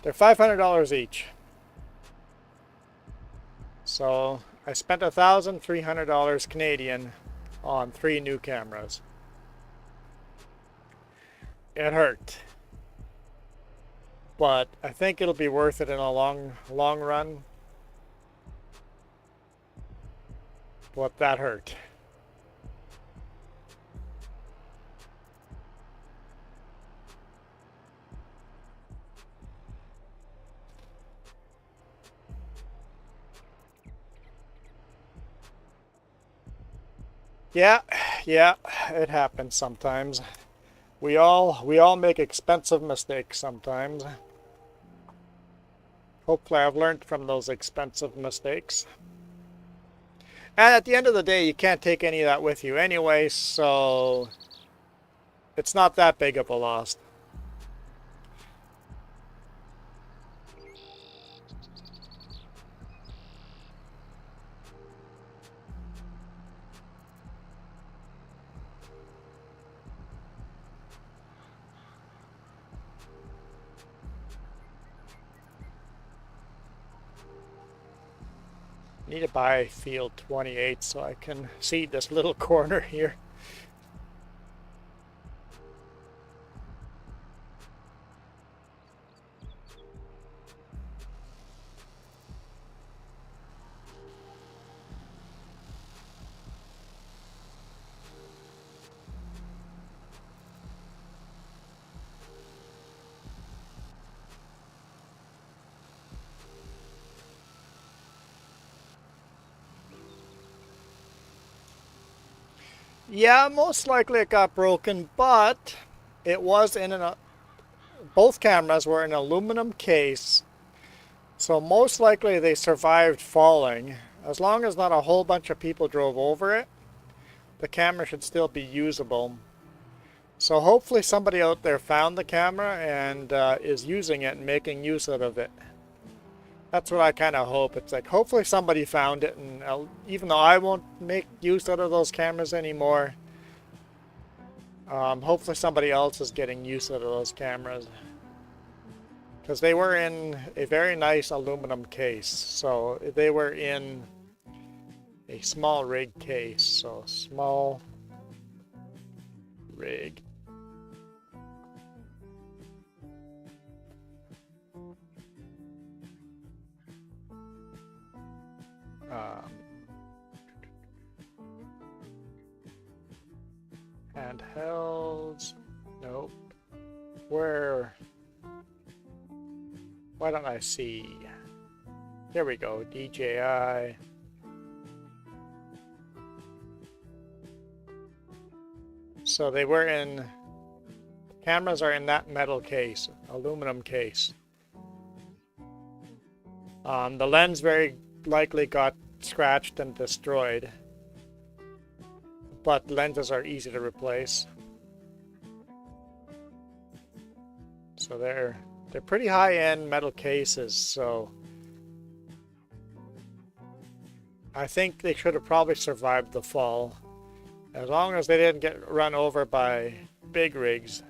$500 each. So I spent $1,300 Canadian on 3 new cameras. It hurt. But I think it'll be worth it in a long run. But that hurt. Yeah, it happens sometimes. We all make expensive mistakes sometimes. Hopefully I've learned from those expensive mistakes. And at the end of the day, you can't take any of that with you anyway, so it's not that big of a loss. Need to buy field 28 so I can see this little corner here. Yeah, most likely it got broken, but it was in both cameras were in an aluminum case, so most likely they survived falling. As long as not a whole bunch of people drove over it, the camera should still be usable. So hopefully somebody out there found the camera and is using it and making use out of it. That's what I kind of hope. It's like, hopefully somebody found it, and even though I won't make use out of those cameras anymore, hopefully somebody else is getting use out of those cameras. Because they were in a very nice aluminum case. So they were in a small rig case. So small rig. Handhelds. Nope. Where? Why don't I see? Here we go. DJI. So they were in. Cameras are in that metal case, aluminum case. The lens very likely got scratched and destroyed, but lenses are easy to replace. So they're pretty high-end metal cases, so I think they should have probably survived the fall, as long as they didn't get run over by big rigs.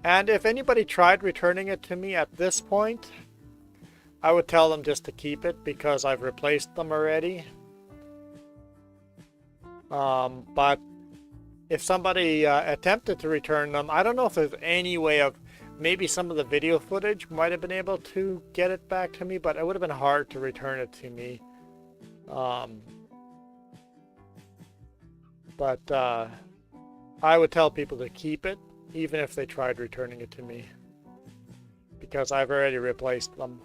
And if anybody tried returning it to me at this point, I would tell them just to keep it because I've replaced them already. But if somebody attempted to return them, I don't know if there's any way of, maybe some of the video footage might have been able to get it back to me, but it would have been hard to return it to me. But I would tell people to keep it, even if they tried returning it to me, because I've already replaced them.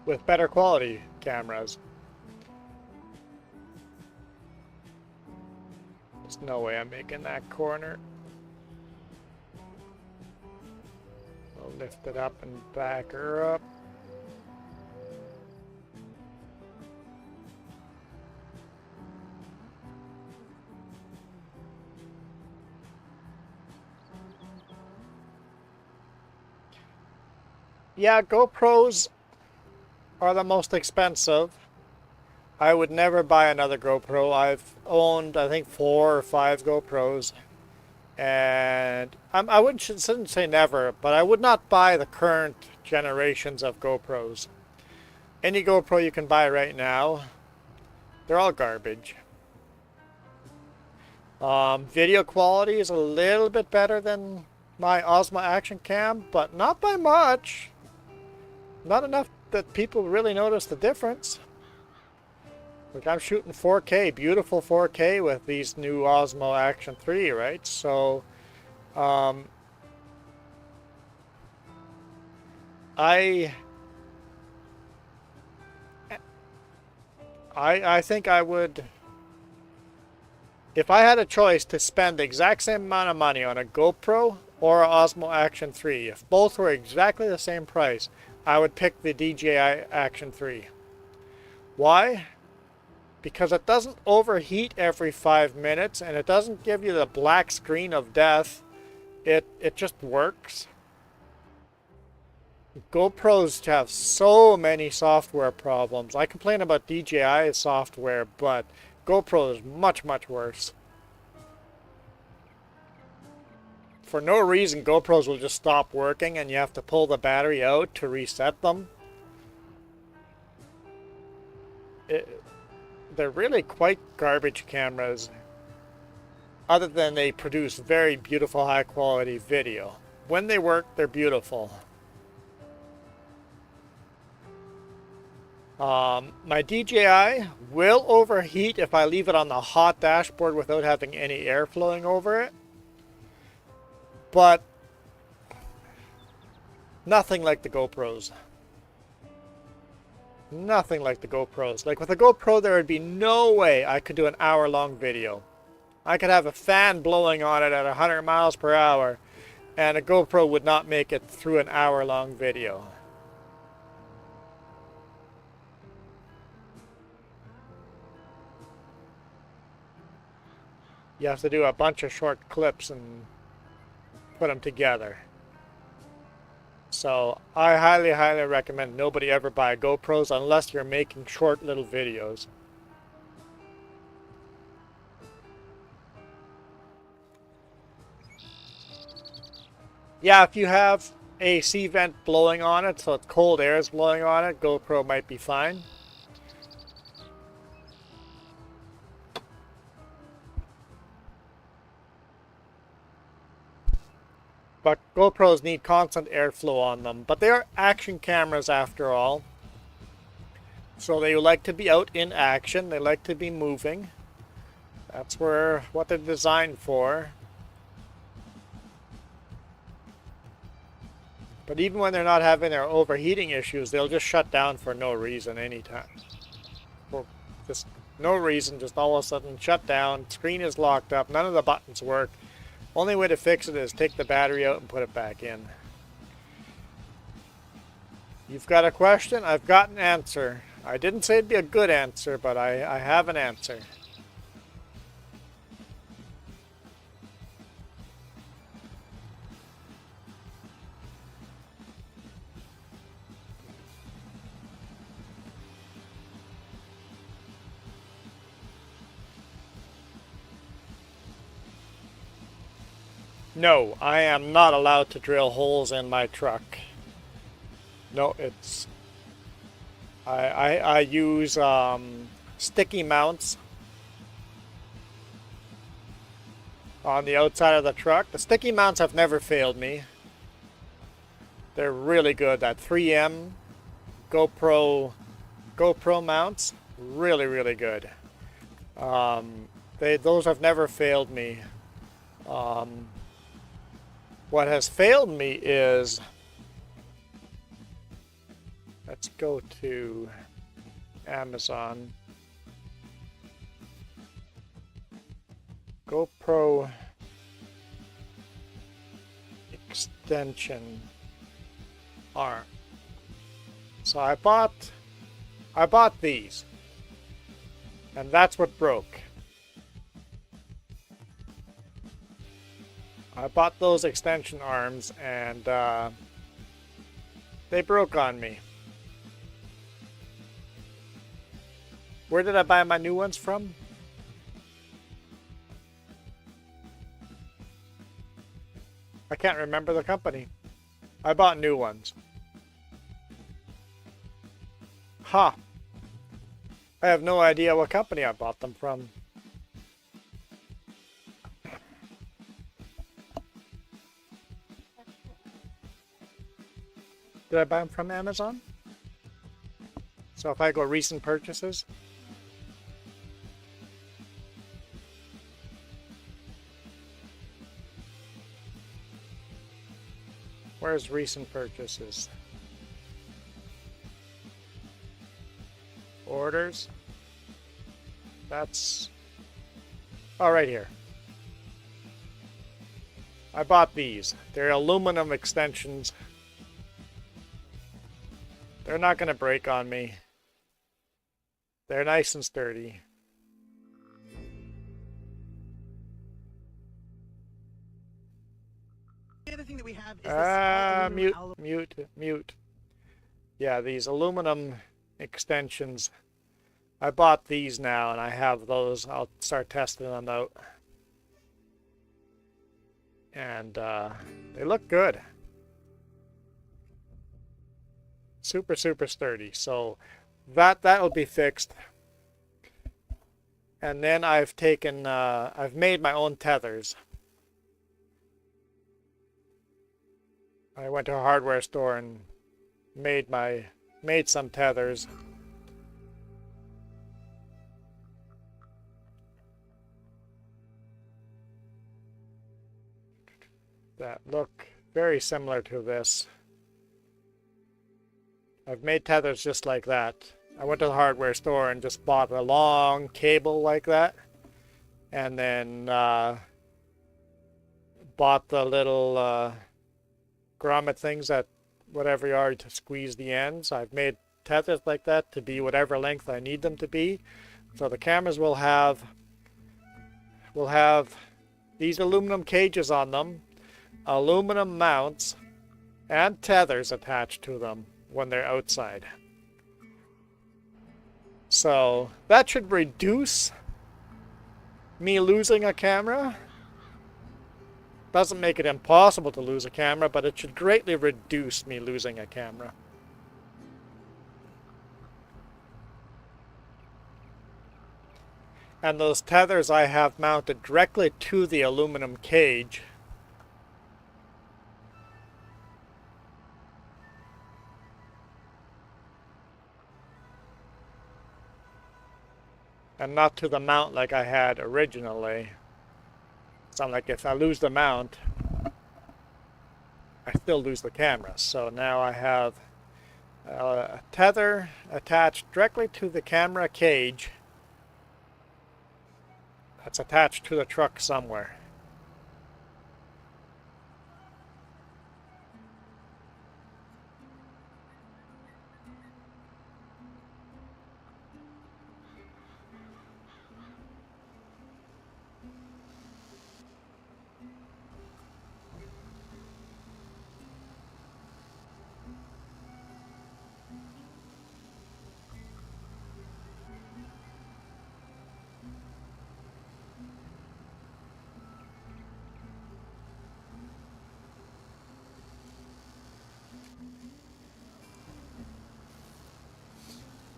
With better quality cameras. There's no way I'm making that corner. I'll lift it up and back her up. Yeah, GoPros are the most expensive. I would never buy another GoPro. I've owned, I think, 4 or 5 GoPros, and shouldn't say never, but I would not buy the current generations of GoPros. Any GoPro you can buy right now, they're all garbage. Video quality is a little bit better than my Osmo Action Cam, but not by much. Not enough that people really notice the difference. Like, I'm shooting 4K, beautiful 4K with these new Osmo Action 3, right? So, I think I would, if I had a choice to spend the exact same amount of money on a GoPro or an Osmo Action 3, if both were exactly the same price, I would pick the DJI Action 3. Why? Because it doesn't overheat every 5 minutes, and it doesn't give you the black screen of death. It just works. GoPros have so many software problems. I complain about DJI software, but GoPro is much, much worse. For no reason, GoPros will just stop working and you have to pull the battery out to reset them. They're really quite garbage cameras, other than they produce very beautiful, high quality video. When they work, they're beautiful. My DJI will overheat if I leave it on the hot dashboard without having any air flowing over it. But nothing like the GoPros. Nothing like the GoPros. Like with a GoPro, there would be no way I could do an hour-long video. I could have a fan blowing on it at 100 miles per hour, and a GoPro would not make it through an hour-long video. You have to do a bunch of short clips and put them together. So I highly, highly recommend nobody ever buy GoPros unless you're making short little videos. Yeah, if you have a AC vent blowing on it, so it's cold air is blowing on it, GoPro might be fine. But GoPros need constant airflow on them. But they are action cameras after all. So they like to be out in action. They like to be moving. That's what they're designed for. But even when they're not having their overheating issues, they'll just shut down for no reason anytime. For just no reason, just all of a sudden shut down. Screen is locked up. None of the buttons work. Only way to fix it is take the battery out and put it back in. You've got a question? I've got an answer. I didn't say it'd be a good answer, but I have an answer. No, I am not allowed to drill holes in my truck. No, it's... I use sticky mounts on the outside of the truck. The sticky mounts have never failed me. They're really good. That 3M GoPro mounts, really, really good. Those have never failed me. What has failed me is, let's go to Amazon. GoPro extension arm. So I bought these, and that's what broke. I bought those extension arms and they broke on me. Where did I buy my new ones from? I can't remember the company. I bought new ones. Huh. I have no idea what company I bought them from. Did I buy them from Amazon? So if I go recent purchases. Where's recent purchases? Orders. That's... oh, right here. I bought these. They're aluminum extensions. They're not going to break on me. They're nice and sturdy. The other thing that we have is this Mute. Yeah, these aluminum extensions. I bought these now and I have those. I'll start testing them out. And they look good. Super, super sturdy. So that'll be fixed. And then I've made my own tethers. I went to a hardware store and made some tethers. That look very similar to this. I've made tethers just like that. I went to the hardware store and just bought a long cable like that. And then bought the little grommet things that whatever you are to squeeze the ends. I've made tethers like that to be whatever length I need them to be. So the cameras will have these aluminum cages on them, aluminum mounts, and tethers attached to them when they're outside. So that should reduce me losing a camera. Doesn't make it impossible to lose a camera, but it should greatly reduce me losing a camera. And those tethers I have mounted directly to the aluminum cage. And not to the mount like I had originally. So like if I lose the mount, I still lose the camera. So now I have a tether attached directly to the camera cage that's attached to the truck somewhere.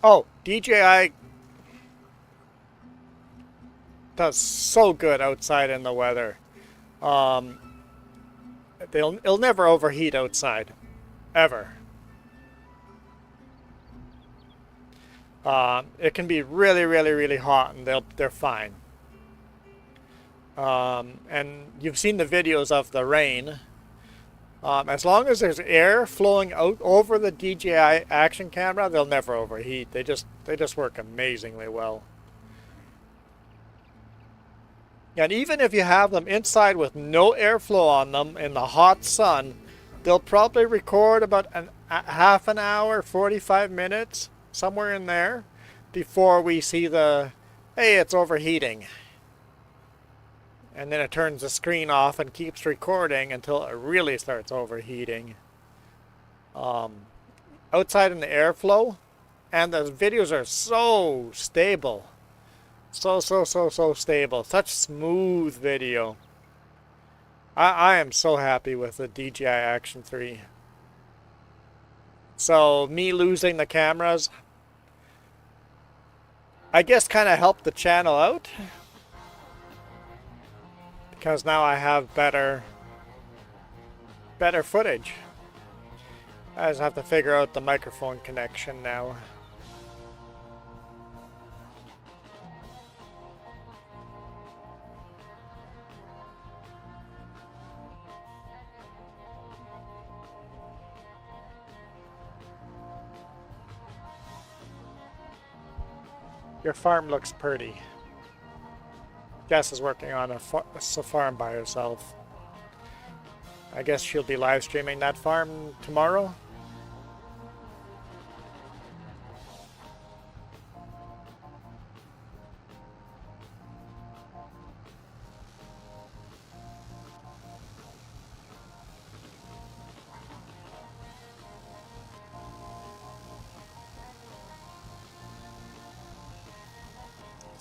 Oh, DJI does so good outside in the weather. It'll never overheat outside, ever. It can be really, really, really hot, and they're fine. And you've seen the videos of the rain. As long as there's air flowing out over the DJI action camera, they'll never overheat. They just work amazingly well. And even if you have them inside with no airflow on them in the hot sun, they'll probably record about a half an hour, 45 minutes, somewhere in there, before we see the, hey, it's overheating. And then it turns the screen off and keeps recording until it really starts overheating. Outside in the airflow, and the videos are so stable. So stable. Such smooth video. I am so happy with the DJI Action 3. So me losing the cameras, I guess kind of helped the channel out. Because now I have better footage. I just have to figure out the microphone connection now. Your farm looks pretty. Jess is working on a farm by herself. I guess she'll be live streaming that farm tomorrow.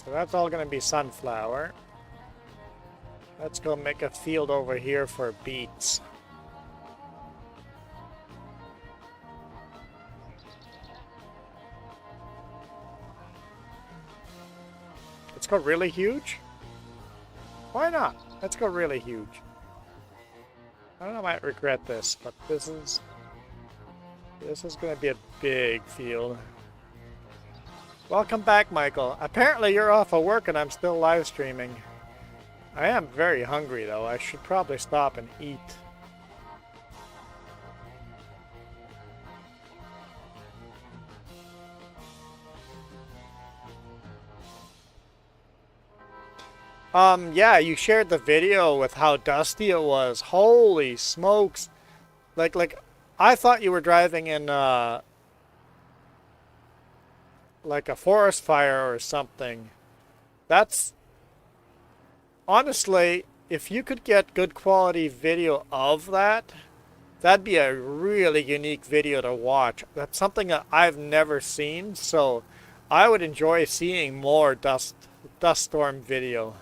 So that's all going to be sunflower. Let's go make a field over here for beets. Let's go really huge. Why not? Let's go really huge. I don't know, I might regret this, but this is going to be a big field. Welcome back, Michael. Apparently you're off of work and I'm still live streaming. I am very hungry though. I should probably stop and eat. Yeah, you shared the video with how dusty it was. Holy smokes. Like I thought you were driving in like a forest fire or something. That's honestly, if you could get good quality video of that, that'd be a really unique video to watch. That's something that I've never seen, so I would enjoy seeing more dust storm video.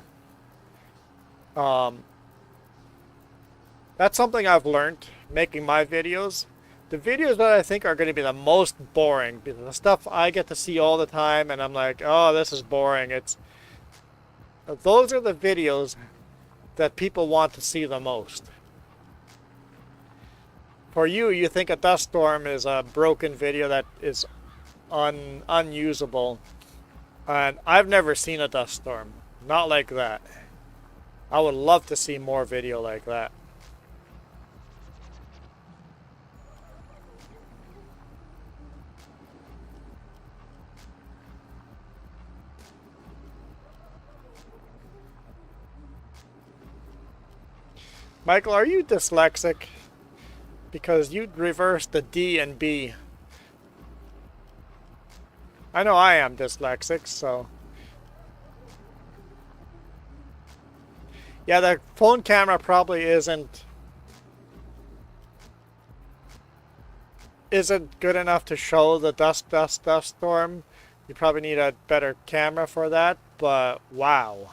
That's something I've learned making my videos. The videos that I think are going to be the most boring, the stuff I get to see all the time and I'm like, oh, this is boring. Those are the videos that people want to see the most. For you, you think a dust storm is a broken video that is unusable. And I've never seen a dust storm. Not like that. I would love to see more video like that. Michael, are you dyslexic? Because you reversed the D and B. I know I am dyslexic, so... Yeah, the phone camera probably isn't good enough to show the dust storm. You probably need a better camera for that, but wow.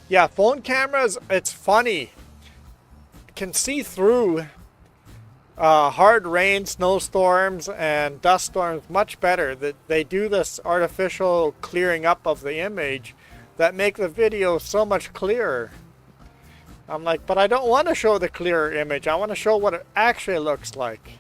Yeah, phone cameras, it's funny. Can see through hard rain, snowstorms, and dust storms much better. That they do this artificial clearing up of the image that make the video so much clearer. I'm like, but I don't want to show the clearer image. I want to show what it actually looks like.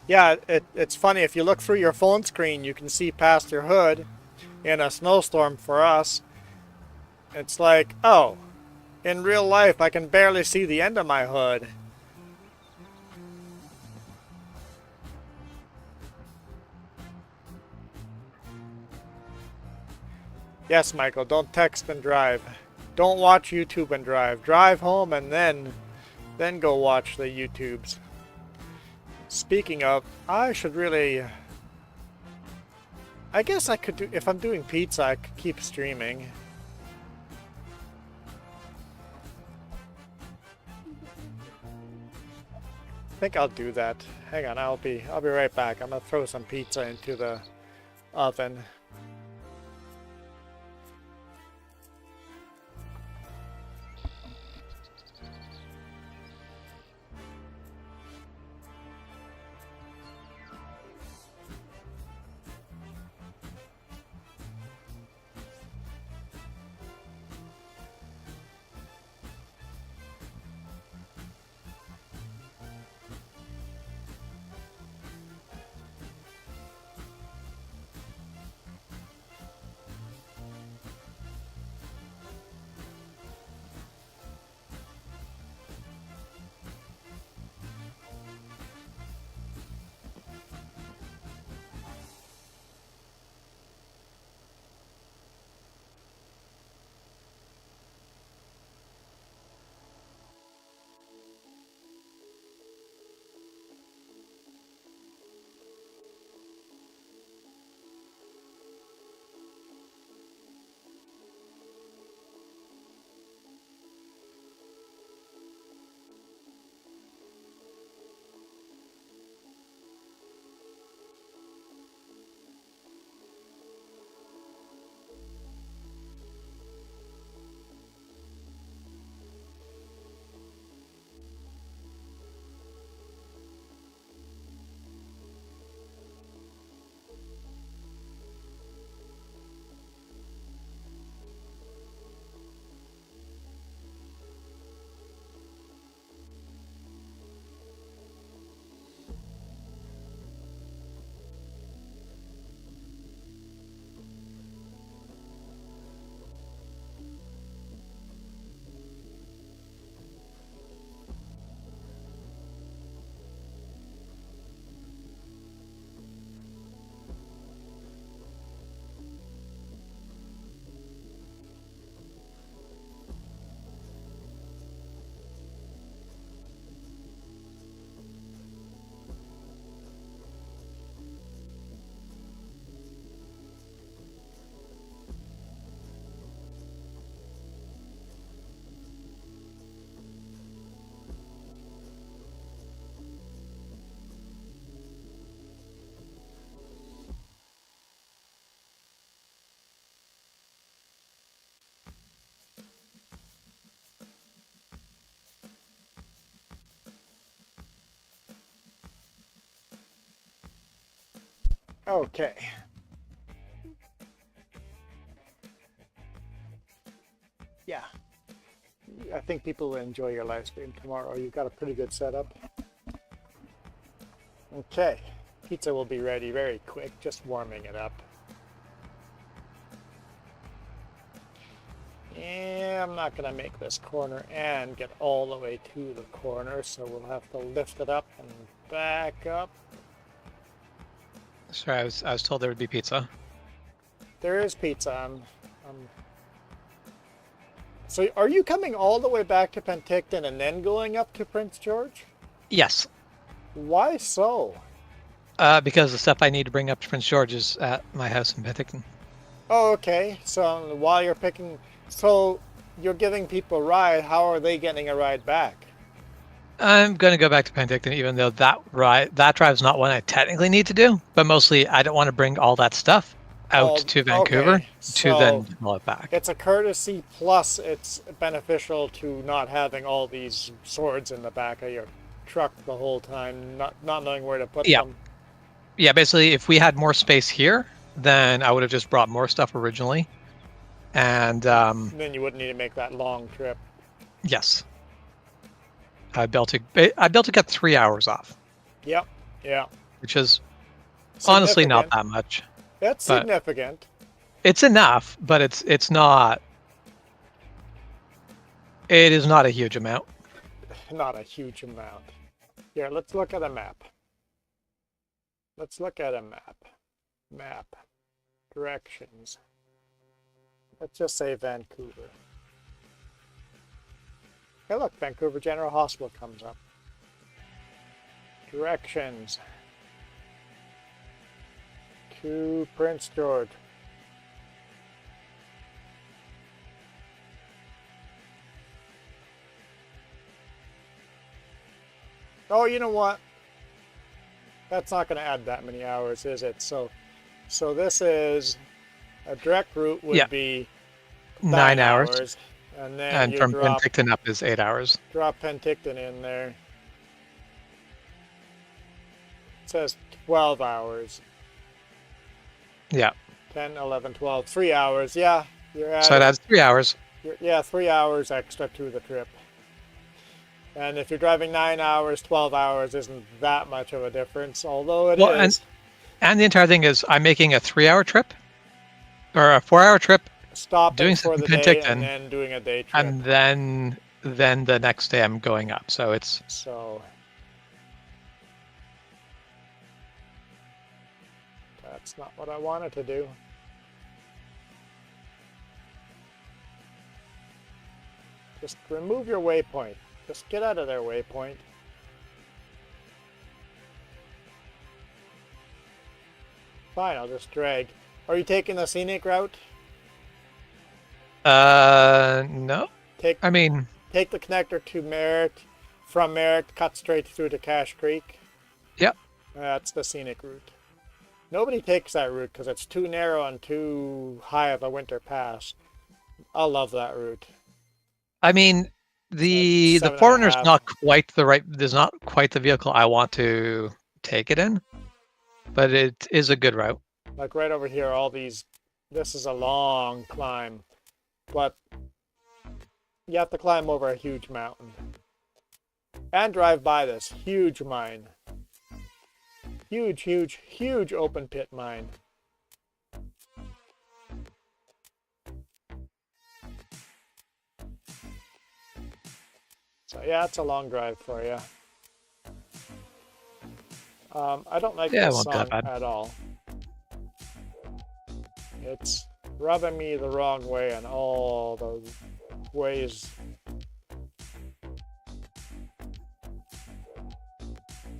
Yeah, it's funny. If you look through your phone screen, you can see past your hood in a snowstorm for us. It's like, oh, in real life, I can barely see the end of my hood. Yes, Michael, don't text and drive. Don't watch YouTube and drive. Drive home and then go watch the YouTubes. Speaking of, I should really... I guess I could do... If I'm doing pizza, I could keep streaming. I think I'll do that. Hang on, I'll be right back. I'm gonna throw some pizza into the oven. Okay. Yeah. I think people will enjoy your live stream tomorrow. You've got a pretty good setup. Okay. Pizza will be ready very quick, just warming it up. Yeah, I'm not going to make this corner and get all the way to the corner, so we'll have to lift it up and back up. Sorry, I was told there would be pizza. There is pizza. So are you coming all the way back to Penticton and then going up to Prince George? Yes, Why so? because the stuff I need to bring up to Prince George is at my house in Penticton. Oh, okay. So while you're picking, so you're giving people a ride. How are they getting a ride back? I'm going to go back to Penticton, even though that drive's not one I technically need to do. But mostly, I don't want to bring all that stuff out to Vancouver okay. to then haul it back. It's a courtesy, plus it's beneficial to not having all these swords in the back of your truck the whole time, not knowing where to put them. Yeah, basically, if we had more space here, then I would have just brought more stuff originally. And then you wouldn't need to make that long trip. yes, I'd be able to get 3 hours off. Yep. Yeah. Which is honestly not that much. That's significant. It's enough, but it's not. It is not a huge amount. Not a huge amount. Here, let's look at a map. Let's look at a map. Map. Directions. Let's just say Vancouver. Hey, look, Vancouver General Hospital comes up. Directions. To Prince George. Oh, you know what? That's not going to add that many hours, is it? So this is a direct route would be 9 hours. And then And you from drop Penticton up is 8 hours. Penticton in there. It says 12 hours. Yeah. 10, 11, 12, 3 hours. Yeah, you're at So it adds 3 hours. yeah, 3 hours extra to the trip. And if you're driving 9 hours, 12 hours isn't that much of a difference, although it is. And the entire thing is I'm making a 3-hour trip or a 4-hour trip, Stopping doing for the something day Penticton, and then doing a day trip. and then the next day I'm going up. So it's So that's not what I wanted to do. Just remove your waypoint. Just get out of their waypoint. Fine, I'll just drag. Are you taking the scenic route? no. Take I mean, take the connector to Merritt. From Merritt, cut straight through to Cache Creek. yep. That's the scenic route. Nobody takes that route because it's too narrow and too high of a winter pass. I love that route. I mean, the 7.5. Foreigner's not quite the right. There's not quite the vehicle I want to take it in, but it is a good route. Like right over here, all these. This is a long climb, but you have to climb over a huge mountain and drive by this huge mine. Huge, huge, huge open pit mine. So yeah, it's a long drive for you. I don't like Yeah, it this won't be that song bad. at all. It's rubbing me the wrong way in all the ways.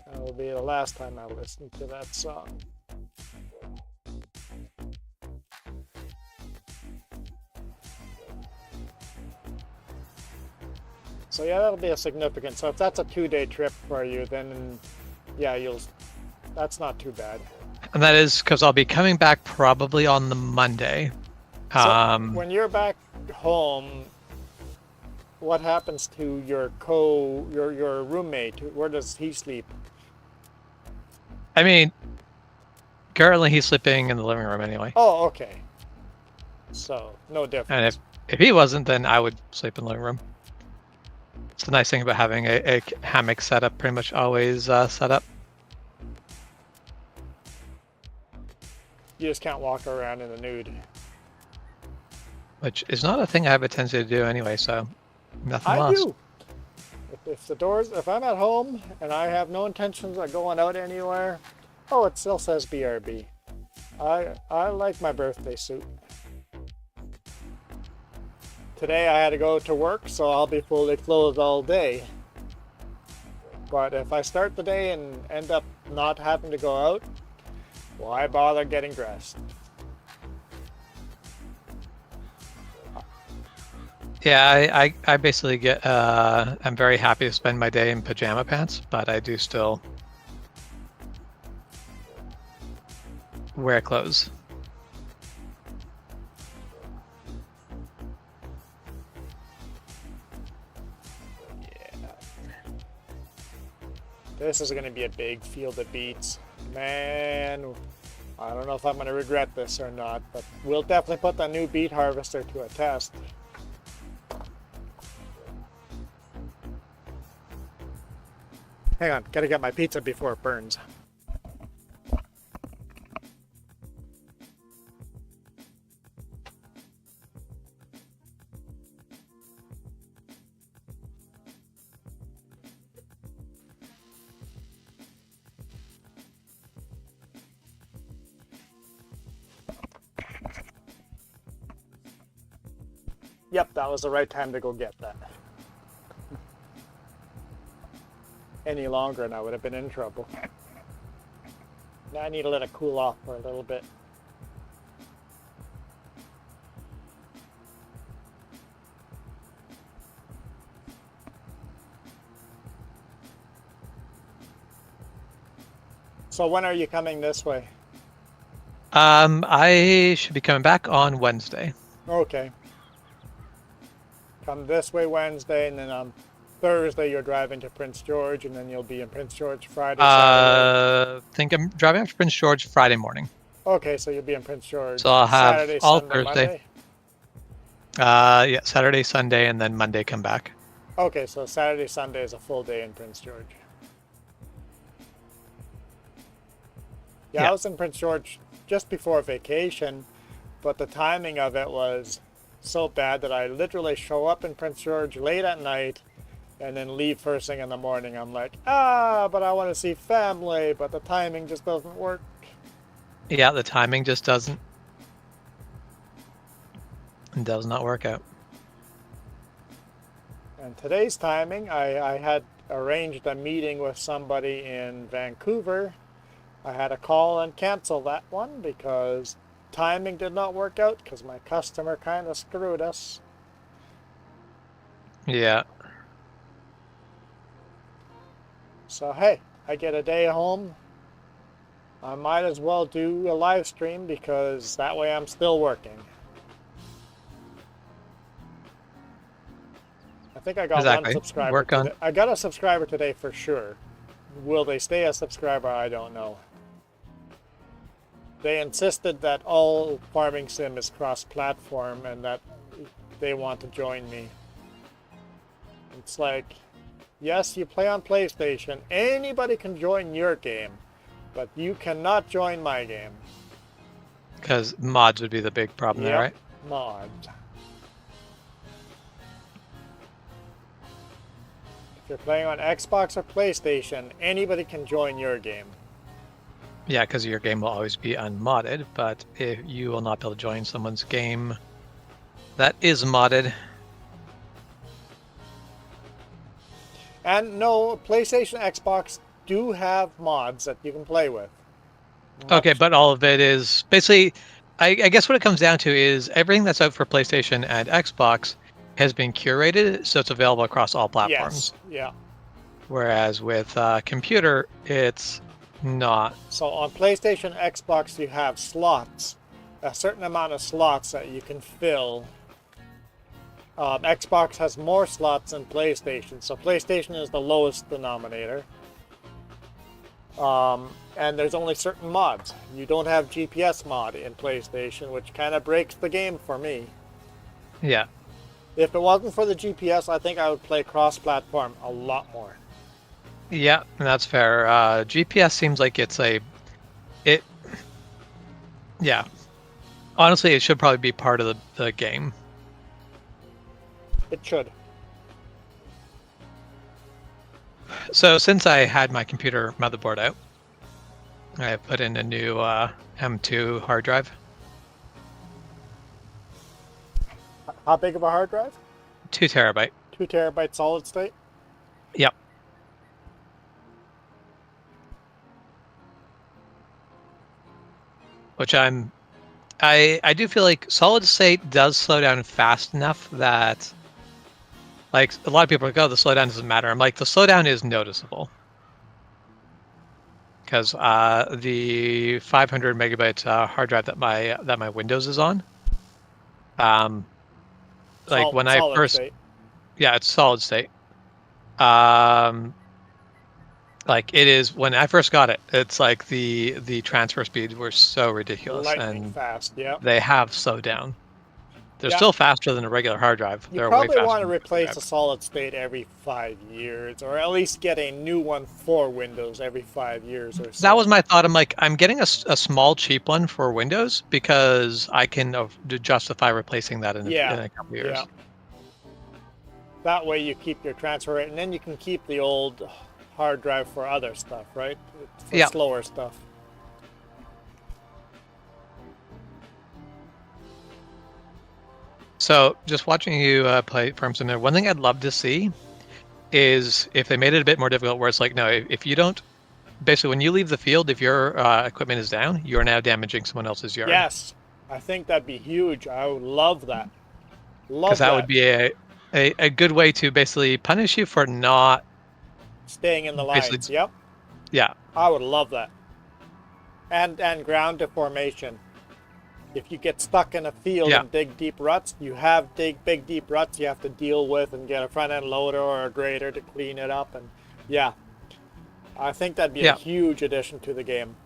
That'll be the last time I listen to that song. So yeah, that'll be a significant. So if that's a 2-day trip for you, then yeah, that's not too bad. And that is because I'll be coming back probably on the Monday. So when you're back home, what happens to your roommate? Where does he sleep? I mean, Currently, he's sleeping in the living room anyway. Oh, okay. So, no And difference. if he wasn't, then I would sleep in the living room. It's the nice thing about having a hammock setup, pretty much always set up. You just can't walk around in the nude. Which is not a thing I have a tendency to do anyway, so nothing I lost. do. If I'm at home and I have no intentions of going out anywhere, oh, it still says BRB. I like my birthday suit. Today I had to go to work, so I'll be fully clothed all day. But if I start the day and end up not having to go out, why bother getting dressed? Yeah, I basically get I'm very happy to spend my day in pajama pants, but I do still wear clothes. This is going to be a big field of beets. Man, I don't know if I'm going to regret this or not, but we'll definitely put the new beet harvester to a test. Hang on, gotta get my pizza before it burns. Yep, that was the right time to go get that. Any longer and I would have been in trouble. Now I need to let it cool off for a little bit. So when are you coming this way? I should be coming back on Wednesday. Okay. Come this way Wednesday, and then on Thursday you're driving to Prince George, and then you'll be in Prince George Friday, Saturday. Think I'm driving up to Prince George Friday morning. Okay, so you'll be in Prince George So I'll have Saturday, all Sunday, Thursday. Monday? Yeah, Saturday, Sunday, and then Monday come back. Okay, so Saturday, Sunday is a full day in Prince George. Yeah, I was in Prince George just before vacation, but the timing of it was so bad that I literally show up in Prince George late at night and then leave first thing in the morning. I'm like, but I want to see family, but the timing just doesn't work. Yeah, the timing just does not work out. And today's timing, I had arranged a meeting with somebody in Vancouver. I had to call and cancel that one because timing did not work out because my customer kind of screwed us. Yeah. So hey, I get a day home. I might as well do a live stream because that way I'm still working. I think I got Exactly. one subscriber. Work on- today. I got a subscriber today for sure. Will they stay a subscriber? I don't know. They insisted that all farming sim is cross-platform and that they want to join me. It's like, yes, you play on PlayStation. Anybody can join your game, but you cannot join my game. Because mods would be the big problem there, right? Mods. If you're playing on Xbox or PlayStation, anybody can join your game. Yeah, because your game will always be unmodded, but if you will not be able to join someone's game that is modded. And no, PlayStation, Xbox do have mods that you can play with. Okay, but all of it is basically, I guess what it comes down to is everything that's out for PlayStation and Xbox has been curated, so it's available across all platforms. Yes, yeah. Whereas with computer, it's not. So on PlayStation, Xbox, you have slots, a certain amount of slots that you can fill. Xbox has more slots than PlayStation, so PlayStation is the lowest denominator. and there's only certain mods. You don't have GPS mod in PlayStation, which kind of breaks the game for me. Yeah. If it wasn't for the GPS, I think I would play cross-platform a lot more. Yeah, that's fair. GPS seems like it. Yeah. Honestly, it should probably be part of the game. It should. So since I had my computer motherboard out, I put in a new M2 hard drive. How big of a hard drive? 2 terabyte. 2 terabyte solid state? Yep. Which I do feel like solid state does slow down fast enough that, like, a lot of people are like, oh, the slowdown doesn't matter. I'm like, the slowdown is noticeable. Because the 500 megabyte hard drive that my Windows is on, like when I first, state. yeah, it's solid state. Like it is when I first got it. It's like the transfer speeds were so ridiculous, Lightning and fast, yeah. they have slowed down. They're Yeah. still faster than a regular hard drive. You They're way probably faster want to than a replace regular a solid state every 5 years, or at least get a new one for Windows every 5 years or so. That was my thought. I'm like, I'm getting a small, cheap one for Windows because I can justify replacing that in a couple years. Yeah. That way you keep your transfer rate, and then you can keep the old hard drive for other stuff, right? For Yeah. slower stuff. So, just watching you play Farm Simulator, one thing I'd love to see is if they made it a bit more difficult, where it's like, no, if you don't, basically when you leave the field, if your equipment is down, you are now damaging someone else's yard. Yes, I think that'd be huge. I would love that. Because that would be a good way to basically punish you for not staying in the lines. basically- Yep, Yeah, I would love that. And ground deformation. If you get stuck in a field Yeah. and dig deep ruts, you have big deep ruts you have to deal with and get a front end loader or a grader to clean it up. And yeah, I think that'd be a Yeah. huge addition to the game.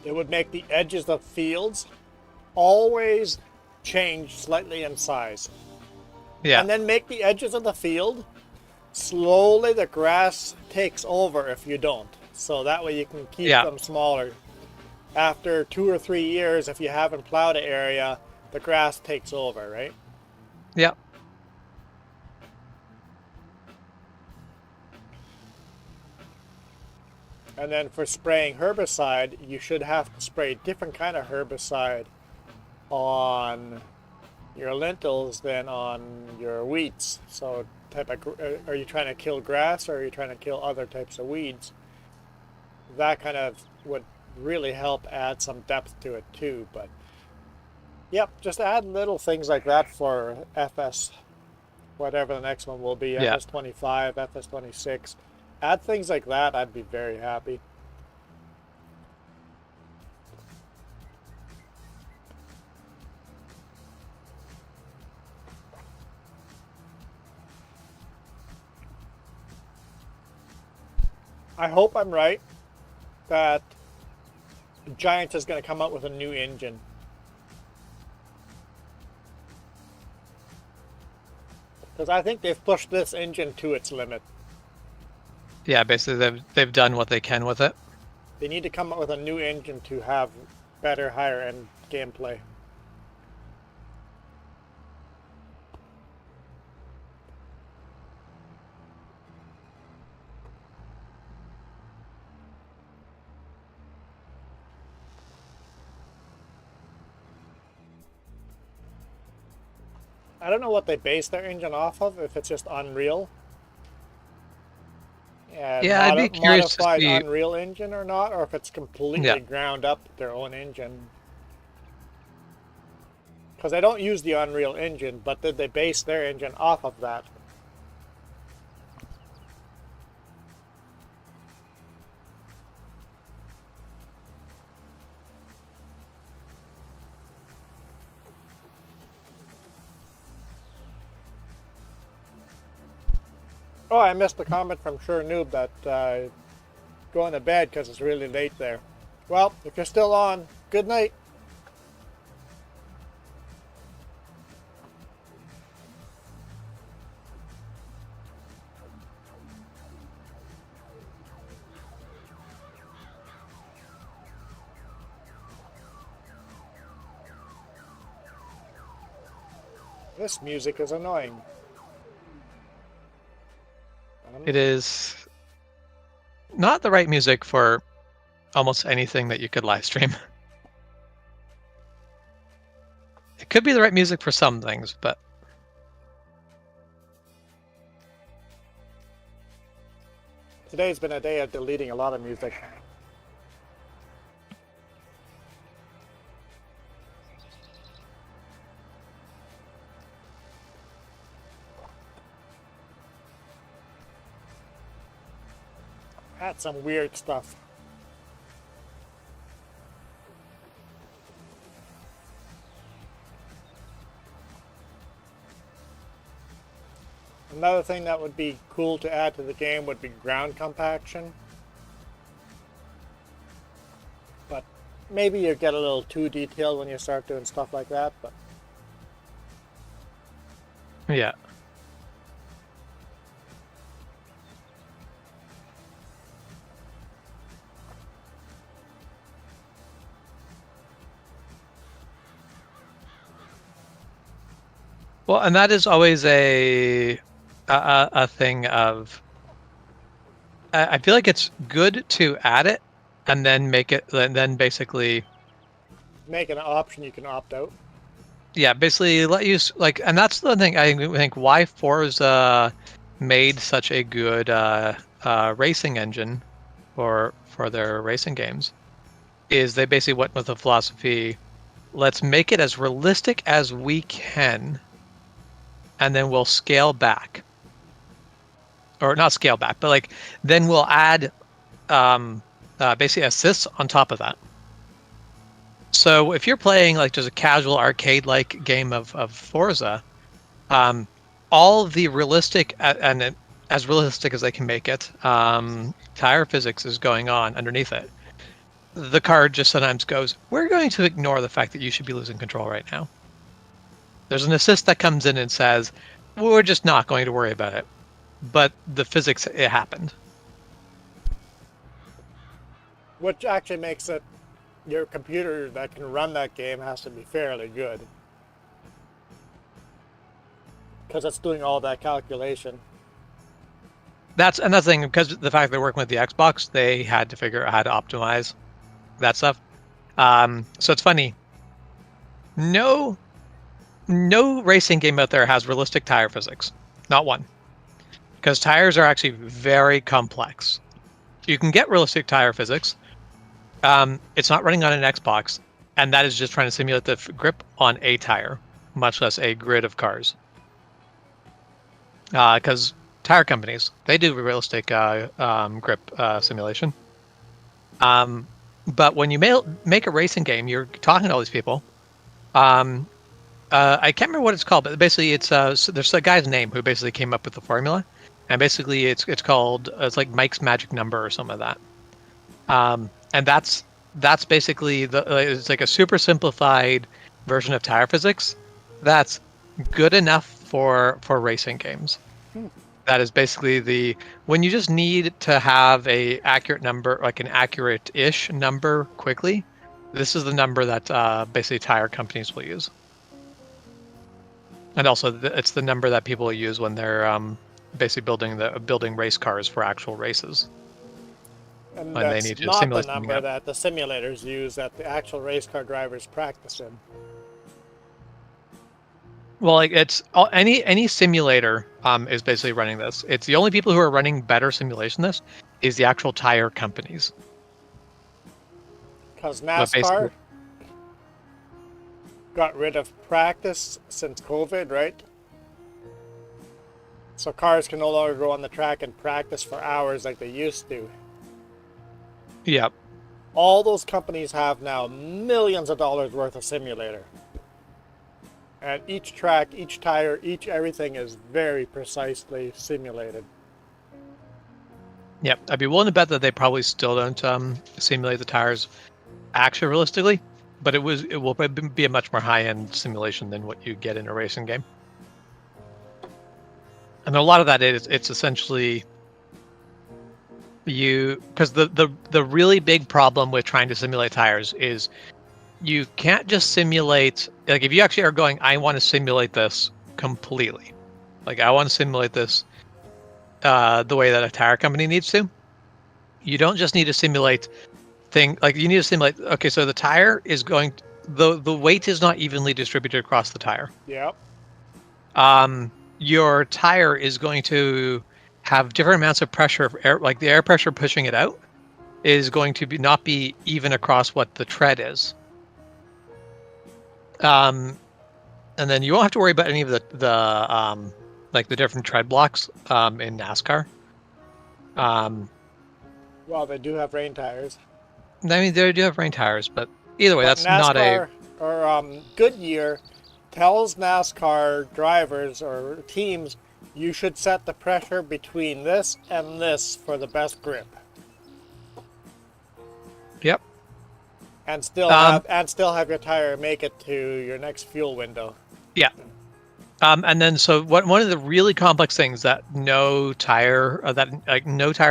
It would make the edges of fields always change slightly in size. yeah, And then make the edges of the field, slowly the grass takes over if you don't. So that way you can keep Yeah. them smaller. After 2 or 3 years, if you haven't plowed an area, the grass takes over, right? yeah. And then for spraying herbicide, you should have to spray different kind of herbicide on your lentils than on your wheats. So are you trying to kill grass or are you trying to kill other types of weeds? That kind of would really help add some depth to it too. But yep, just add little things like that for FS, whatever the next one will be, Yeah. FS25, FS26. Add things like that, I'd be very happy. I hope I'm right that Giants is going to come out with a new engine. Because I think they've pushed this engine to its limit. Yeah, basically they've done what they can with it. They need to come up with a new engine to have better, higher end gameplay. I don't know what they base their engine off of, if it's just Unreal. Yeah, I'd be curious to modified see. Unreal Engine or not, or if it's completely Yeah, ground up their own engine. Because they don't use the Unreal Engine, but did they base their engine off of that? Oh, I missed the comment from Sure Noob that going to bed because it's really late there. Well, if you're still on, good night. This music is annoying. it is not the right music for almost anything that you could live stream. It could be the right music for some things, but Today's been a day of deleting a lot of music. Had some weird stuff. Another thing that would be cool to add to the game would be ground compaction. But maybe you get a little too detailed when you start doing stuff like that, but yeah. Well, and that is always a thing of. I feel like it's good to add it, and then make it, and then basically, make it an option you can opt out. yeah, basically let you like, and that's the thing I think why Forza made such a good racing engine for their racing games, is they basically went with the philosophy, let's make it as realistic as we can, and then we'll scale back. Or not scale back, but like then we'll add basically assists on top of that. So if you're playing like just a casual arcade-like game of Forza, all the realistic and as realistic as they can make it, tire physics is going on underneath it. The card just sometimes goes, we're going to ignore the fact that you should be losing control right now. There's an assist that comes in and says, we're just not going to worry about it. But the physics, it happened. Which actually makes it, your computer that can run that game has to be fairly good. Because it's doing all that calculation. That's another thing, because the fact they're working with the Xbox, they had to figure out how to optimize that stuff. So it's funny. No racing game out there has realistic tire physics. Not one. Because tires are actually very complex. You can get realistic tire physics. It's not running on an Xbox, and that is just trying to simulate the grip on a tire, much less a grid of cars. Because tire companies, they do realistic grip simulation. But when you make a racing game, you're talking to all these people. I can't remember what it's called, but basically it's so there's a guy's name who basically came up with the formula, and basically it's called it's like Mike's magic number or something like that. And that's basically it's like a super simplified version of tire physics that's good enough for racing games. That is basically when you just need to have a accurate number, like an accurate-ish number quickly, this is the number that basically tire companies will use. And also, it's the number that people use when they're basically building race cars for actual races. And when that's they need to not the simulate something number up. that the simulators use that the actual race car drivers practice in. Well, like it's all, any simulator is basically running this. It's the only people who are running better simulation than this is the actual tire companies. Because But basically, NASCAR got rid of practice since COVID, right? So cars can no longer go on the track and practice for hours like they used to. yeah. All those companies have now millions of dollars worth of simulator. And each track, each tire, each everything is very precisely simulated. Yep, I'd be willing to bet that they probably still don't simulate the tires actually realistically, but it will be a much more high-end simulation than what you get in a racing game. And a lot of that is it's essentially because the really big problem with trying to simulate tires is you can't just simulate, like if you actually are going, I want to simulate this completely, like I want to simulate this the way that a tire company needs to. You don't just need to simulate you need to simulate, okay, so the tire is going, the weight is not evenly distributed across the tire. Yep. Your tire is going to have different amounts of pressure, air, like the air pressure pushing it out is going to not be even across what the tread is. And then you won't have to worry about any of the like the different tread blocks in NASCAR. Well, they do have rain tires. I mean, they do have rain tires, but either way, But that's not a. NASCAR or Goodyear tells NASCAR drivers or teams you should set the pressure between this and this for the best grip, Yep. and still have your tire make it to your next fuel window. Yeah. And then so one of the really complex things that no tire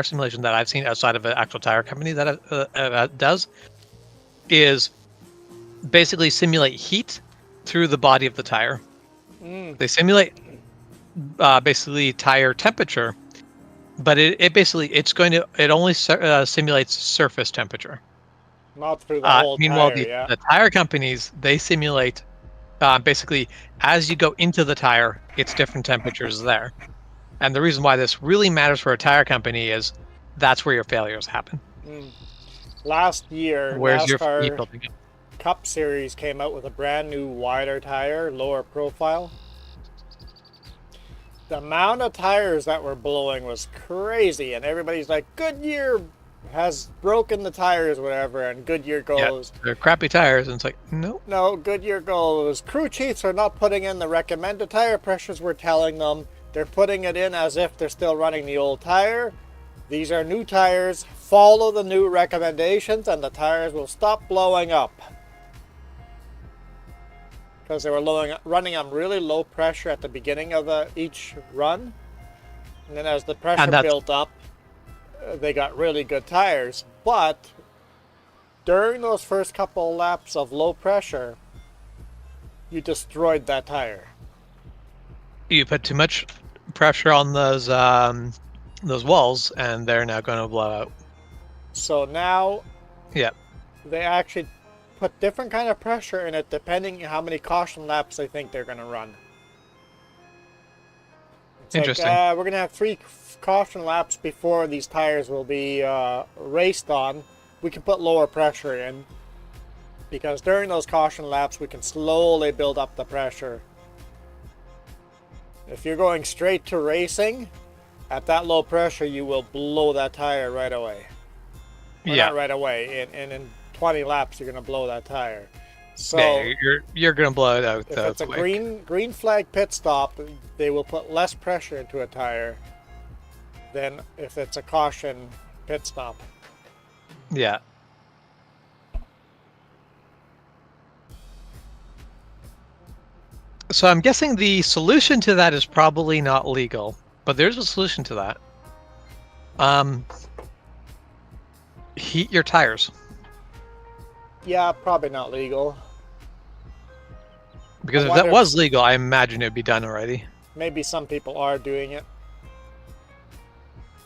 simulation that I've seen outside of an actual tire company that does is basically simulate heat through the body of the tire. They simulate basically tire temperature, but it only simulates surface temperature. Not through the whole Meanwhile, tire, the tire companies, they simulate basically as you go into the tire, it's different temperatures there. And the reason why this really matters for a tire company is that's where your failures happen. Last year, Where's NASCAR your building up? Cup Series came out with a brand new wider tire, lower profile. The amount of tires that were blowing was crazy, and everybody's like, Goodyear has broken the tires, whatever, and Goodyear goes, Yeah, they're crappy tires, and it's like, nope. no, Goodyear goes, crew chiefs are not putting in the recommended tire pressures we're telling them. They're putting it in as if they're still running the old tire. These are new tires. Follow the new recommendations, and the tires will stop blowing up. Because they were running on really low pressure at the beginning of each run. And then as the pressure built up, they got really good tires. But during those first couple of laps of low pressure, you destroyed that tire. You put too much pressure on those walls, and they're now going to blow out. So now, yeah, they actually put different kind of pressure in it depending on how many caution laps they think they're going to run. It's interesting. Like, we're going to have 3 caution laps before these tires will be raced on. We can put lower pressure in, because during those caution laps we can slowly build up the pressure. If you're going straight to racing at that low pressure, you will blow that tire right away. Well, yeah, not right away. In 20 laps, you're going to blow that tire. So yeah, you're going to blow it out. if it's a green flag pit stop, they will put less pressure into a tire than if it's a caution pit stop. Yeah. So I'm guessing the solution to that is probably not legal, but there's a solution to that. Heat your tires. Yeah, probably not legal. Because if that was legal, I imagine it'd be done already. Maybe some people are doing it.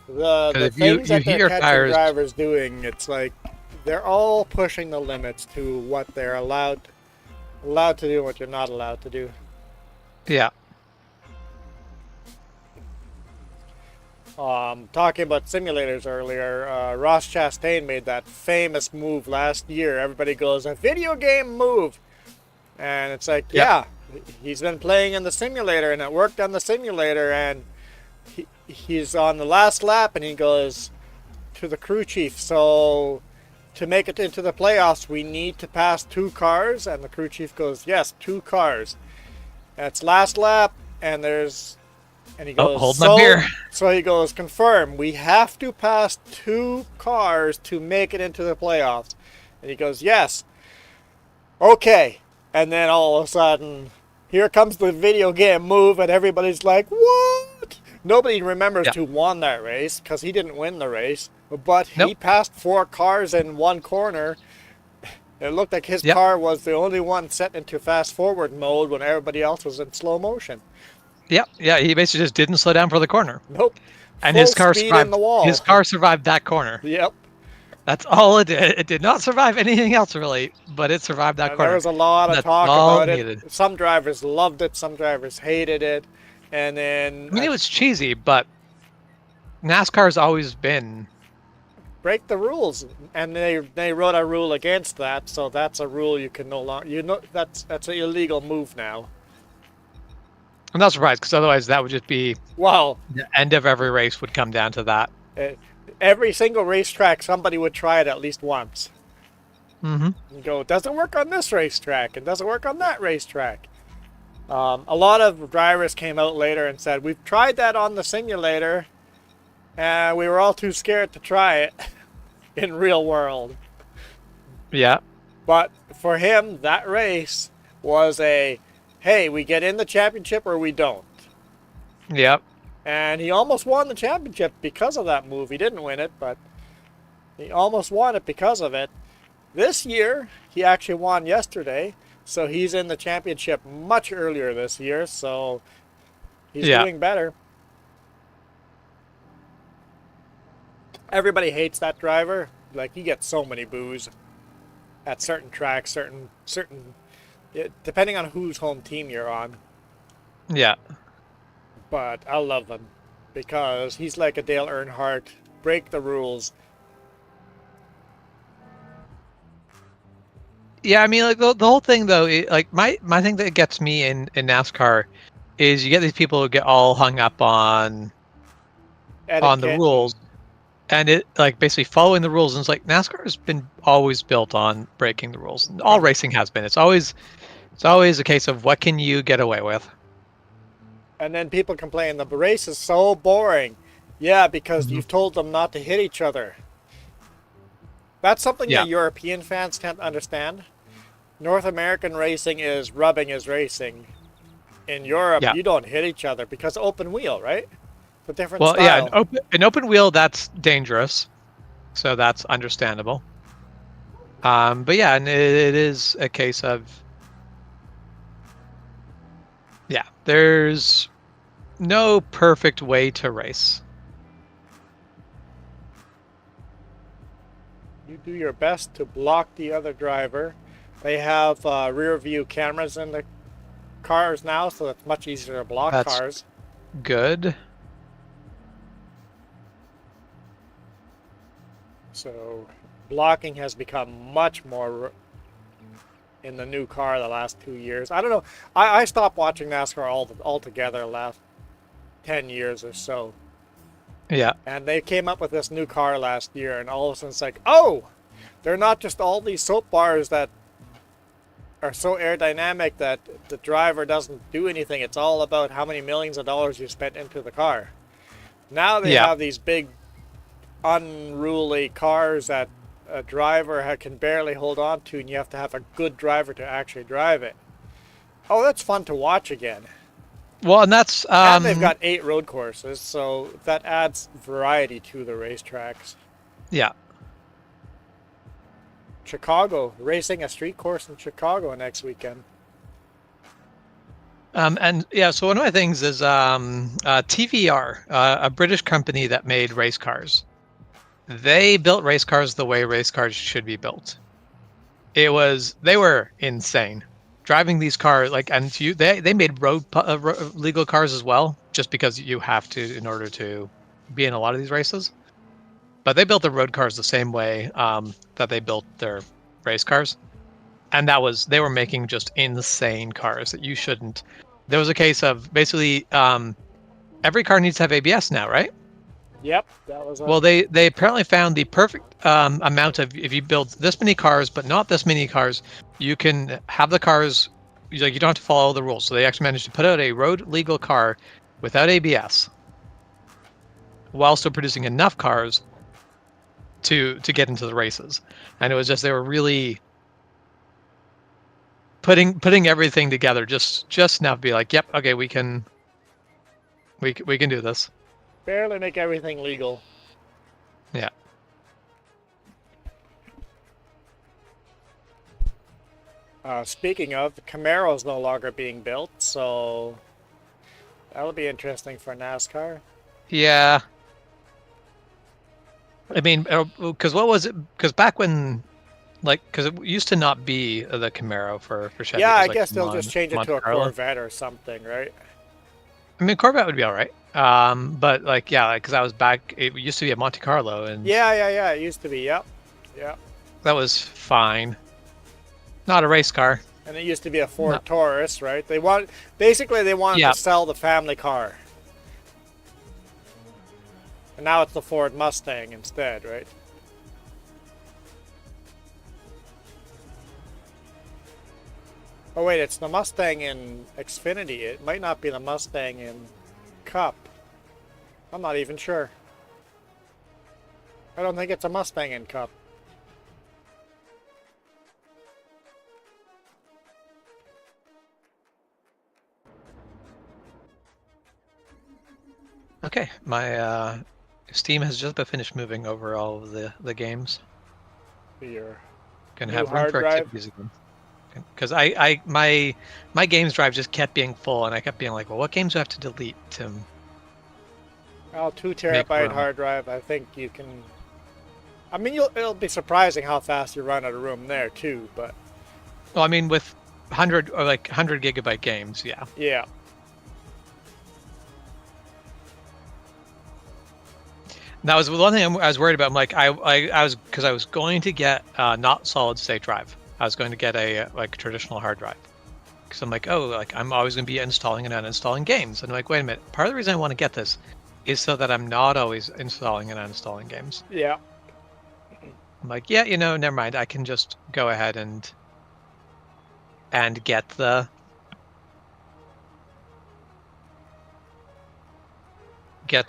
The if things you that heat they're your catching tires, drivers doing, it's like they're all pushing the limits to what they're allowed to do and what you're not allowed to do. Yeah. Talking about simulators earlier, Ross Chastain made that famous move last year. Everybody goes, a video game move. And it's like, Yep. yeah, he's been playing in the simulator and it worked on the simulator. And he's on the last lap and he goes to the crew chief, so to make it into the playoffs, we need to pass 2 cars. And the crew chief goes, yes, 2 cars. And it's last lap and and he goes, holding up here. So he goes, confirm, we have to pass 2 cars to make it into the playoffs. And he goes, yes. Okay. And then all of a sudden, here comes the video game move, and everybody's like, what? Nobody remembers who won that race, because he didn't win the race. But he passed 4 cars in one corner. It looked like his car was the only one set into fast forward mode when everybody else was in slow motion. Yep. Yeah, he basically just didn't slow down for the corner. Nope. And Full his car speed survived. in the wall. His car survived that corner. Yep. That's all it did. It did not survive anything else really, but it survived that corner. There was a lot of That's talk all about it. needed. Some drivers loved it. Some drivers hated it. And then I mean, it was cheesy, but NASCAR's always been break the rules, and they wrote a rule against that. So that's a rule you can no longer. That's an illegal move now. I'm not surprised, because otherwise that would just be Well, the end of every race would come down to that. every single racetrack, somebody would try it at least once. Mm-hmm. And go, it doesn't work on this racetrack, it doesn't work on that racetrack. A lot of drivers came out later and said, we've tried that on the simulator, and we were all too scared to try it in real world. Yeah. But for him, that race was a, hey, we get in the championship or we don't. Yep. And he almost won the championship because of that move. He didn't win it, but he almost won it because of it. This year, he actually won yesterday, so he's in the championship much earlier this year, so he's doing better. Everybody hates that driver. Like, he gets so many boos at certain tracks, certain depending on whose home team you're on. Yeah. But I love him because he's like a Dale Earnhardt. Break the rules. Yeah, I mean, like the whole thing though, like my thing that gets me in NASCAR is you get these people who get all hung up on the rules, and it like basically following the rules. And it's like NASCAR has been always built on breaking the rules. All racing has been. It's always a case of what can you get away with. And then people complain the race is so boring. Yeah, because you've told them not to hit each other. That's something that European fans can't understand. North American racing is rubbing is racing. In Europe, you don't hit each other because open wheel, right? It's a different style. Yeah, an open wheel, that's dangerous. So that's understandable. But yeah, and it is a case of there's no perfect way to race. You do your best to block the other driver. They have rear view cameras in the cars now, so it's much easier to block cars. Good. So blocking has become much more in the new car the last 2 years. I don't know. I stopped watching NASCAR altogether the last 10 years or so. Yeah. And they came up with this new car last year, and all of a sudden it's like, oh, they're not just all these soap bars that are so aerodynamic that the driver doesn't do anything. It's all about how many millions of dollars you spent into the car. Now they have these big, unruly cars that a driver can barely hold on to, and you have to have a good driver to actually drive it. Oh, that's fun to watch again. Well, and that's and they've got 8 road courses, so that adds variety to the racetracks. Yeah. Chicago, racing a street course in Chicago next weekend. And yeah, so one of my things is TVR, a British company that made race cars. They built race cars the way race cars should be built. They were insane. driving these cars, like, and they made legal cars as well, just because you have to in order to be in a lot of these races. But they built the road cars the same way that they built their race cars, and they were making just insane cars that you shouldn't. There was a case of basically every car needs to have ABS now, right? Yep, that was. Well, they apparently found the perfect amount of, if you build this many cars but not this many cars, you can have the cars, like, you don't have to follow the rules. So they actually managed to put out a road legal car without ABS while still producing enough cars to get into the races. And it was just, they were really putting everything together just enough to be like, yep, okay, we can do this. Barely make everything legal. Yeah. Speaking of, the Camaro's no longer being built, so that'll be interesting for NASCAR. Yeah. I mean, because what was it? Because back when, like, because it used to not be the Camaro for Chevy. Yeah, it was I like guess they'll just change it Monte to a Carlo. Corvette or something, right? I mean, Corvette would be all right. But like, yeah, because that was back. It used to be a Monte Carlo, and Yeah. It used to be. Yep. that was fine. Not a race car. And it used to be a Ford No. Taurus, right? They wanted Yeah. to sell the family car. And now it's the Ford Mustang instead, right? Oh wait, it's the Mustang in Xfinity. It might not be the Mustang in Cup. I'm not even sure. I don't think it's a Mustang in Cup. Okay, my Steam has just about finished moving over all of the games. Your Gonna New have room hard for drive? activities again. Because my games drive just kept being full, and I kept being like, well, what games do I have to delete to? 2 Make terabyte room. hard drive. I think you can. I mean, it'll be surprising how fast you run out of room there too. But Well, I mean, with 100 gigabyte games, yeah. yeah, That was the one thing I was worried about. I'm like, I was going to get not solid state drive. I was going to get a like traditional hard drive, because I'm like, oh, like I'm always going to be installing and uninstalling games. And I'm like, wait a minute. Part of the reason I want to get this is so that I'm not always installing and uninstalling games. yeah. I'm like, yeah, never mind. I can just go ahead and get the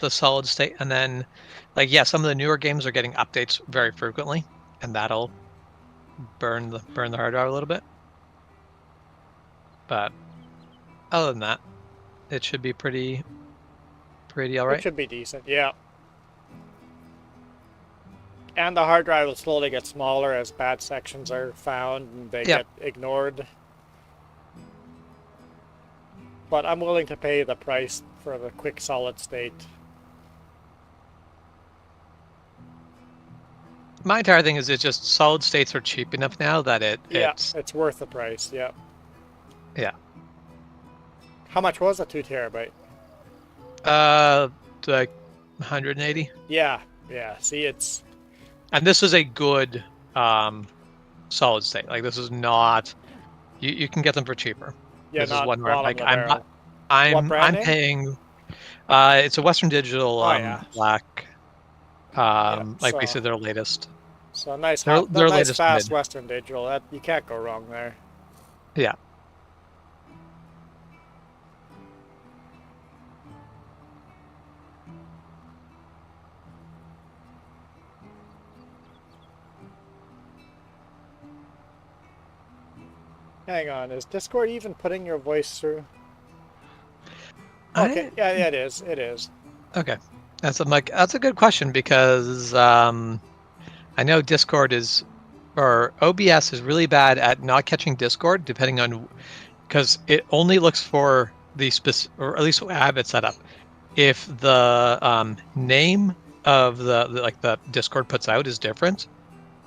solid state, and then, like, yeah, some of the newer games are getting updates very frequently, and that'll burn the hard drive a little bit. But other than that, it should be pretty all It right. should be decent. Yeah. And the hard drive will slowly get smaller as bad sections are found and they Yep. get ignored. But I'm willing to pay the price for the quick solid state. My entire thing is it's just solid states are cheap enough now that It's worth the price. Yeah. Yeah. How much was a 2 terabyte? like 180. Yeah. See, it's And this is a good solid state. Like, this is not. You can get them for cheaper. yeah, This is not one where I'm bottom like, of the barrel. What I'm brand name? paying. It's a Western Digital yeah. black. Like we so- said, their latest. So nice, Their nice latest fast mid. Western Digital. That you can't go wrong there. Yeah. Hang on, is Discord even putting your voice through? I- Okay, yeah, it is. It is. Okay. I'm like, that's a good question, because I know Discord or OBS is really bad at not catching Discord, depending on, because it only looks for the or at least I have it set up. If the name of the Discord puts out is different,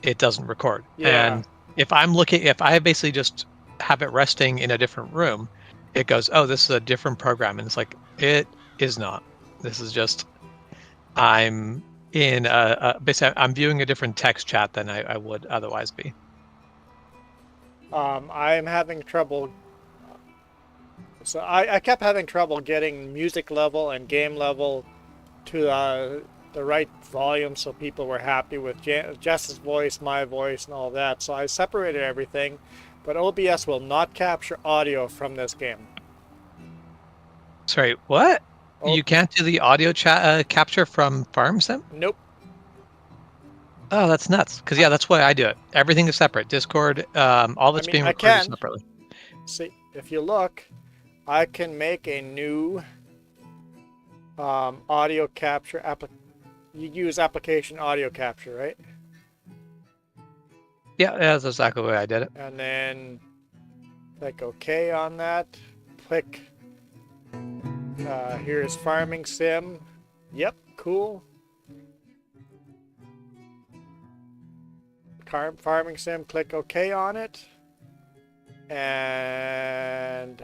it doesn't record. Yeah. And if I basically just have it resting in a different room, it goes, oh, this is a different program, and it's like, it is not. This is just, I'm in basically I'm viewing a different text chat than I would otherwise be. I'm having trouble. So I kept having trouble getting music level and game level to the right volume so people were happy with Jess's voice, my voice, and all that. So I separated everything, but OBS will not capture audio from this game. Sorry, what? Oh. You can't do the audio capture from Farm Sim? Nope. Oh, that's nuts. Because yeah, that's why I do it. Everything is separate. Discord, all that's being recorded separately. See, if you look, I can make a new audio capture You use application audio capture, right? Yeah, that's exactly the way I did it. And then click OK on that. Click. Here's Farming Sim. Yep, cool. Farming Sim, click OK on it. And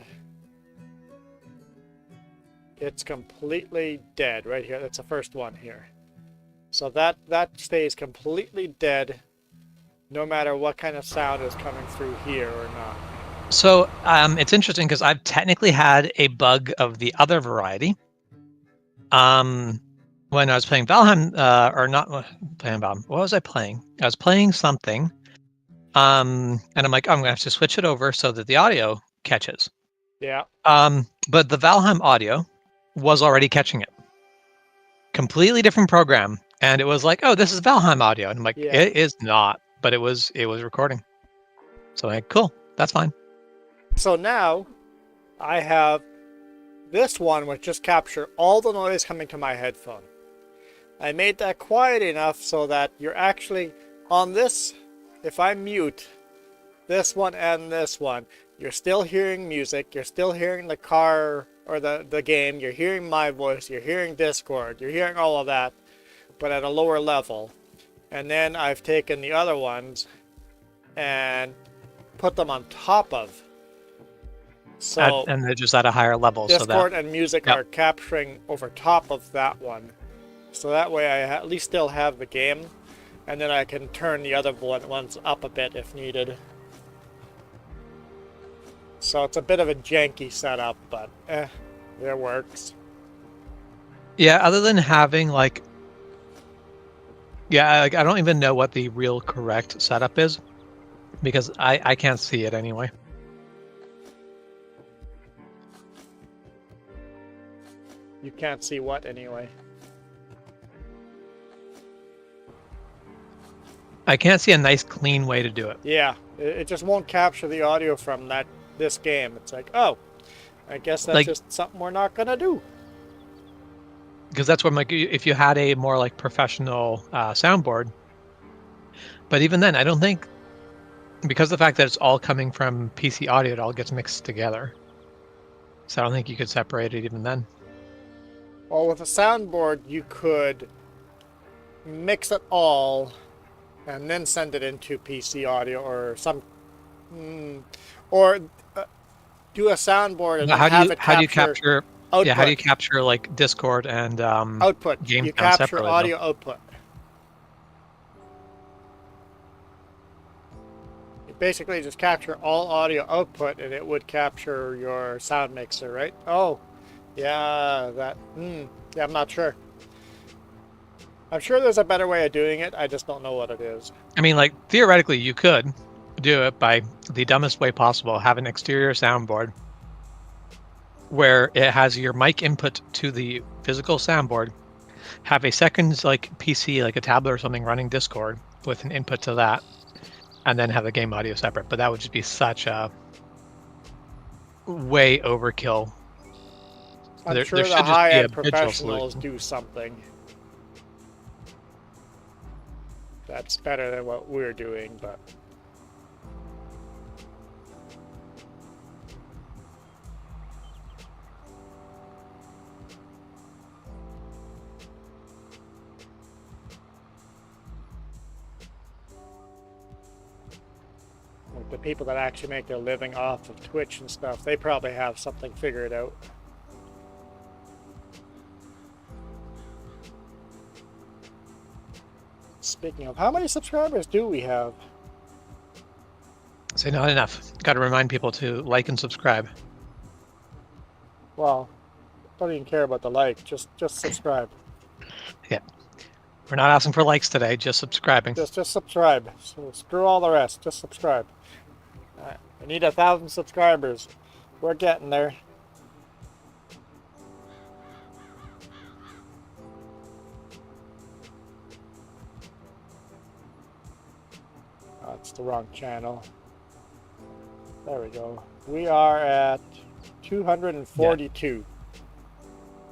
it's completely dead right here. That's the first one here. So that stays completely dead no matter what kind of sound is coming through here or not. So it's interesting because I've technically had a bug of the other variety. When I was playing Valheim, or not playing Valheim, what was I playing? I was playing something, and I'm like, oh, I'm gonna have to switch it over so that the audio catches. Yeah. But the Valheim audio was already catching it. Completely different program, and it was like, oh, this is Valheim audio, and I'm like, Yeah. it is not, but it was recording. So I'm like, cool, that's fine. So now I have this one which just capture all the noise coming to my headphone. I made that quiet enough so that you're actually on this. If I mute this one and this one, you're still hearing music, you're still hearing the car or the game, you're hearing my voice, you're hearing Discord, you're hearing all of that, but at a lower level. And then I've taken the other ones and put them on top of. So And they're just at a higher level. Discord so that, and music yep. are capturing over top of that one. So that way I at least still have the game, and then I can turn the other ones up a bit if needed. So it's a bit of a janky setup, but it works. Yeah, other than having like, yeah, I don't even know what the real correct setup is, because I can't see it anyway. You can't see what anyway? I can't see a nice clean way to do it. Yeah, it just won't capture the audio from this game. It's like, oh, I guess that's just something we're not gonna do. Because that's what, like, if you had a more like professional soundboard. But even then, I don't think, because of the fact that it's all coming from PC audio, it all gets mixed together. So I don't think you could separate it even then. Well, with a soundboard, you could mix it all and then send it into PC audio or some, or do a soundboard and have it capture. How do you capture? Output. Yeah, how do you capture like Discord and output? Game you capture separately, audio output. You basically just capture all audio output, and it would capture your sound mixer, right? Oh, yeah, that. Yeah, I'm not sure. I'm sure there's a better way of doing it. I just don't know what it is. I mean, like, theoretically, you could do it by the dumbest way possible. Have an exterior soundboard where it has your mic input to the physical soundboard. Have a second, like, PC, like a tablet or something, running Discord with an input to that. And then have the game audio separate. But that would just be such a way overkill. I'm sure the high-end professionals do something that's better than what we're doing, but the people that actually make their living off of Twitch and stuff, they probably have something figured out. Speaking of, how many subscribers do we have? Say not enough. Got to remind people to like and subscribe. Well, don't even care about the like, just subscribe. Yeah. We're not asking for likes today, just subscribing. Just subscribe. So screw all the rest. Just subscribe. We need 1,000 subscribers. We're getting there. Oh, it's the wrong channel. There we go. We are at 242.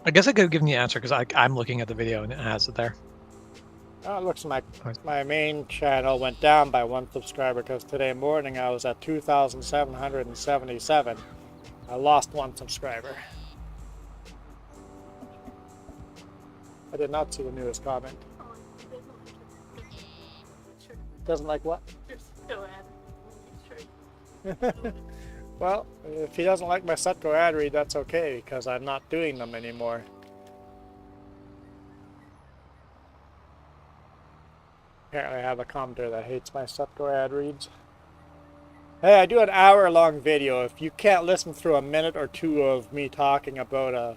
I guess I could have given you the answer because I'm looking at the video and it has it there. Oh, it looks like my main channel went down by 1 subscriber because today morning I was at 2,777. I lost 1 subscriber. I did not see the newest comment. Doesn't like what? Well, if he doesn't like my Setco ad read, that's okay because I'm not doing them anymore. Apparently I have a commenter that hates my Setco ad reads. Hey, I do an hour-long video. If you can't listen through a minute or 2 of me talking about a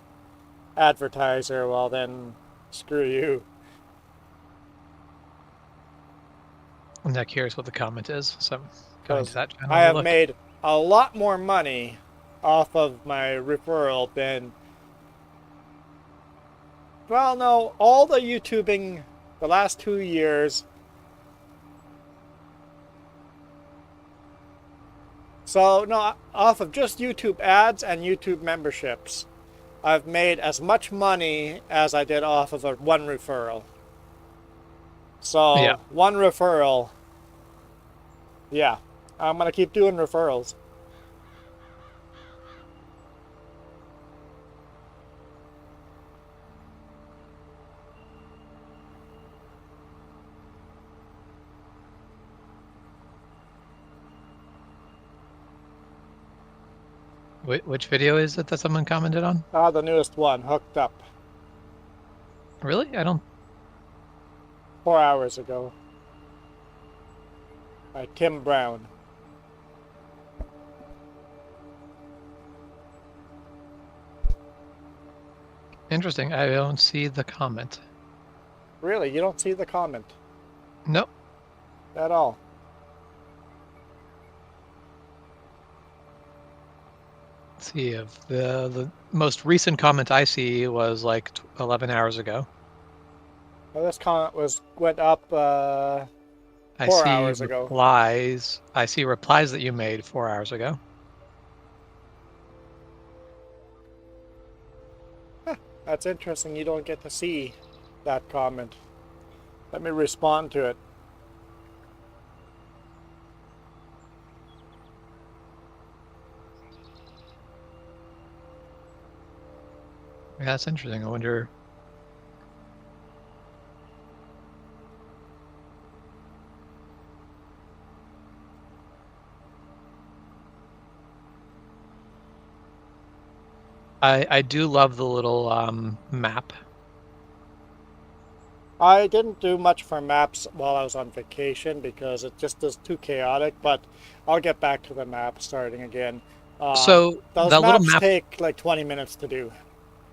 advertiser, well then, screw you. I'm not curious what the comment is, so going to that channel. I have made a lot more money off of my referral than, well, no, all the YouTubing the last 2 years. So, no, off of just YouTube ads and YouTube memberships, I've made as much money as I did off of one referral. So, yeah. 1 referral, yeah, I'm going to keep doing referrals. Which video is it that someone commented on? The newest one, Hooked Up. Really? I don't... 4 hours ago. By Tim Brown. Interesting. I don't see the comment. Really? You don't see the comment? Nope. At all? Let's see if the most recent comment I see was like 11 hours ago. Well, this comment went up 4 hours ago. I see replies that you made 4 hours ago. Huh, that's interesting. You don't get to see that comment. Let me respond to it. Yeah, that's interesting. I wonder... I do love the little map. I didn't do much for maps while I was on vacation because it just is too chaotic, but I'll get back to the map starting again. So those that maps little map take like 20 minutes to do.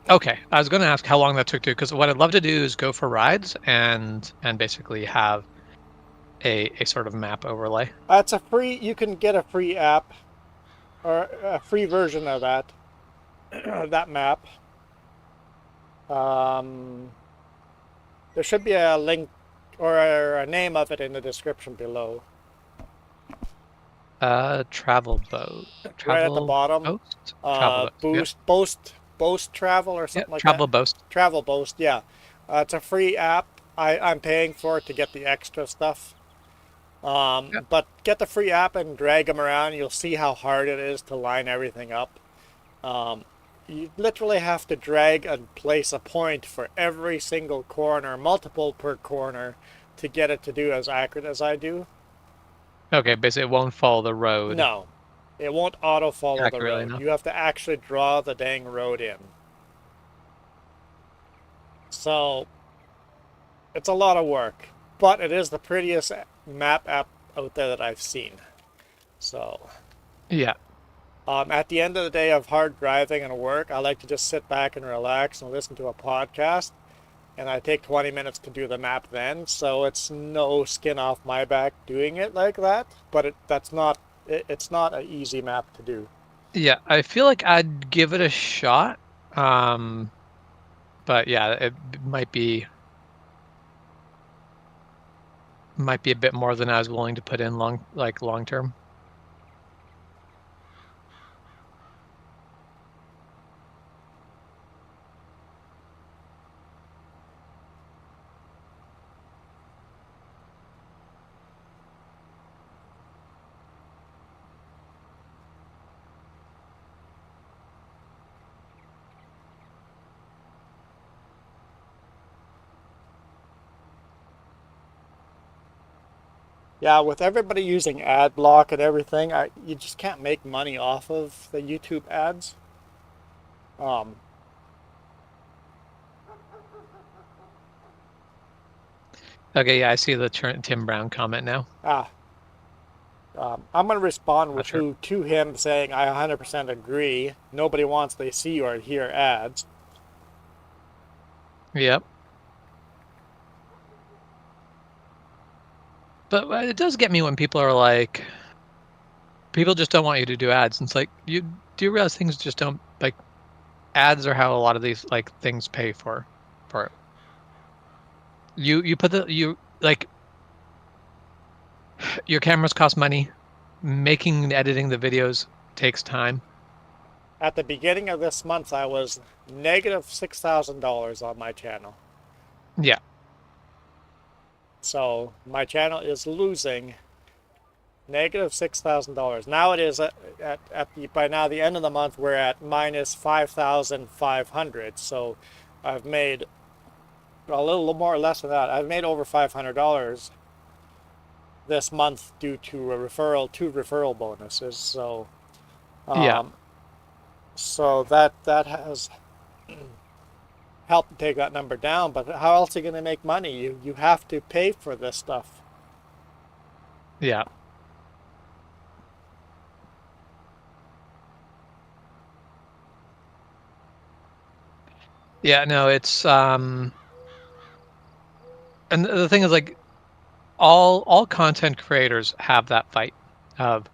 Okay, I was going to ask how long that took to, because what I'd love to do is go for rides and basically have a sort of map overlay. It's a free. You can get a free app or a free version of that that map. There should be a link or a name of it in the description below. Travel boat. Right at the bottom. Boast? Travel Boast. Boast Travel or something like Travel that. Boast. Travel Boast, yeah. It's a free app. I'm paying for it to get the extra stuff. But get the free app and drag them around. You'll see how hard it is to line everything up. You literally have to drag and place a point for every single corner, multiple per corner, to get it to do as accurate as I do. Okay, basically it won't follow the road No, it won't auto follow the accurately road. enough. You have to actually draw the dang road in. So it's a lot of work, but it is the prettiest map app out there that I've seen. So Yeah. at the end of the day of hard driving and work, I like to just sit back and relax and listen to a podcast. And I take 20 minutes to do the map then, so it's no skin off my back doing it like that. But it's not an easy map to do. Yeah, I feel like I'd give it a shot. Um, but yeah, it might be a bit more than I was willing to put in long term. Yeah, with everybody using ad block and everything, you just can't make money off of the YouTube ads. Um, Okay, yeah, I see the Tim Brown comment now. ah, I'm gonna respond Not with sure. to him saying I 100% agree. Nobody wants to see or hear ads. Yep. But it does get me when people are like, people just don't want you to do ads. And it's like, you do you realize things just don't like ads are how a lot of these like things pay for it. You put you like your cameras cost money, making and editing the videos takes time. At the beginning of this month, I was negative $6,000 on my channel. Yeah. So my channel is losing negative $6,000. Now it is at the by now the end of the month we're at minus 5,500. So I've made a little more or less than that. I've made over $500 this month due to two referral bonuses. So Yeah. so that has helped take that number down. But how else are you going to make money? You have to pay for this stuff. Yeah. Yeah, no, it's and the thing is like all content creators have that fight of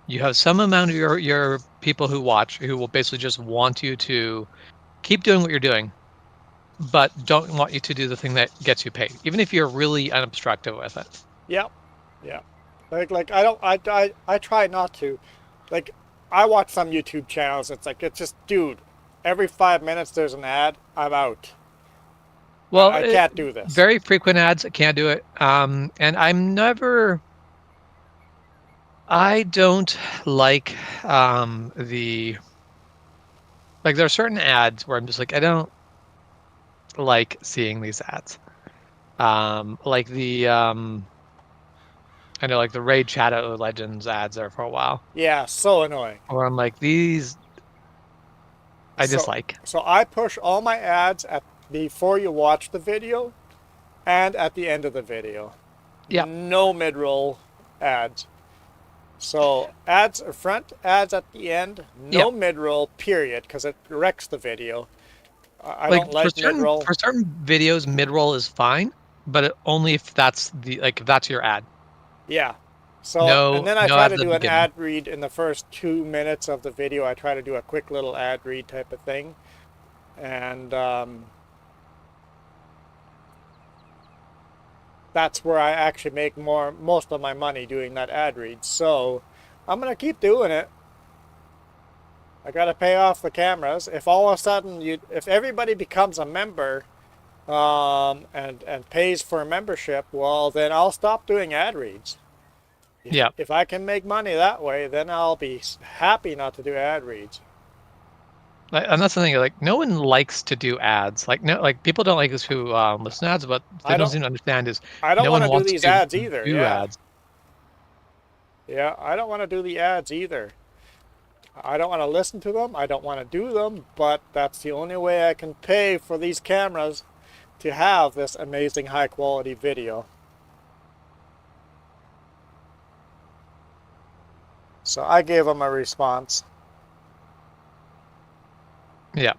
you have some amount of your people who watch who will basically just want you to keep doing what you're doing, but don't want you to do the thing that gets you paid, even if you're really unobstructive with it. Yep. Yeah. Like I don't I try not to. Like I watch some YouTube channels. It's just dude. Every 5 minutes there's an ad. I'm out. Well, I can't do this. very frequent ads, I can't do it. And I don't like the like there are certain ads where I'm just like I don't like seeing these ads. Like the I know like the Raid Shadow Legends ads there for a while. Yeah, so annoying. Where I'm like these I So dislike. so I push all my ads at before you watch the video and at the end of the video. Yeah. No mid-roll ads. So ads are front, ads at the end, no Yeah. mid-roll period because it wrecks the video. I Like don't like mid-roll. for certain videos mid-roll is fine, but only if that's if that's your ad. Yeah. So, and then I No try ads to at the do an beginning. ad read in the first 2 minutes of the video. I try to do a quick little ad read type of thing. And that's where I actually make most of my money doing that ad read. So I'm going to keep doing it. I got to pay off the cameras. If all of a sudden if everybody becomes a member and pays for a membership, well, then I'll stop doing ad reads. Yeah. If I can make money that way, then I'll be happy not to do ad reads. And that's the thing. Like, no one likes to do ads. Like, no, like people don't like us who listen to ads. But they I don't don't seem to understand is I don't no want one to do wants these to ads either. do Yeah. ads. Yeah, I don't want to do the ads either. I don't want to listen to them. I don't want to do them, but that's the only way I can pay for these cameras to have this amazing high quality video. So I gave them a response. Yeah.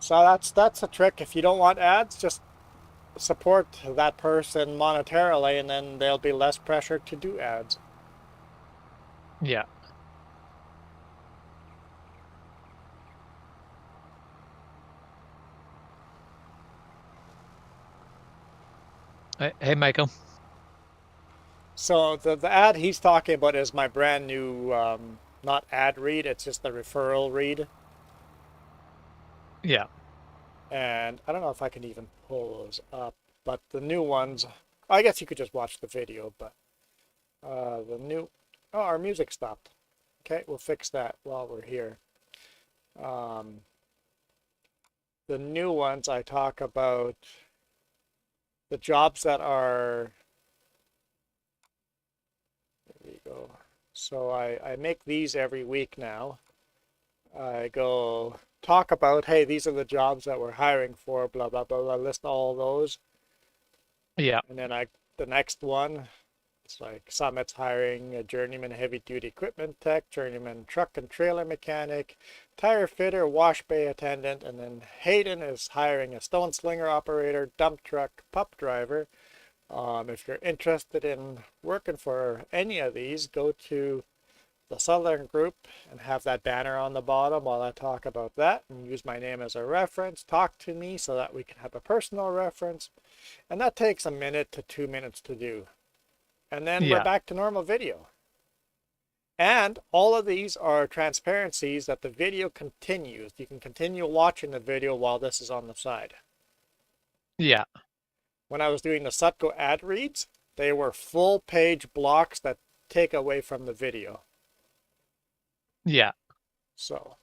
So that's a trick. If you don't want ads, just support that person monetarily, and then there'll be less pressure to do ads. Yeah. Hey, Michael. So the ad he's talking about is my brand new, not ad read, it's just the referral read. Yeah. And I don't know if I can even pull those up, but the new ones, I guess you could just watch the video, but the new, oh, our music stopped. Okay, we'll fix that while we're here. Um, the new ones I talk about the jobs that are, there we go. So I make these every week now. I go talk about, hey, these are the jobs that we're hiring for, blah, blah, blah, blah, list all those. Yeah. And then the next one, it's like Summit's hiring a journeyman heavy duty equipment tech, journeyman truck and trailer mechanic, tire fitter, wash bay attendant, and then Hayden is hiring a stone slinger operator, dump truck, pup driver. If you're interested in working for any of these, go to the Southern Group and have that banner on the bottom while I talk about that, and use my name as a reference. Talk to me so that we can have a personal reference, and that takes a minute to 2 minutes to do. And then we're Yeah. back to normal video. And all of these are transparencies that the video continues. You can continue watching the video while this is on the side. Yeah. When I was doing the Sutco ad reads, they were full page blocks that take away from the video. Yeah. So,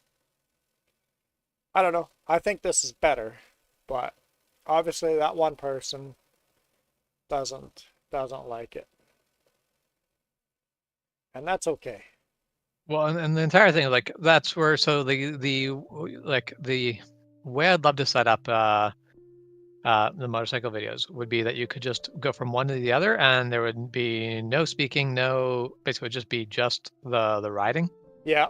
I don't know. I think this is better, but obviously that one person doesn't like it. And that's okay. Well, and the entire thing, like that's where the like the way I'd love to set up the motorcycle videos would be that you could just go from one to the other, and there would be no speaking, no basically just be just the riding. Yeah.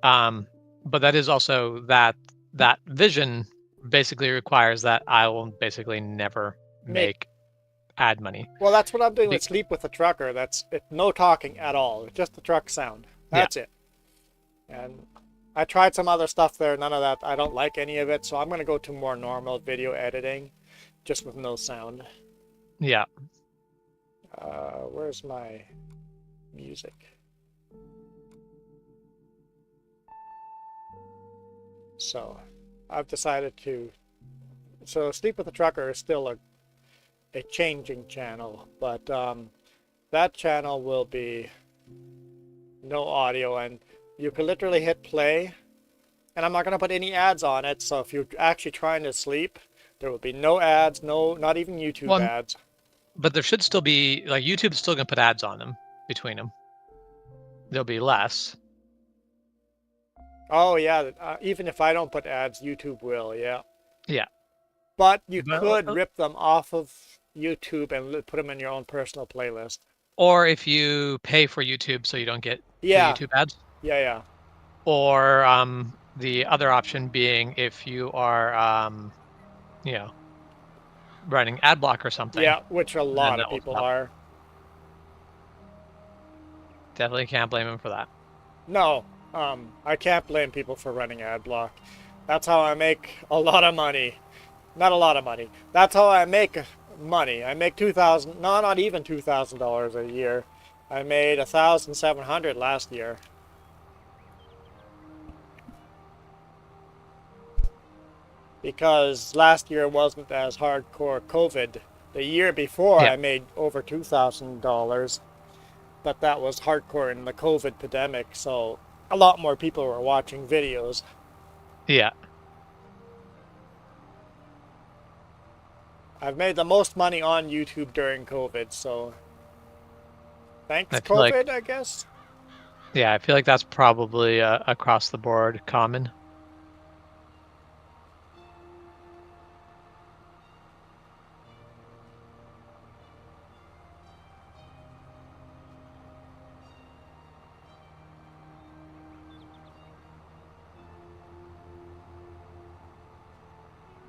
But that is also that vision basically requires that I will basically never make ad money. Well, that's what I'm doing with Sleep with a Trucker. That's it, no talking at all. It's just the truck sound. That's it. And I tried some other stuff there. None of that. I don't like any of it. So I'm going to go to more normal video editing, just with no sound. Yeah. Where's my music? So I've decided to. So Sleep with a Trucker is still a changing channel, but that channel will be no audio, and you can literally hit play, and I'm not going to put any ads on it. So if you're actually trying to sleep, there will be no ads, not even YouTube ads. But there should still be, like, YouTube's still going to put ads on them between them. There'll be less. Oh yeah, even if I don't put ads, YouTube will. Yeah. Yeah. But you could rip them off of YouTube and put them in your own personal playlist. Or if you pay for YouTube so you don't get the YouTube ads. Yeah, yeah. Or the other option being if you are, you know, running ad block or something. Yeah, which a lot of people are. Definitely can't blame them for that. No, I can't blame people for running ad block. That's how I make a lot of money. Not a lot of money. That's how I make money. I make $2,000, no, not even $2,000 a year. I made $1,700 last year. because last year wasn't as hardcore COVID. The year before Yeah. I made over $2,000, but that was hardcore in the COVID pandemic, so a lot more people were watching videos. Yeah. I've made the most money on YouTube during COVID, so thanks I feel like COVID, I guess. Yeah, I feel like that's probably across the board common.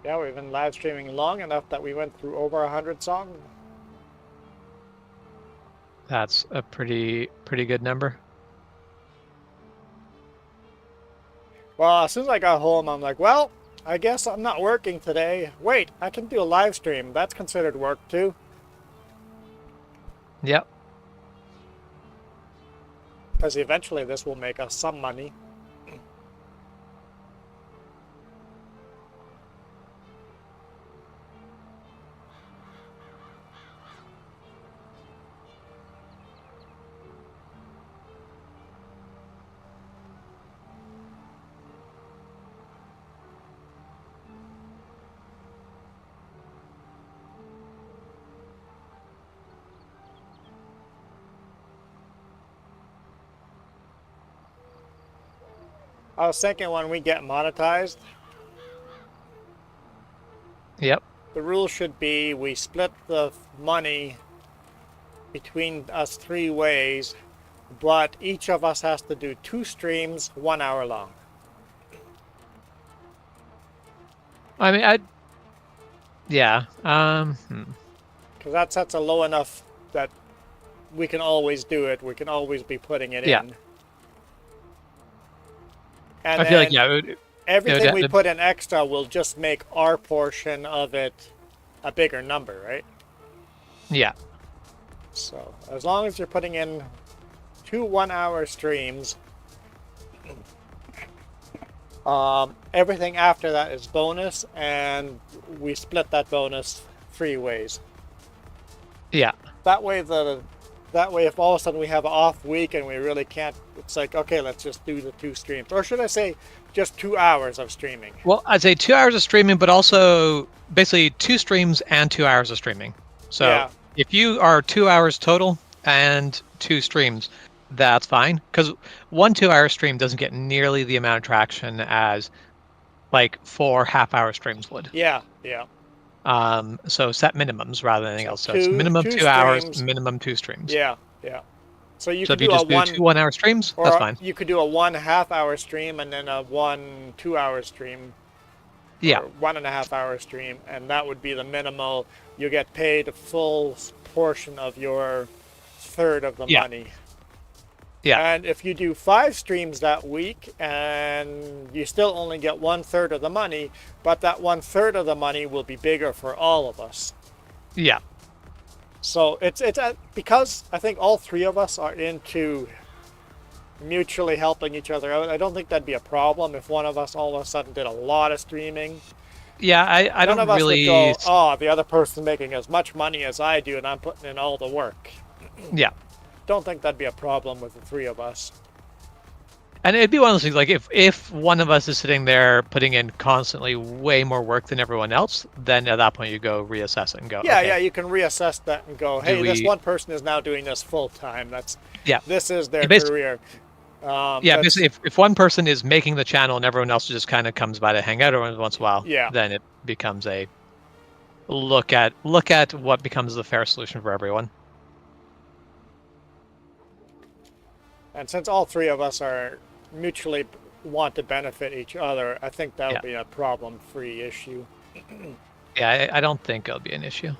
Yeah, we've been live streaming long enough that we went through over 100 songs. That's a pretty good number. Well, as soon as I got home, I'm like, well, I guess I'm not working today. Wait, I can do a live stream. That's considered work too. Yep. Because eventually this will make us some money. I was thinking when we get monetized, Yep. the rule should be we split the money between us 3 ways, but each of us has to do 2 streams 1 hour long. I mean, yeah. Because that sets a low enough that we can always do it. We can always be putting it Yeah. in. And I feel like then everything we put in extra will just make our portion of it a bigger number, right? Yeah. So as long as you're putting in 2 1-hour streams, everything after that is bonus, and we split that bonus 3 ways. Yeah. That way, if all of a sudden we have an off week and we really can't, it's like, okay, let's just do the 2 streams, or should I say, just 2 hours of streaming. Well, I'd say 2 hours of streaming, but also basically 2 streams and 2 hours of streaming. So Yeah. if you are 2 hours total and 2 streams, that's fine. Because 1 2-hour stream doesn't get nearly the amount of traction as like 4 half-hour streams would. Yeah. So set minimums rather than anything else. So it's two- minimum 2 2 hours, streams. minimum 2 streams. Yeah. So you So could if you do a just do 1 2 1-hour streams, or that's fine. you could do a 1 half-hour stream and then a 1 2-hour stream. Yeah. Or 1.5-hour stream, and that would be the minimal. You get paid a full portion of your third of the Yeah. money. Yeah. And if you do 5 streams that week, and you still only get 1/3 of the money, but that 1/3 of the money will be bigger for all of us. Yeah. So it's because I think all 3 of us are into mutually helping each other out. I don't think that'd be a problem if one of us all of a sudden did a lot of streaming. Yeah, I None don't of us really. would go, oh, the other person's making as much money as I do, and I'm putting in all the work. Yeah. Don't think that'd be a problem with the 3 of us. And it'd be one of those things like if one of us is sitting there putting in constantly way more work than everyone else, then at that point you go reassess it and go, Yeah, okay, yeah, you can reassess that and go, hey, this we- one person is now doing this full time. Yeah. This is their You basi- career. Yeah, that's- basically, if one person is making the channel and everyone else just kind of comes by to hang out every once in a while, Yeah. then it becomes a look at what becomes the fair solution for everyone. And since all 3 of us are mutually want to benefit each other, I think that would Yeah. be a problem-free issue. Yeah, I don't think it'll be an issue.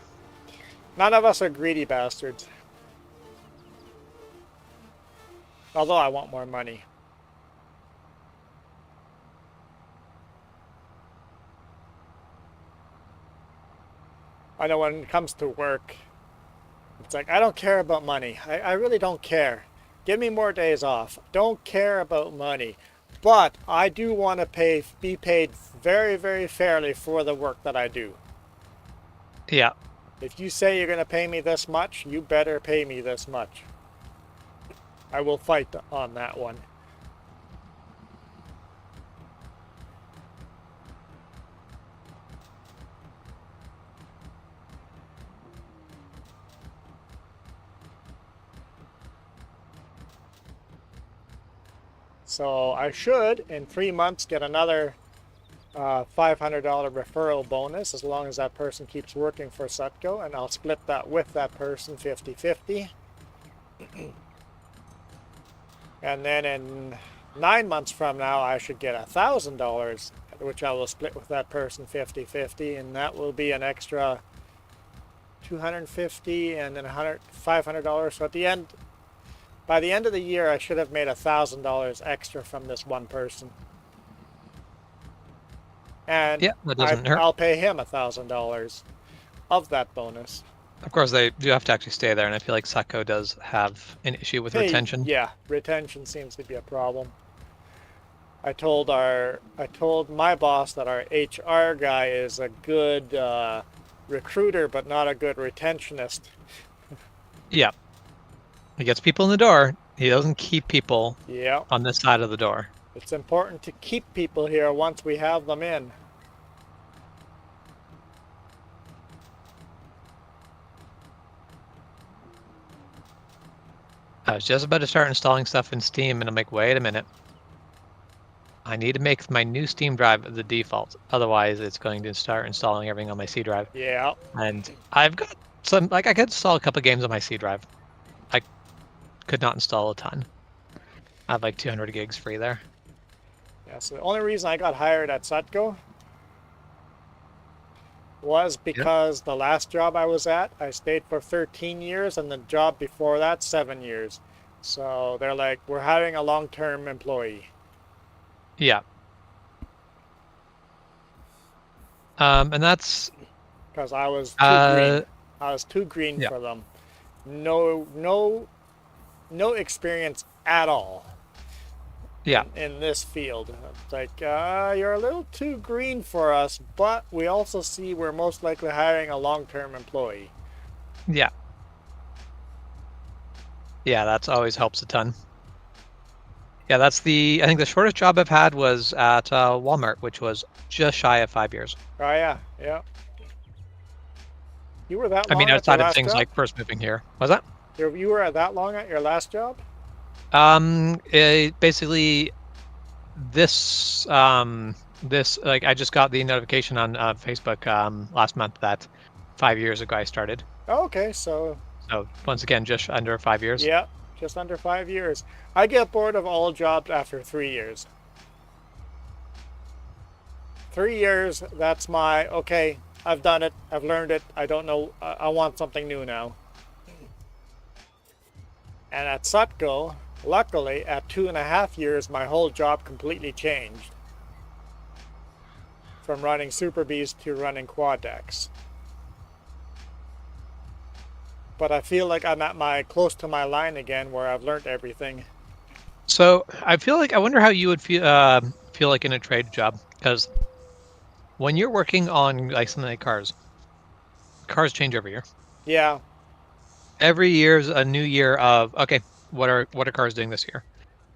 None of us are greedy bastards. Although I want more money. I know when it comes to work, it's like, I don't care about money. I really don't care. Give me more days off. Don't care about money. But I do want to be paid very, very fairly for the work that I do. Yeah. If you say you're going to pay me this much, you better pay me this much. I will fight on that one. So I should, in 3 months, get another $500 referral bonus as long as that person keeps working for Sutco, and I'll split that with that person 50-50. And then in 9 months from now, I should get $1,000, which I will split with that person 50-50, and that will be an extra $250 and then $500. So at the end, by the end of the year, I should have made $1,000 extra from this one person. And Yeah, that doesn't hurt. I'll pay him $1,000 of that bonus. Of course, they do have to actually stay there, and I feel like Sutco does have an issue with retention. Yeah, retention seems to be a problem. I told my boss that our HR guy is a good recruiter, but not a good retentionist. Yeah. He gets people in the door. He doesn't keep people Yeah. on this side of the door. It's important to keep people here once we have them in. I was just about to start installing stuff in Steam, and I'm like, wait a minute. I need to make my new Steam drive the default. Otherwise, it's going to start installing everything on my C drive. Yeah. And I've got some, like, I could install a couple games on my C drive. I could not install a ton. I have like 200 gigs free there. Yeah, so the only reason I got hired at Sutco was because the last job I was at, I stayed for 13 years, and the job before that, 7 years. So they're like, we're hiring a long-term employee. Yeah. And that's Because I was too green. I was too green yeah. for them. No experience at all. Yeah. In this field. It's like, you're a little too green for us, but we also see we're most likely hiring a long-term employee. Yeah. Yeah, that's always helps a ton. Yeah, I think the shortest job I've had was at Walmart, which was just shy of 5 years. Oh, yeah, yeah. You were that long I mean, at outside your of last things job? like first moving here. Was that? You were that long at your last job? Basically, this like I just got the notification on Facebook last month that 5 years ago I started. Oh, okay, so once again, just under 5 years. yeah, just under 5 years. I get bored of all jobs after 3 years. 3 years, that's my, okay, I've done it, I've learned it, I don't know, I want something new now. And at Sutco, luckily, at 2.5 years, my whole job completely changed. From running Super Beast to running Quad Decks. But I feel like I'm at close to my line again, where I've learned everything. So I wonder how you would feel like in a trade job, because when you're working on like something like cars change every year. Yeah. Every year's a new year of, okay, what are cars doing this year?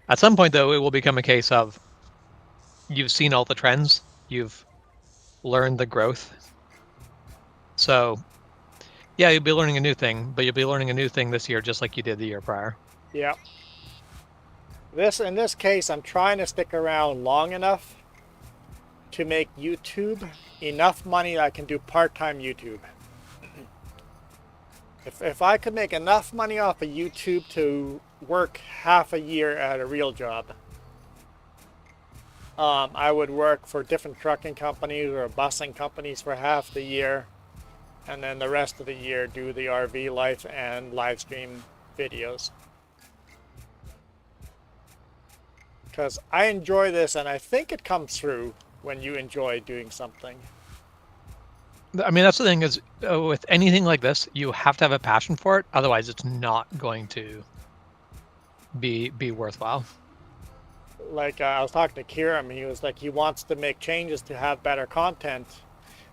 At some point, though, it will become a case of you've seen all the trends, you've learned the growth. So, yeah, you'll be learning a new thing, but you'll be learning a new thing this year just like you did the year prior. Yeah. In this case, I'm trying to stick around long enough to make YouTube enough money I can do part-time YouTube. If I could make enough money off of YouTube to work half a year at a real job, I would work for different trucking companies or busing companies for half the year, and then the rest of the year do the RV life and live stream videos. Because I enjoy this, and I think it comes through when you enjoy doing something. I mean, that's the thing is, with anything like this, you have to have a passion for it. Otherwise, it's not going to be worthwhile. like I was talking to Kieran, he was like he wants to make changes to have better content.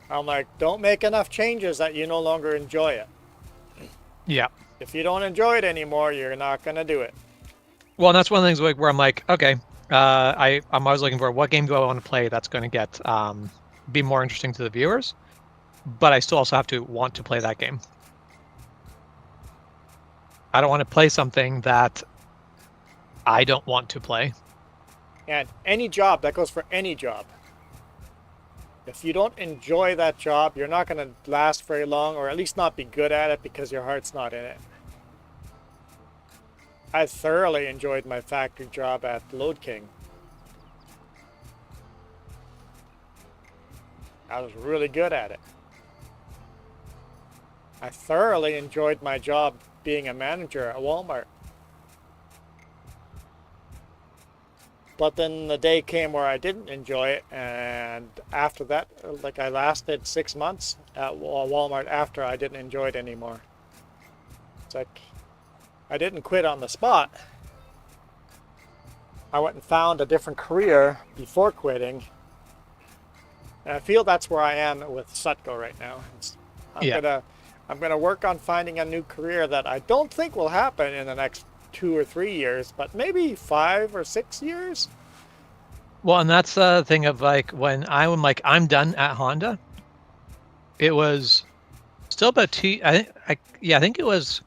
I'm like, don't make enough changes that you no longer enjoy it. Yeah. If you don't enjoy it anymore, you're not gonna do it. Well, and that's one of the things like where I'm like, okay, I'm always looking for what game do I want to play that's going to get be more interesting to the viewers, but I still also have to want to play that game. I don't want to play something that I don't want to play. And any job, that goes for any job. If you don't enjoy that job, you're not going to last very long, or at least not be good at it because your heart's not in it. I thoroughly enjoyed my factory job at Load King. I was really good at it. I thoroughly enjoyed my job being a manager at Walmart. But then the day came where I didn't enjoy it, and after that, like I lasted 6 months at Walmart after I didn't enjoy it anymore. It's like, I didn't quit on the spot. I went and found a different career before quitting. And I feel that's where I am with Sutco right now. I'm gonna work on finding a new career that I don't think will happen in the next 2 or 3 years, but maybe 5 or 6 years. Well, and that's the thing of like when I'm like I'm done at Honda. It was still about two. I think it was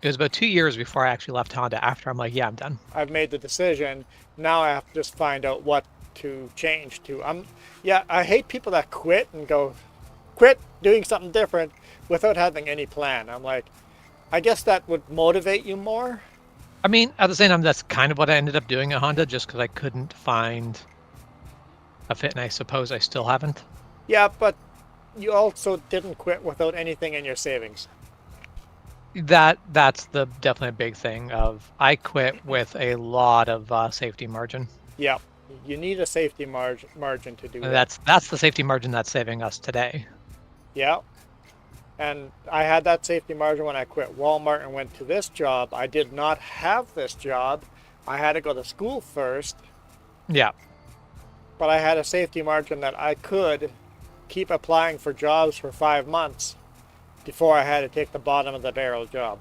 about 2 years before I actually left Honda. After I'm like, yeah, I'm done. I've made the decision. Now I have to just find out what to change to. I hate people that quit and go, quit doing something different without having any plan. I'm like, I guess that would motivate you more. I mean, at the same time, that's kind of what I ended up doing at Honda, just because I couldn't find a fit, and I suppose I still haven't. Yeah, but you also didn't quit without anything in your savings. That's definitely a big thing. Of I quit with a lot of safety margin. Yeah, you need a safety margin to do that. That's the safety margin that's saving us today. Yeah. And I had that safety margin when I quit Walmart and went to this job. I did not have this job. I had to go to school first. Yeah. But I had a safety margin that I could keep applying for jobs for 5 months before I had to take the bottom of the barrel job.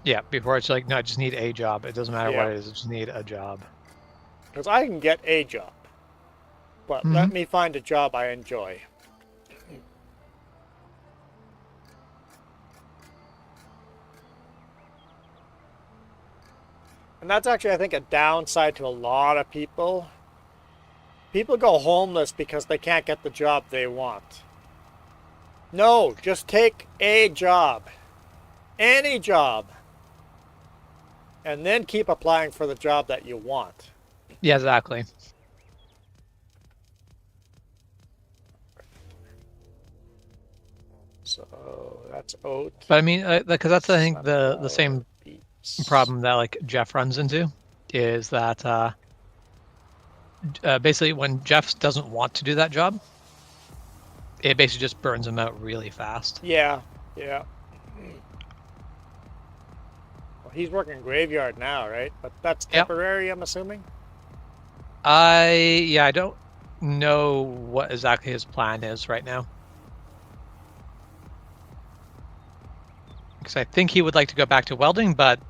Yeah, before it's like, no, I just need a job. It doesn't matter what it is, I just need a job. Because I can get a job. But let me find a job I enjoy. And that's actually, I think, a downside to a lot of people. People go homeless because they can't get the job they want. No, just take a job. Any job. And then keep applying for the job that you want. Yeah, exactly. So that's oat. But I mean, because that's I think the same problem that like Jeff runs into is that basically when Jeff doesn't want to do that job, it basically just burns him out really fast. Yeah. Well, he's working graveyard now, right? But that's temporary, I'm assuming? I don't know what exactly his plan is right now. Because I think he would like to go back to welding, but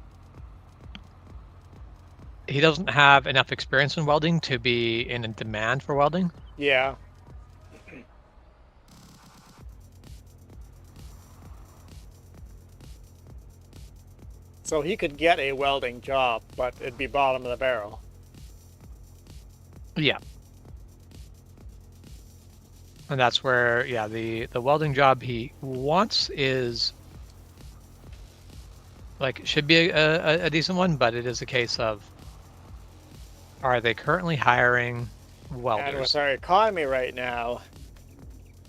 he doesn't have enough experience in welding to be in demand for welding. Yeah. So he could get a welding job, but it'd be bottom of the barrel. Yeah. And that's where, the welding job he wants is like should be a decent one, but it is a case of, are they currently hiring welders? And with our economy right now,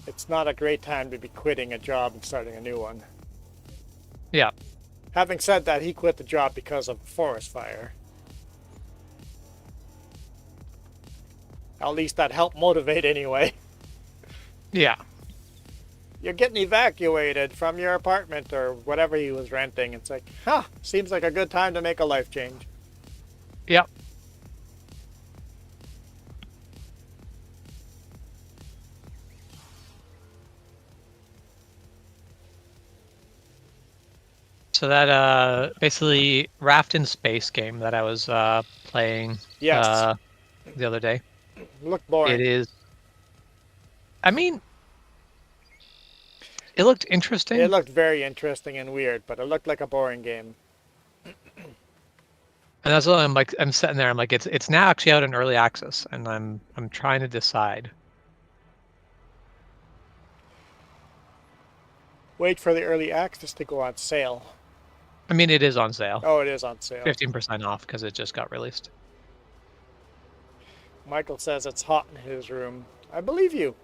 it's not a great time to be quitting a job and starting a new one. Yeah. Having said that, he quit the job because of a forest fire. At least that helped motivate anyway. Yeah. You're getting evacuated from your apartment or whatever he was renting. It's like, seems like a good time to make a life change. Yep. So that basically Raft in Space game that I was playing Yes. the other day. Looked It boring. is. I mean, it looked It interesting, looked very interesting and weird, but it looked like a boring game. and that's what I'm like. I'm sitting there. I'm like, it's now actually out in early access, and I'm trying to decide. Wait for the early access to go on sale. I mean, it is on sale, Oh, it is on sale. 15% off because it just got released. Michael says it's hot in his room. I believe you.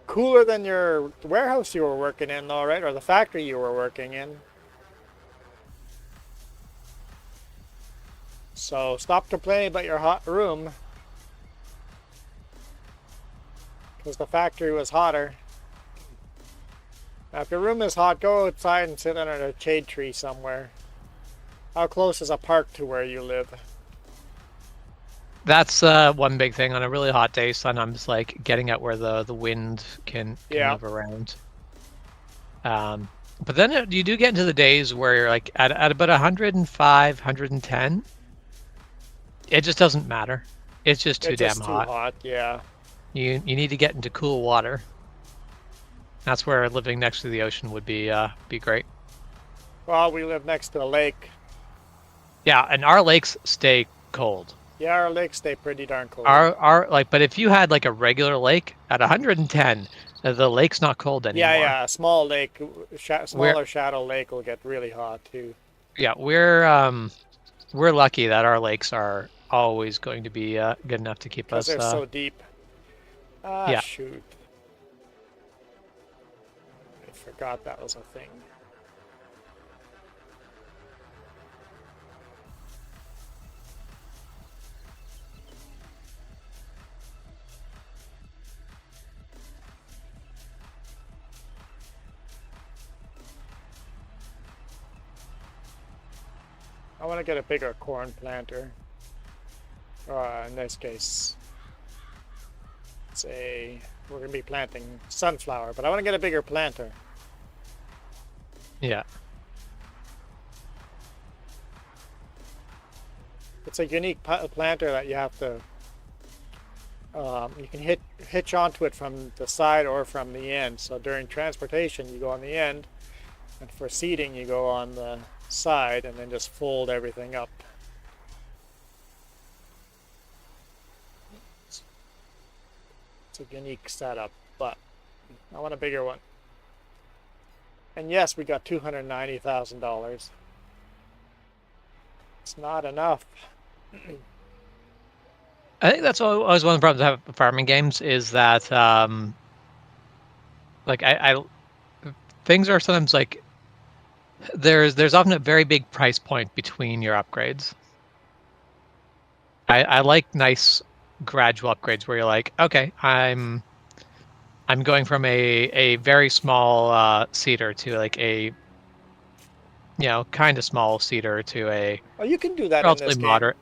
Cooler than your warehouse you were working in, though, right? Or the factory you were working in. So stop complaining about your hot room. Because the factory was hotter. Now, if your room is hot, go outside and sit under a shade tree somewhere. How close is a park to where you live? That's one big thing on a really hot day. Sometimes like getting out where the wind can Yeah. move around. But then you do get into the days where you're like at about 105, 110. It just doesn't matter. It's just too It's damn just too hot. hot, yeah. You need to get into cool water. That's where living next to the ocean would be great. Well, we live next to a lake. Yeah, and our lakes stay cold. Yeah, our lakes stay pretty darn cold. Our like, but if you had like a regular lake at 110, the lake's not cold anymore. Yeah, a small lake, smaller shadow lake will get really hot too. Yeah, we're lucky that our lakes are always going to be good enough to keep Because us. they're so deep. Ah, Yeah. shoot. I forgot that was a thing. I want to get a bigger corn planter. In this case, we're going to be planting sunflower, but I want to get a bigger planter. Yeah. It's a unique planter that you have to. You can hitch onto it from the side or from the end. So during transportation, you go on the end, and for seeding, you go on the side, and then just fold everything up. It's a unique setup, but I want a bigger one. And yes, we got $290,000. It's not enough. I think that's always one of the problems with farming games is that like I things are sometimes like there's often a very big price point between your upgrades. I like nice gradual upgrades where you're like, okay, I'm going from a very small cedar to like a kind of small cedar to a Oh, you can do that in relatively this game. moderate.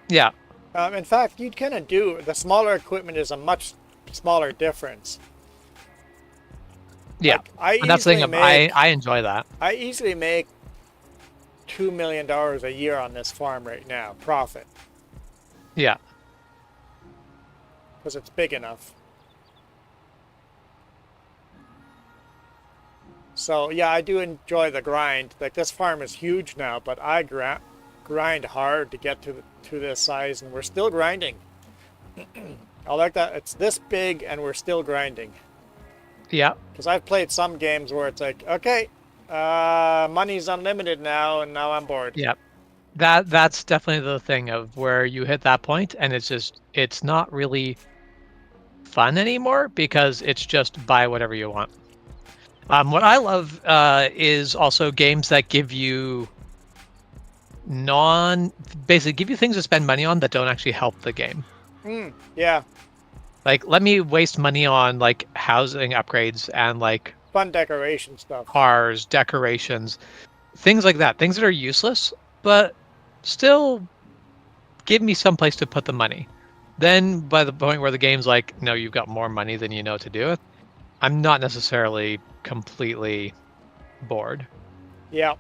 Yeah, In fact, you kind of do. The smaller equipment is a much smaller difference. yeah. Like, And that's the thing. I enjoy that. I easily make $2 million a year on this farm right now, profit, Yeah. because it's big enough. So yeah, I do enjoy the grind. Like this farm is huge now, but I grind hard to get to this size, and we're still grinding. I like that it's this big and we're still grinding. Yeah. Because I've played some games where it's like, okay, money's unlimited now, and now I'm bored. Yeah. That's definitely the thing of where you hit that point and it's not really fun anymore because it's just buy whatever you want. What I love is also games that give you basically give you things to spend money on that don't actually help the game. Yeah, Like, let me waste money on like housing upgrades and like fun decoration stuff. cars, decorations, things like that. Things that are useless, but still give me some place to put the money. Then by the point where the game's like, no, you've got more money than you know to do with, I'm not necessarily completely bored. Yeah.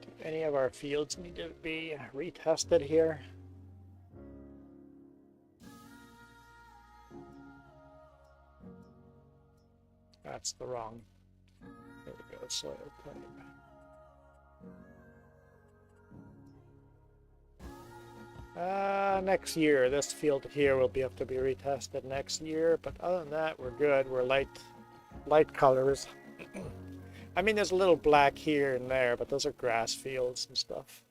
Do any of our fields need to be retested here? That's the wrong. There we go, soil type. Next year, this field here will have to be retested next year, but other than that, we're good. We're light colors. I mean, there's a little black here and there, but those are grass fields and stuff.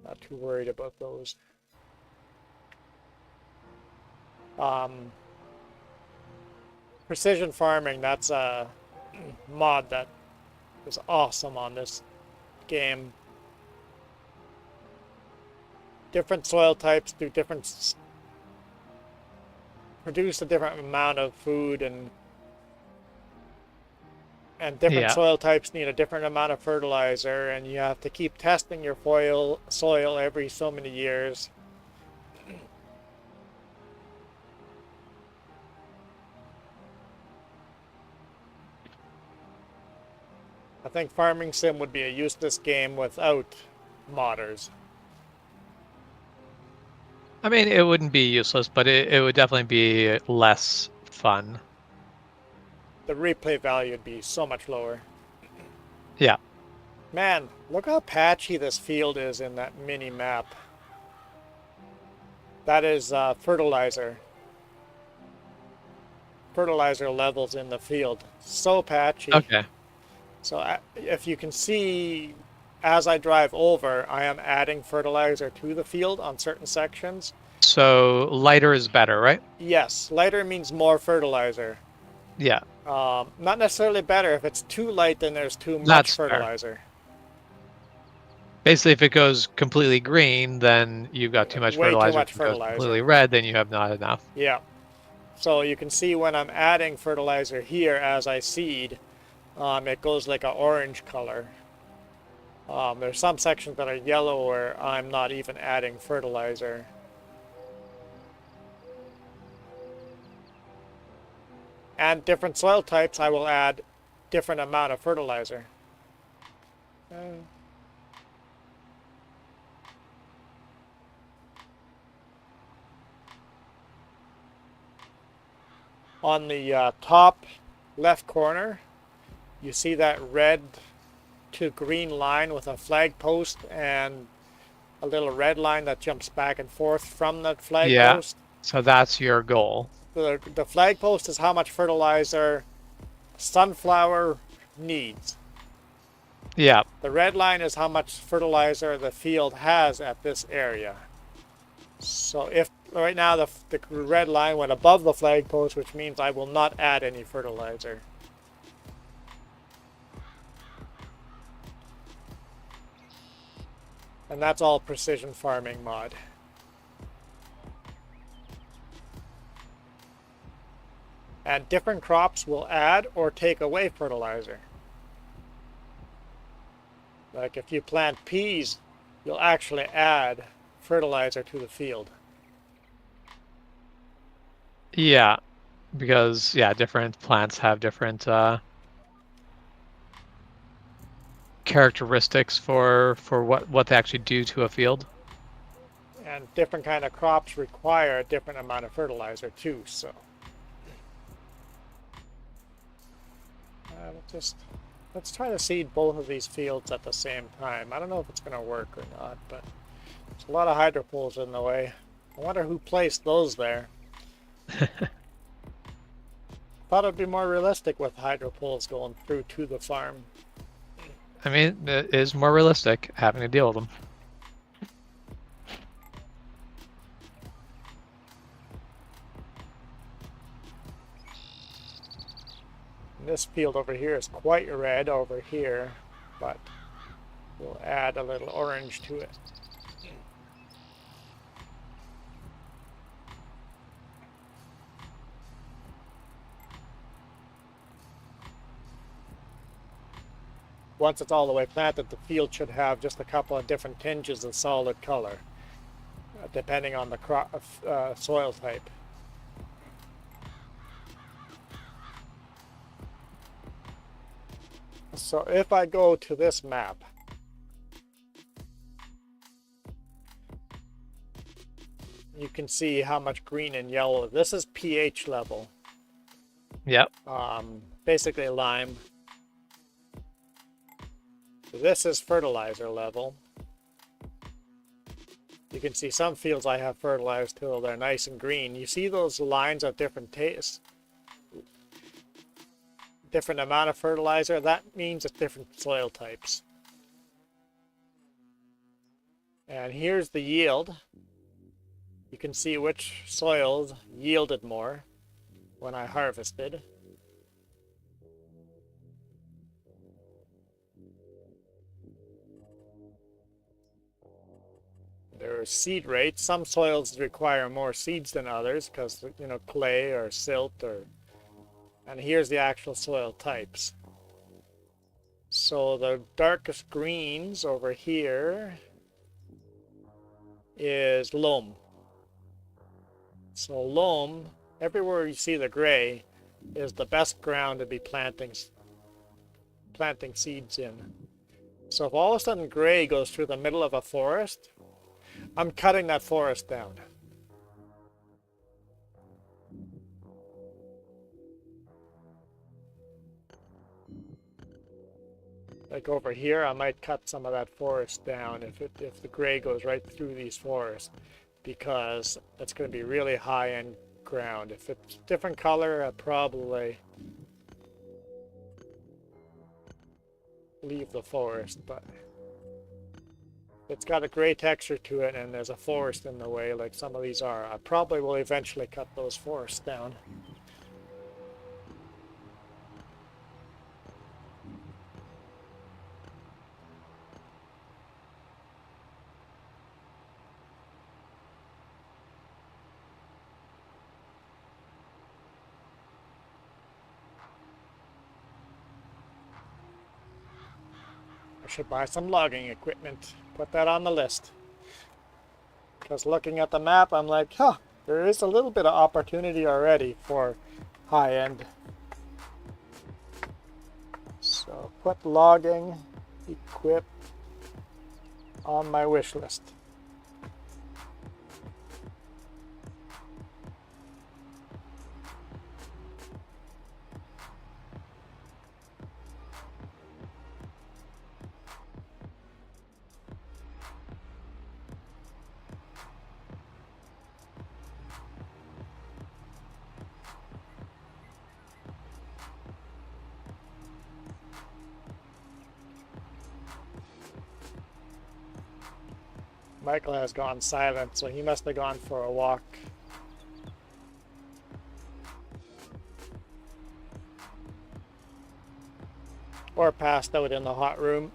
Not too worried about those. Precision farming, that's a mod that is awesome on this game. Different soil types do produce a different amount of food, and different soil types need a different amount of fertilizer, and you have to keep testing your soil every so many years. I think Farming Sim would be a useless game without modders. I mean, it wouldn't be useless, but it would definitely be less fun. The replay value would be so much lower. Yeah. Man, look how patchy this field is in that mini map. That is fertilizer. Fertilizer levels in the field. So patchy. Okay. So if you can see, as I drive over, I am adding fertilizer to the field on certain sections. So lighter is better, right? Yes, lighter means more fertilizer. Yeah. Not necessarily better. If it's too light, then there's too much That's fertilizer. Fair. Basically, if it goes completely green, then you've got too much Way fertilizer. too much if it goes fertilizer. completely red, then you have not enough. Yeah. So you can see when I'm adding fertilizer here as I seed, it goes like an orange color. There's some sections that are yellow where I'm not even adding fertilizer. And different soil types, I will add different amount of fertilizer. On the top left corner, you see that red to green line with a flag post and a little red line that jumps back and forth from that flag post. So that's your goal. The flag post is how much fertilizer sunflower needs. Yeah. The red line is how much fertilizer the field has at this area. So if right now the red line went above the flag post, which means I will not add any fertilizer. And that's all precision farming mod. And different crops will add or take away fertilizer. Like if you plant peas, you'll actually add fertilizer to the field. Yeah, because different plants have different characteristics for what they actually do to a field. And different kind of crops require a different amount of fertilizer too, so. Let's try to seed both of these fields at the same time. I don't know if it's going to work or not, but there's a lot of hydro poles in the way. I wonder who placed those there. Thought it'd be more realistic with hydro poles going through to the farm. I mean, it is more realistic having to deal with them. This field over here is quite red over here, but we'll add a little orange to it. Once it's all the way planted, the field should have just a couple of different tinges of solid color. depending on the soil type. So if I go to this map, you can see how much green and yellow. This is pH level. Yep. Basically lime. This is fertilizer level. You can see some fields I have fertilized till they're nice and green. You see those lines of different tastes, different amount of fertilizer. That means it's different soil types. And here's the yield. You can see which soils yielded more when I harvested. There are seed rates. Some soils require more seeds than others because, you know, clay or silt or... And here's the actual soil types. So the darkest greens over here is loam. So loam, everywhere you see the gray, is the best ground to be planting seeds in. So if all of a sudden gray goes through the middle of a forest, I'm cutting that forest down. Like over here, I might cut some of that forest down if the gray goes right through these forests, because it's going to be really high-end ground. If it's different color, I'd probably leave the forest, but it's got a gray texture to it and there's a forest in the way like some of these are, I probably will eventually cut those forests down. I should buy some logging equipment. Put that on the list. Because looking at the map, I'm like, huh, there is a little bit of opportunity already for high-end. So put logging equip on my wish list. Michael has gone silent, so he must have gone for a walk. Or passed out in the hot room.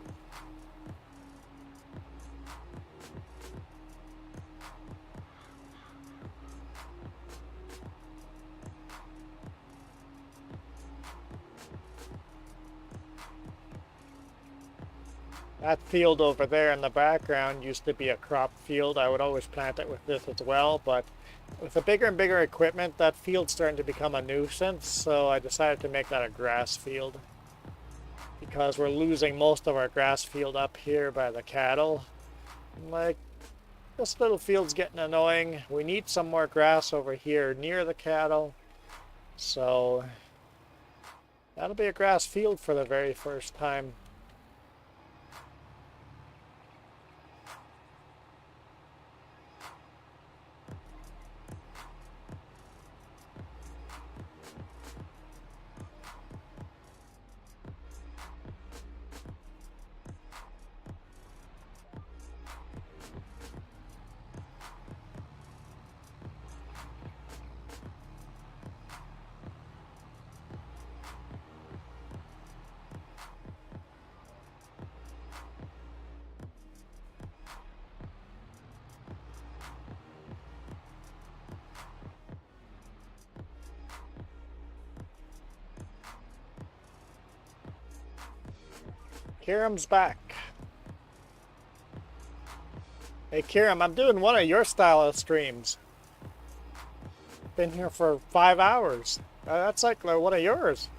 That field over there in the background used to be a crop field. I would always plant it with this as well, but with the bigger and bigger equipment, that field's starting to become a nuisance, so I decided to make that a grass field. Because we're losing most of our grass field up here by the cattle. I'm like, this little field's getting annoying. We need some more grass over here near the cattle. So that'll be a grass field for the very first time. Kiram's back. Hey, Kiram, I'm doing one of your style of streams. Been here for 5 hours. That's like one of yours.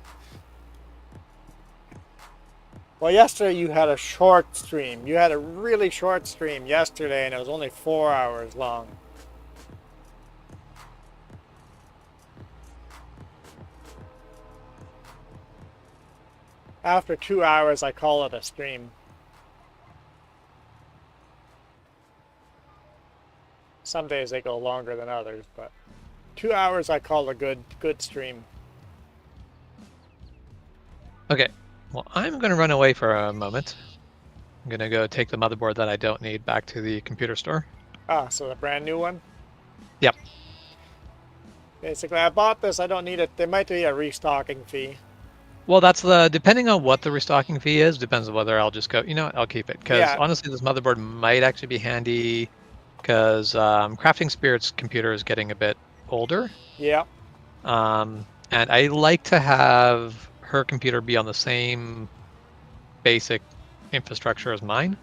Well, yesterday you had a short stream. You had a really short stream yesterday, and it was only 4 hours long. After 2 hours, I call it a stream. Some days they go longer than others, but 2 hours I call a good stream. Okay, well, I'm going to run away for a moment. I'm going to go take the motherboard that I don't need back to the computer store. Ah, so the brand new one? Yep. Basically, I bought this. I don't need it. There might be a restocking fee. Well, that's depending on what the restocking fee is, depends on whether I'll just go, you know what, I'll keep it. Because Yeah. honestly, this motherboard might actually be handy because Crafting Spirit's computer is getting a bit older. Yeah. And I like to have her computer be on the same basic infrastructure as mine.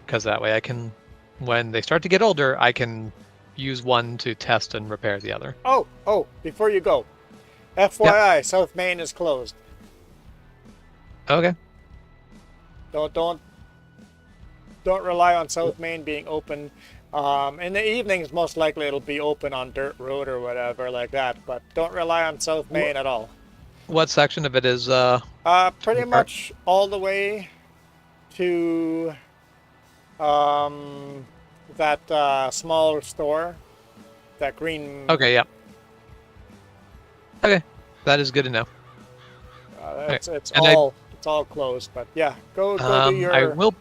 Because that way I can, when they start to get older, I can use one to test and repair the other. Oh, before you go. FYI, South Main is closed. Okay. Don't rely on South Main being open. In the evenings, most likely it'll be open on Dirt Road or whatever like that. But don't rely on South Main at all. What section of it is? Pretty much all the way to that small store, that green. Okay. Yeah. Okay, that is good to know. It's And all closed. But yeah, go do your. I will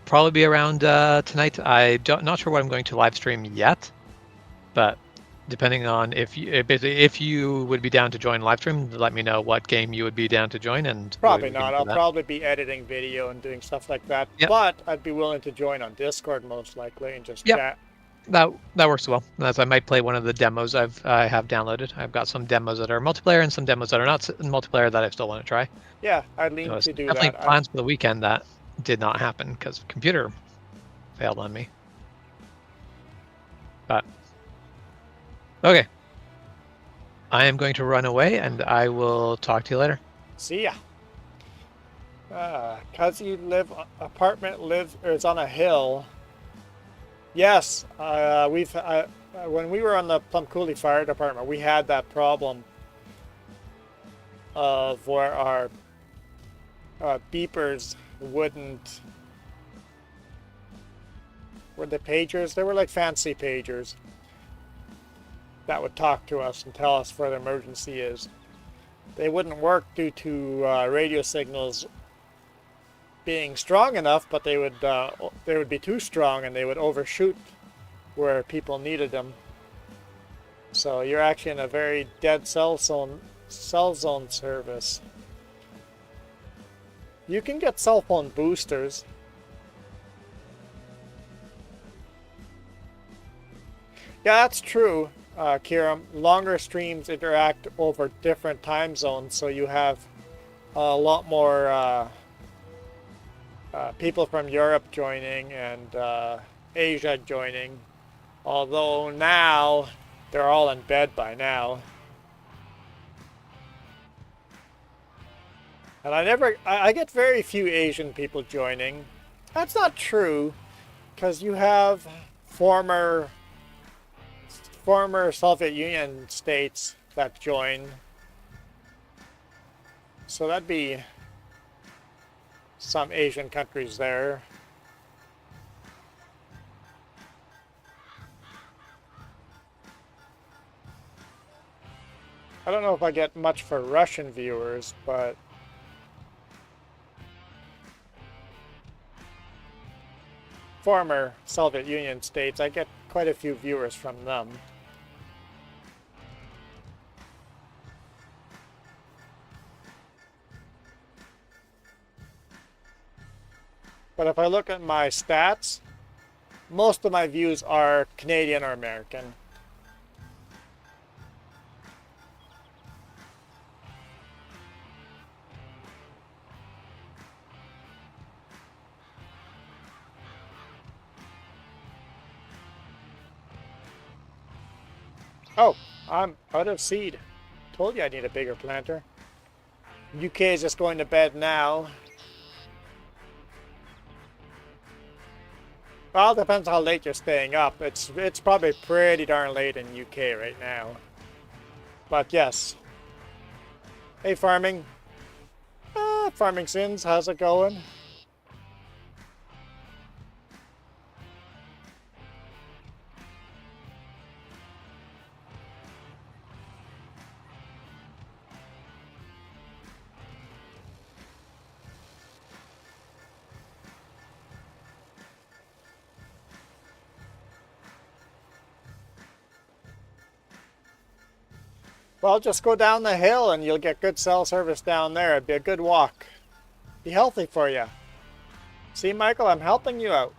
probably be around tonight. Not sure what I'm going to live stream yet, but depending on if you would be down to join live stream, let me know what game you would be down to join, and Probably not. I'll probably be editing video and doing stuff like that. Yep. But I'd be willing to join on Discord most likely and just Yep. chat. That works well. As I might play one of the demos I have downloaded. I've got some demos that are multiplayer and some demos that are not multiplayer that I still want to try. Yeah, I'd lean So to do definitely that. plans for the weekend that did not happen because computer failed on me. But okay, I am going to run away, and I will talk to you later. See ya. Cause you apartment is on a hill. Yes, when we were on the Plum Coulee Fire Department, we had that problem of where our beepers wouldn't. Were they pagers? They were like fancy pagers that would talk to us and tell us where the emergency is. They wouldn't work due to radio signals being strong enough, but they would be too strong and they would overshoot where people needed them. So you're actually in a very dead cell zone service. You can get cell phone boosters. Yeah, that's true, Kiram. Longer streams interact over different time zones, so you have a lot more people from Europe joining and Asia joining. Although now they're all in bed by now. And I get very few Asian people joining. That's not true, because you have former Soviet Union states that join. So that'd be some Asian countries there. I don't know if I get much for Russian viewers, but former Soviet Union states, I get quite a few viewers from them. But if I look at my stats, most of my views are Canadian or American. Oh, I'm out of seed. Told you I need a bigger planter. UK is just going to bed now. Well, it depends how late you're staying up. It's probably pretty darn late in UK right now. But yes. Hey, farming. Farming Sins, how's it going? Well, just go down the hill and you'll get good cell service down there. It'd be a good walk. Be healthy for you. See, Michael, I'm helping you out.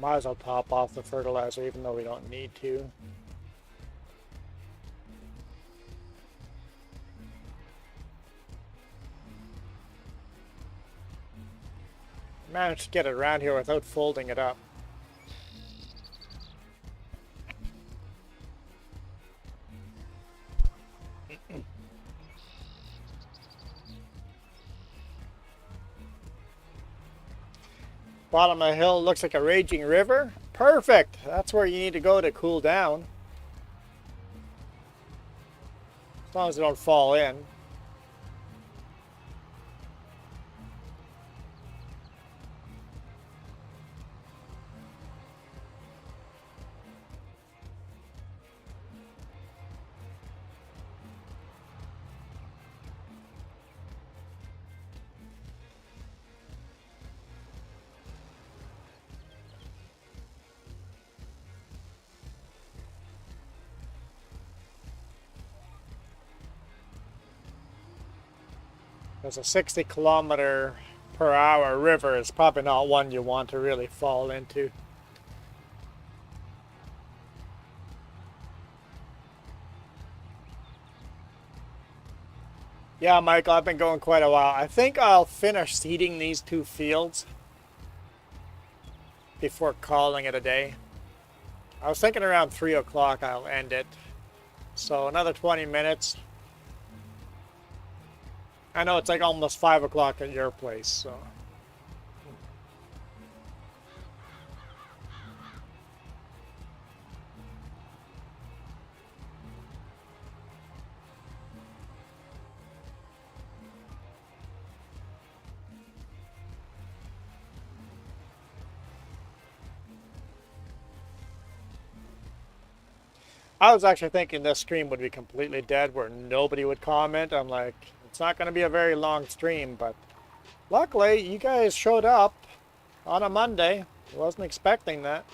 Might as well top off the fertilizer even though we don't need to. Managed to get it around here without folding it up. Bottom of the hill looks like a raging river. Perfect! That's where you need to go to cool down. As long as they don't fall in. There's a 60-kilometer-per-hour river. It's probably not one you want to really fall into. Yeah, Michael, I've been going quite a while. I think I'll finish seeding these 2 fields before calling it a day. I was thinking around 3 o'clock I'll end it. So another 20 minutes. I know it's like almost 5 o'clock at your place, so. I was actually thinking this stream would be completely dead where nobody would comment. I'm like, it's not going to be a very long stream, but luckily you guys showed up on a Monday. I wasn't expecting that.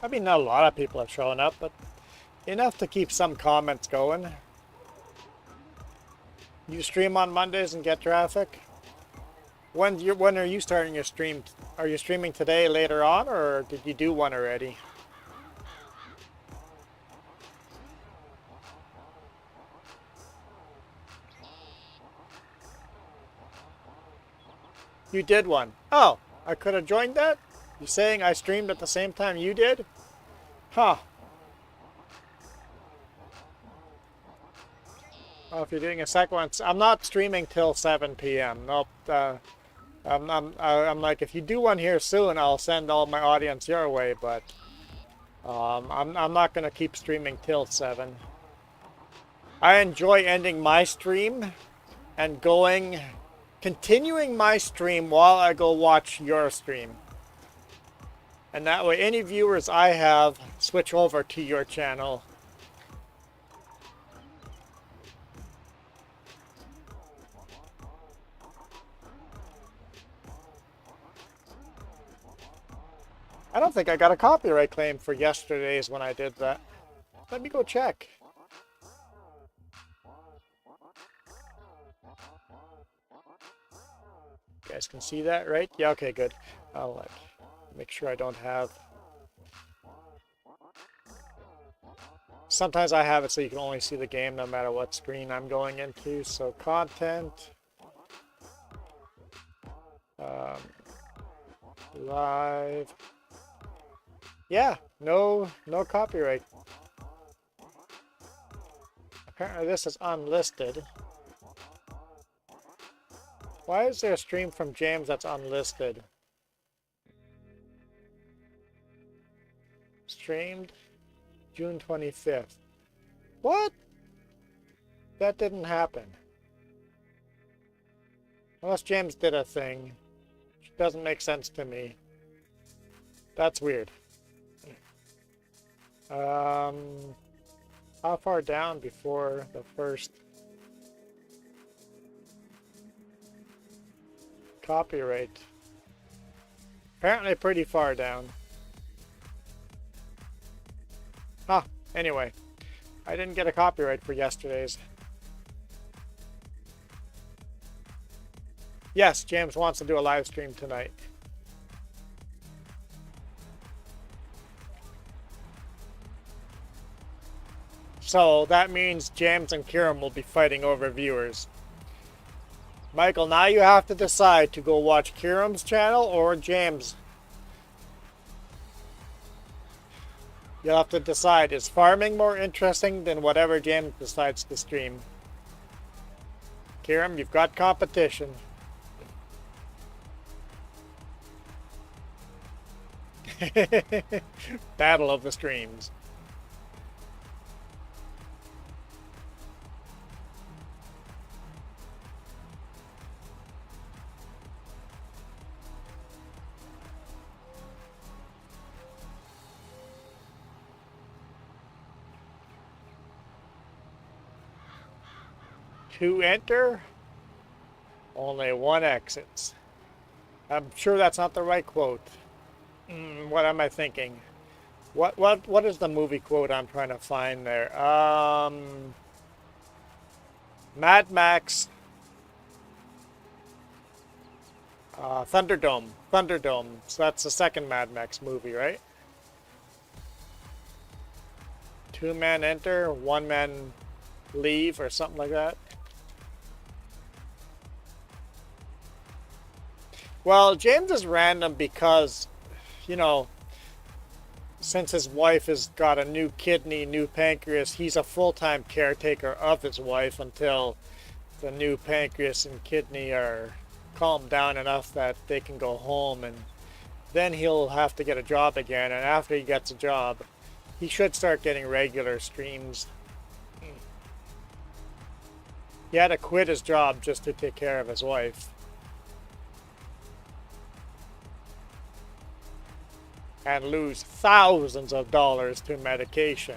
I mean, not a lot of people have shown up, but enough to keep some comments going. You stream on Mondays and get traffic? When are you starting your stream? Are you streaming today later on, or did you do one already? You did one. Oh, I could have joined that? You saying I streamed at the same time you did? Huh. Oh, if you're doing a second one, I'm not streaming till 7 p.m. Nope. I'm like, if you do one here soon, I'll send all my audience your way, but I'm not gonna keep streaming till 7. I enjoy ending my stream and continuing my stream while I go watch your stream. And that way, any viewers I have switch over to your channel. I don't think I got a copyright claim for yesterday's when I did that. Let me go check. You guys can see that, right? Yeah, okay, good. I'll make sure I don't have... Sometimes I have it so you can only see the game no matter what screen I'm going into. So content, live. Yeah, no copyright. Apparently this is unlisted. Why is there a stream from James that's unlisted? Streamed June 25th. What? That didn't happen. Unless James did a thing. Which doesn't make sense to me. That's weird. How far down before the first copyright? Apparently pretty far down. Huh, anyway. I didn't get a copyright for yesterday's. Yes, James wants to do a live stream tonight. So that means James and Kieran will be fighting over viewers. Michael, now you have to decide to go watch Kieran's channel or James. You'll have to decide, is farming more interesting than whatever James decides to stream? Kieran, you've got competition. Battle of the streams. To enter, only one exits. I'm sure that's not the right quote. What am I thinking? What is the movie quote I'm trying to find there? Mad Max. Thunderdome. Thunderdome. So that's the second Mad Max movie, right? 2 men enter, 1 man leave, or something like that. Well, James is random because, you know, since his wife has got a new kidney, new pancreas, he's a full-time caretaker of his wife until the new pancreas and kidney are calmed down enough that they can go home, and then he'll have to get a job again, and after he gets a job, he should start getting regular streams. He had to quit his job just to take care of his wife. And lose thousands of dollars to medication.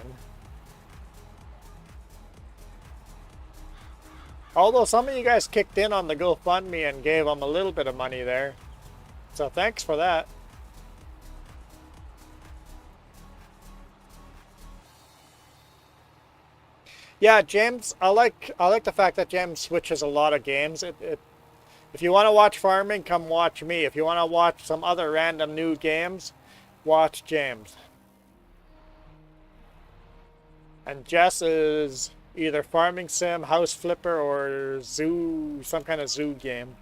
Although some of you guys kicked in on the GoFundMe and gave him a little bit of money there. So thanks for that. Yeah, James, I like the fact that James switches a lot of games. If you want to watch farming, come watch me. If you want to watch some other random new games, watch James. And Jess is either farming sim, house flipper, or zoo, some kind of zoo game.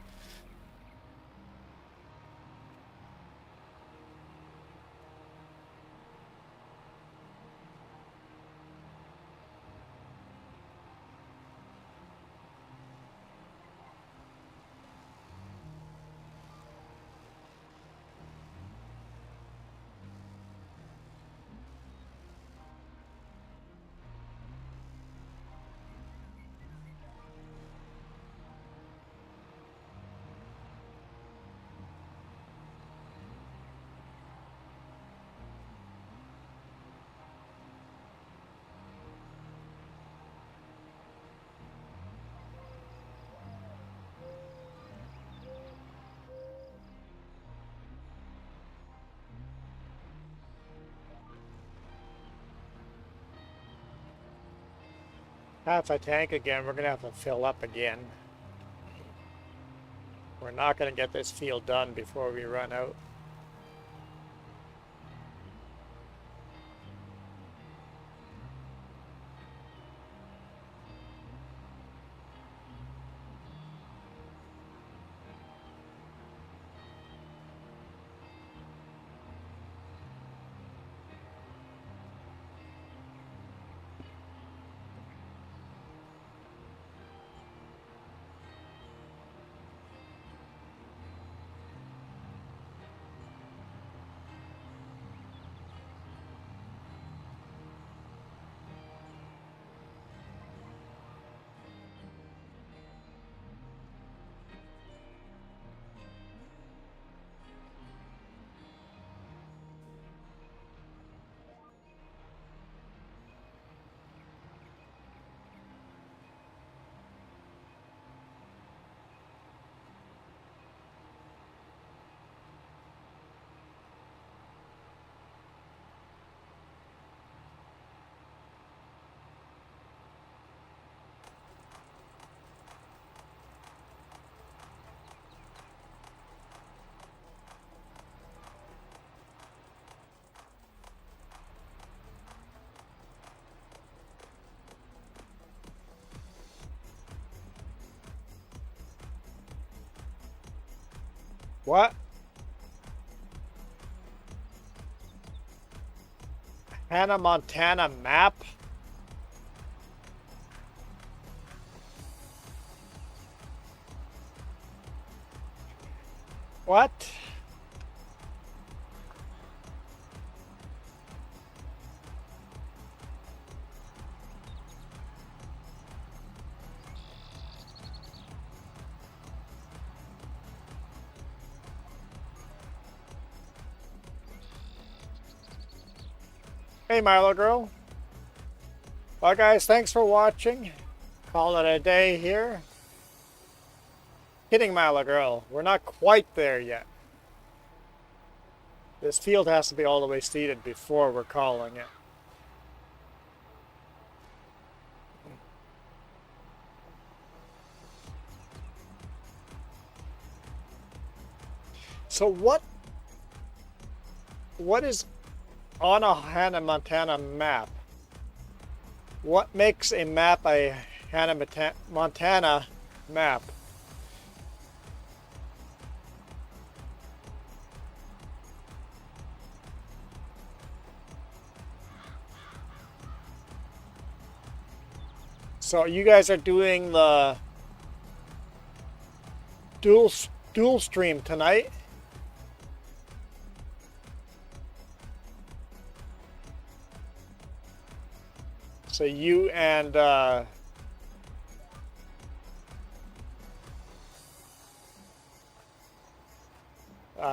half a tank again. We're going to have to fill up again. We're not going to get this field done before we run out. What? Hannah Montana map? What? Hey Milo Girl. Well guys, thanks for watching. Call it a day here. Kidding Milo Girl, we're not quite there yet. This field has to be all the way seeded before we're calling it. So what is on a Hannah Montana map? What makes a map a Hannah Montana map? So you guys are doing the dual stream tonight? So you and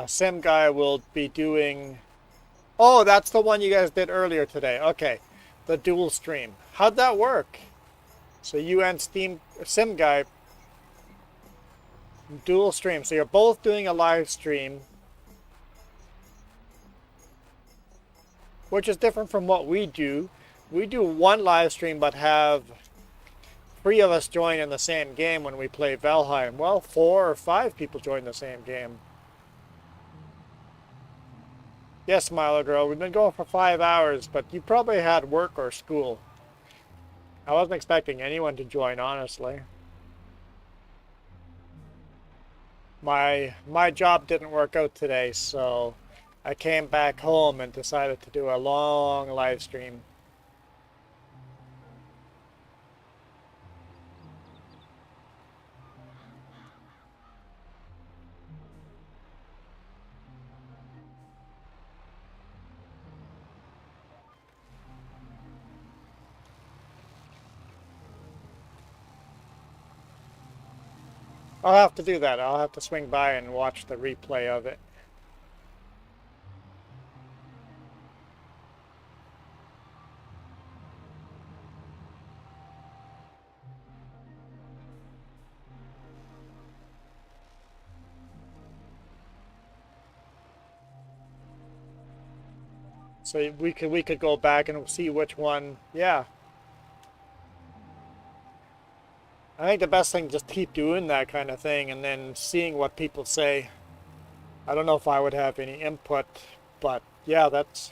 Sim Guy will be doing. Oh, that's the one you guys did earlier today. Okay, the dual stream. How'd that work? So you and Sim Guy dual stream. So you're both doing a live stream, which is different from what we do. We do one live stream, but have 3 of us join in the same game when we play Valheim. Well, 4 or 5 people join the same game. Yes, Milo Girl, we've been going for 5 hours, but you probably had work or school. I wasn't expecting anyone to join, honestly. My job didn't work out today, so I came back home and decided to do a long live stream. I'll have to do that. I'll have to swing by and watch the replay of it. So we could go back and see which one. Yeah. I think the best thing just keep doing that kind of thing and then seeing what people say. I don't know if I would have any input, but yeah, that's...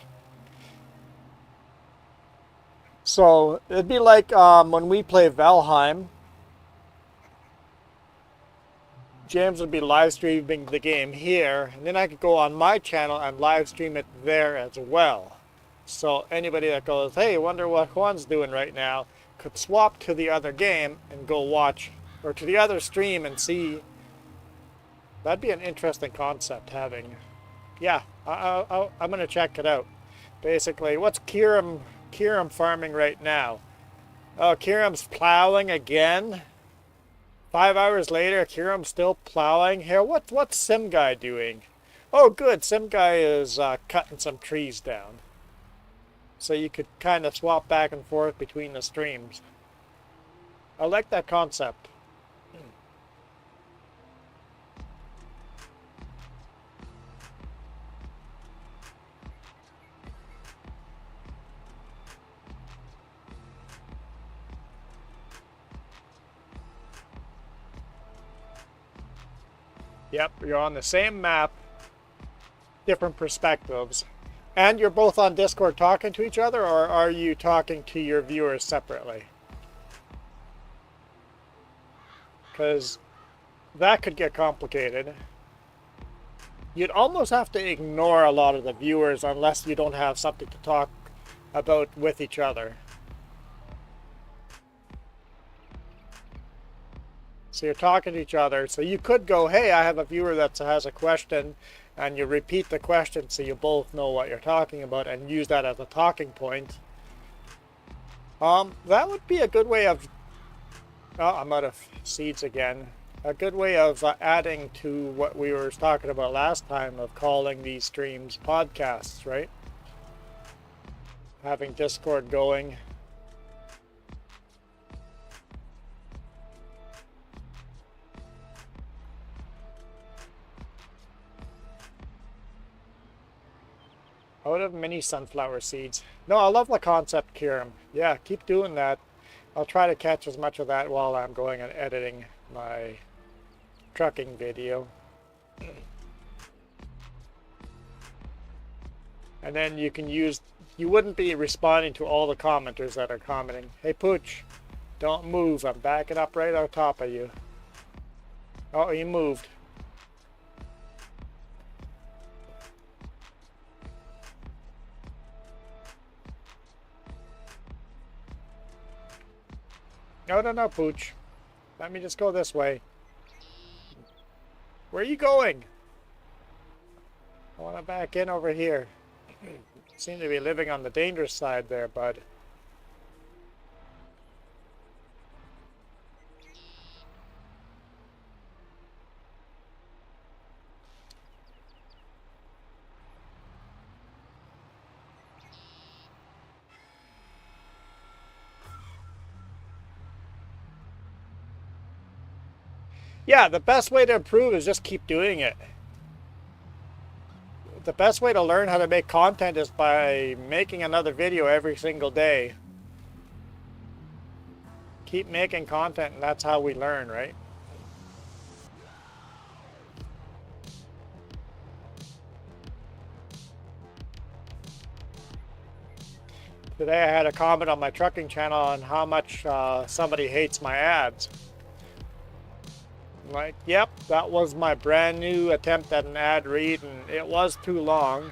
So it'd be like when we play Valheim, James would be live streaming the game here, and then I could go on my channel and live stream it there as well. So anybody that goes, hey, wonder what Juan's doing right now, could swap to the other game and go watch, or to the other stream and see. That'd be an interesting concept having. Yeah, I'm going to check it out. Basically, what's Kiram farming right now? Oh, Kiram's plowing again. 5 hours later, Kiram's still plowing. Here, what's Sim Guy doing? Oh, good. Sim Guy is cutting some trees down. So you could kind of swap back and forth between the streams. I like that concept. Yep, you're on the same map, different perspectives. And you're both on Discord talking to each other, or are you talking to your viewers separately? Because that could get complicated. You'd almost have to ignore a lot of the viewers unless you don't have something to talk about with each other. So you're talking to each other. So you could go, hey, I have a viewer that has a question, and you repeat the question so you both know what you're talking about and use that as a talking point. That would be a good way of... Oh, I'm out of seeds again. A good way of adding to what we were talking about last time of calling these streams podcasts, right? Having Discord going. Out of mini sunflower seeds. No, I love the concept, Kiram. Yeah, keep doing that. I'll try to catch as much of that while I'm going and editing my trucking video. And then you can use... You wouldn't be responding to all the commenters that are commenting. Hey, Pooch, don't move. I'm backing up right on top of you. Oh, he moved. No, Pooch. Let me just go this way. Where are you going? I want to back in over here. Seem to be living on the dangerous side there, bud. Yeah, the best way to improve is just keep doing it. The best way to learn how to make content is by making another video every single day. Keep making content, and that's how we learn, right? Today I had a comment on my trucking channel on how much somebody hates my ads. Like, yep, that was my brand new attempt at an ad read, and it was too long.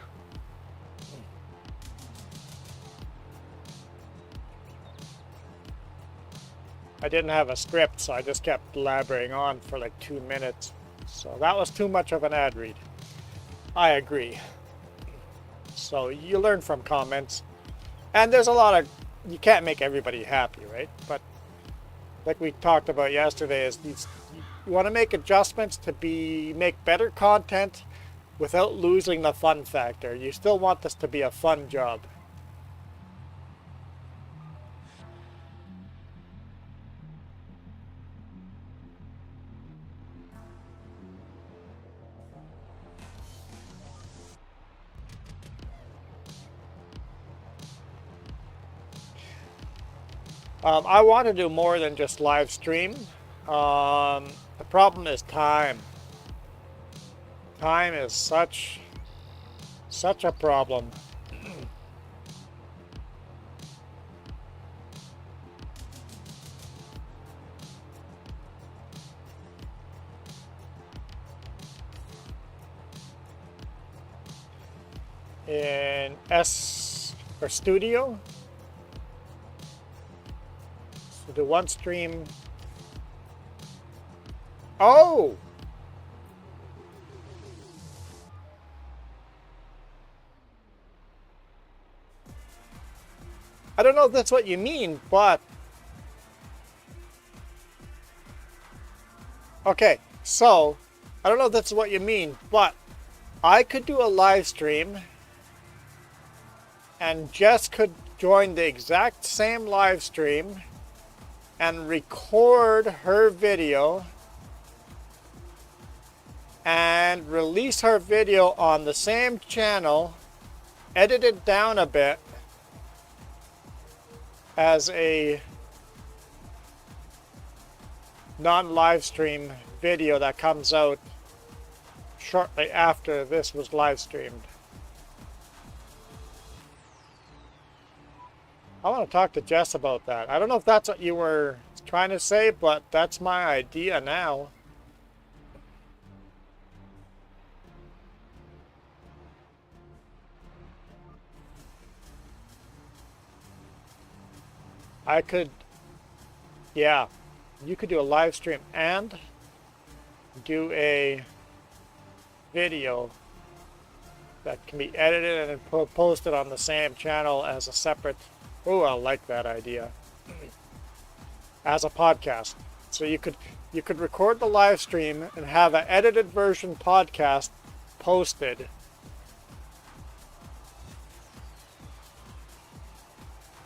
I didn't have a script, so I just kept blabbering on for like 2 minutes. So that was too much of an ad read. I agree. So you learn from comments. And there's a lot of... You can't make everybody happy, right? But like we talked about yesterday, is these... You want to make adjustments to make better content without losing the fun factor. You still want this to be a fun job. I want to do more than just live stream. The problem is time. Time is such a problem. In S or Studio, so the one stream. Oh! I don't know if that's what you mean, but okay, so I don't know if that's what you mean, but I could do a live stream and Jess could join the exact same live stream and record her video and release her video on the same channel, edit it down a bit as a non-live stream video that comes out shortly after this was live streamed. I want to talk to Jess about that. I don't know if that's what you were trying to say, but that's my idea now. I could, yeah, you could do a live stream and do a video that can be edited and posted on the same channel as a separate. Oh, I like that idea. As a podcast. So you could record the live stream and have an edited version podcast posted.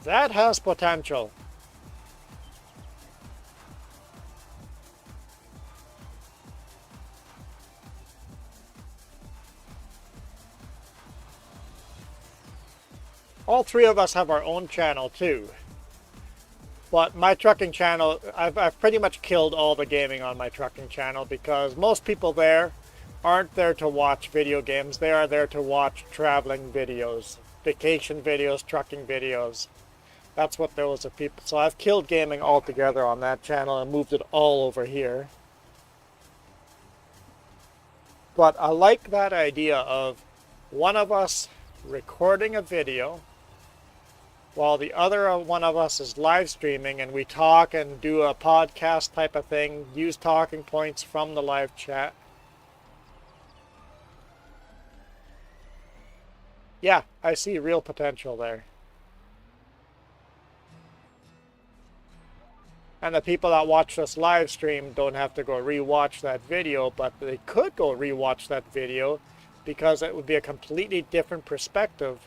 That has potential. All three of us have our own channel too. But my trucking channel, I've pretty much killed all the gaming on my trucking channel because most people there aren't there to watch video games. They are there to watch traveling videos, vacation videos, trucking videos. That's what those are people. So I've killed gaming altogether on that channel and moved it all over here. But I like that idea of one of us recording a video while the other one of us is live streaming, and we talk and do a podcast type of thing, use talking points from the live chat. Yeah, I see real potential there. And the people that watch this live stream don't have to go rewatch that video, but they could go rewatch that video because it would be a completely different perspective.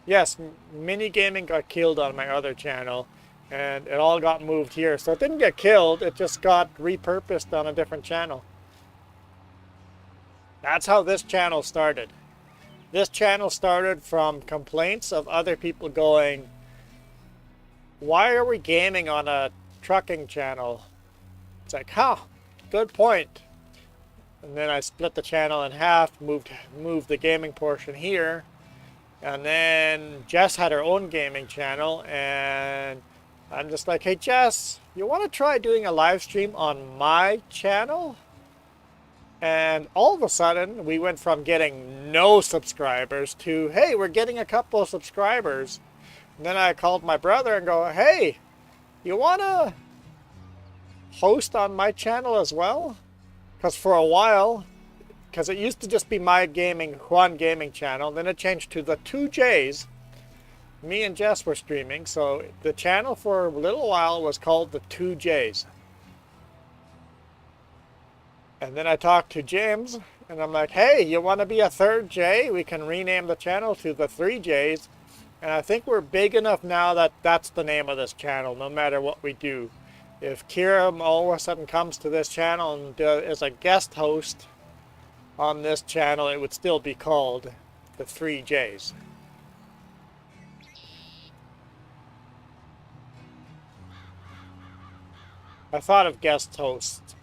Yes, mini gaming got killed on my other channel and it all got moved here. So it didn't get killed, it just got repurposed on a different channel. That's how this channel started. This channel started from complaints of other people going, why are we gaming on a trucking channel? It's like, huh, good point. And then I split the channel in half, moved the gaming portion here. And then Jess had her own gaming channel, and I'm just like, hey Jess, you want to try doing a live stream on my channel? And all of a sudden, we went from getting no subscribers to, hey, we're getting a couple of subscribers. And then I called my brother and go, hey, you want to host on my channel as well? Because for a while, because it used to just be my gaming, Juan Gaming channel, then it changed to the 2Js. Me and Jess were streaming, so the channel for a little while was called the 2Js. And then I talked to James, and I'm like, hey, you want to be a third J? We can rename the channel to the 3Js. And I think we're big enough now that that's the name of this channel, no matter what we do. If Kira all of a sudden comes to this channel and is a guest host on this channel, it would still be called the 3Js. I thought of guest host.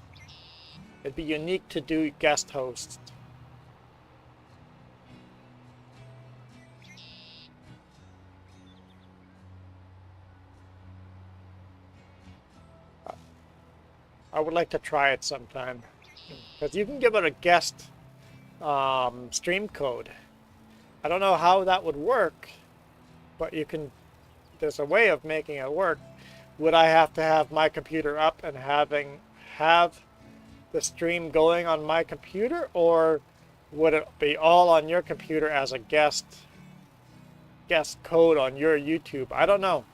It'd be unique to do guest host. I would like to try it sometime. Because you can give it a guest stream code. I don't know how that would work, but you can, there's a way of making it work. Would I have to have my computer up and have the stream going on my computer, or would it be all on your computer as a guest code on your YouTube? I don't know.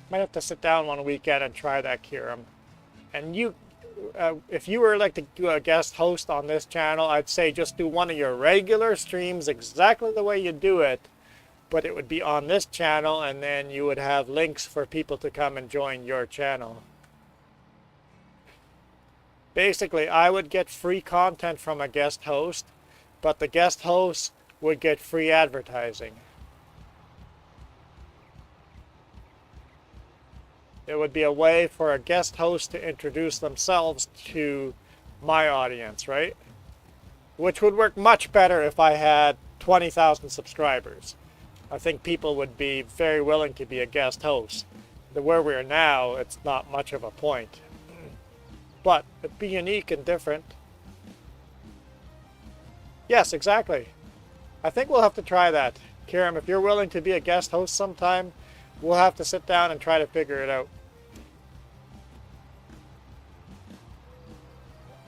Might have to sit down one weekend and try that, Kiram. And you, if you were like to do a guest host on this channel, I'd say just do one of your regular streams exactly the way you do it, but it would be on this channel, and then you would have links for people to come and join your channel. Basically, I would get free content from a guest host, but the guest host would get free advertising. It would be a way for a guest host to introduce themselves to my audience, right? Which would work much better if I had 20,000 subscribers. I think people would be very willing to be a guest host. Where we are now, it's not much of a point. But it'd be unique and different. Yes, exactly. I think we'll have to try that. Kiram, if you're willing to be a guest host sometime, we'll have to sit down and try to figure it out.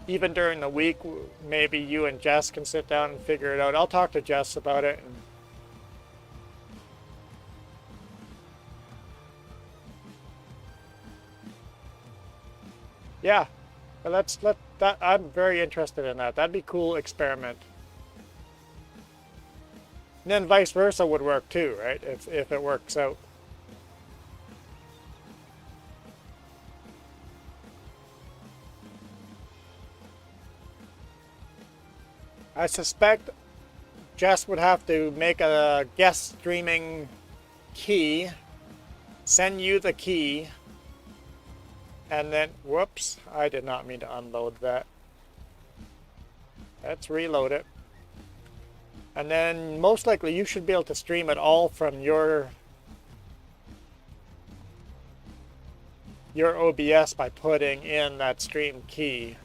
Even during the week, maybe you and Jess can sit down and figure it out. I'll talk to Jess about it. Yeah, let's let that. I'm very interested in that. That'd be a cool experiment. And then vice versa would work too, right? If it works out. I suspect Jess would have to make a guest streaming key, send you the key, and then, whoops, I did not mean to unload that. Let's reload it. And then most likely you should be able to stream it all from your OBS by putting in that stream key.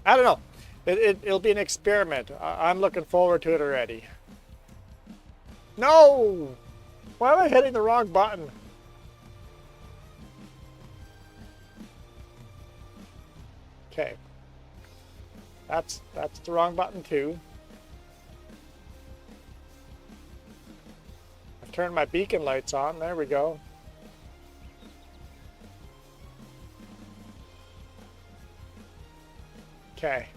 I don't know. It'll be an experiment. I'm looking forward to it already. No! Why am I hitting the wrong button? Okay. That's the wrong button too. I've turned my beacon lights on. There we go. Okay.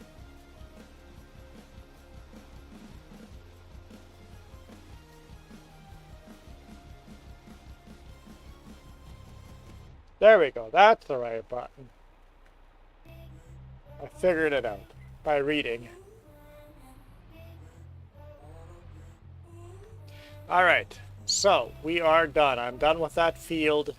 There we go. That's the right button. I figured it out by reading. All right. So we are done. I'm done with that field.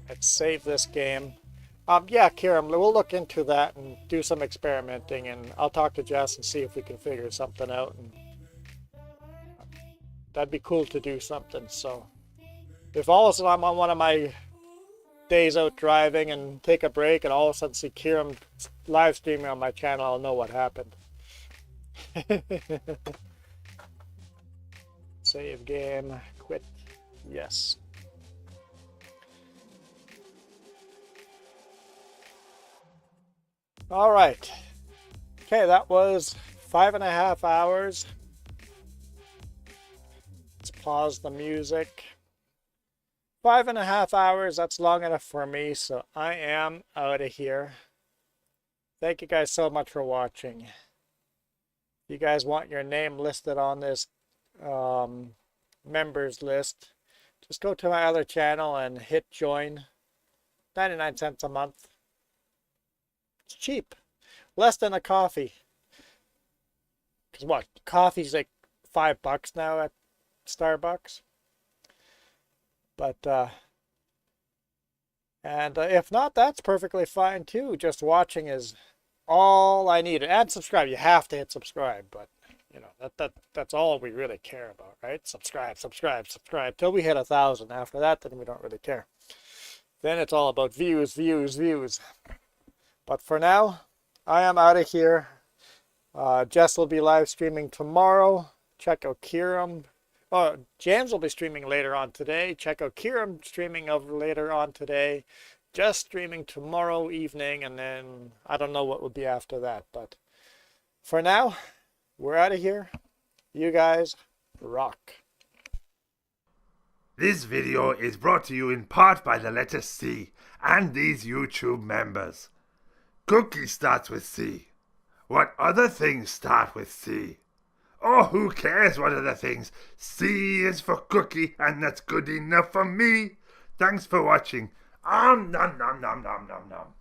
Let's save this game. Yeah, Kiram, we'll look into that and do some experimenting, and I'll talk to Jess and see if we can figure something out. And that'd be cool to do something. So if all of a sudden I'm on one of my days out driving and take a break and all of a sudden see Kiram live streaming on my channel, I'll know what happened. Save game, quit, yes. All right. Okay, that was 5.5 hours. It's pause the music. 5.5 hours, that's long enough for me, so I am out of here. Thank you guys so much for watching. If you guys want your name listed on this members list, just go to my other channel and hit join. 99 cents a month. It's cheap. Less than a coffee. Because what? Coffee's like $5 now at Starbucks. But, if not, that's perfectly fine too. Just watching is all I need. And subscribe. You have to hit subscribe, but you know, that's all we really care about, right? Subscribe, subscribe, subscribe till we hit 1,000. After that, then we don't really care. Then it's all about views, views, views. But for now, I am out of here. Jess will be live streaming tomorrow. Check out Kieran. Oh, James will be streaming later on today. Check out Kieran streaming later on today. Just streaming tomorrow evening, and then I don't know what will be after that. But for now, we're out of here. You guys rock. This video is brought to you in part by the letter C and these YouTube members. Cookie starts with C. What other things start with C? Oh, who cares what other things? C is for cookie, and that's good enough for me. Thanks for watching. Nom nom nom nom nom nom.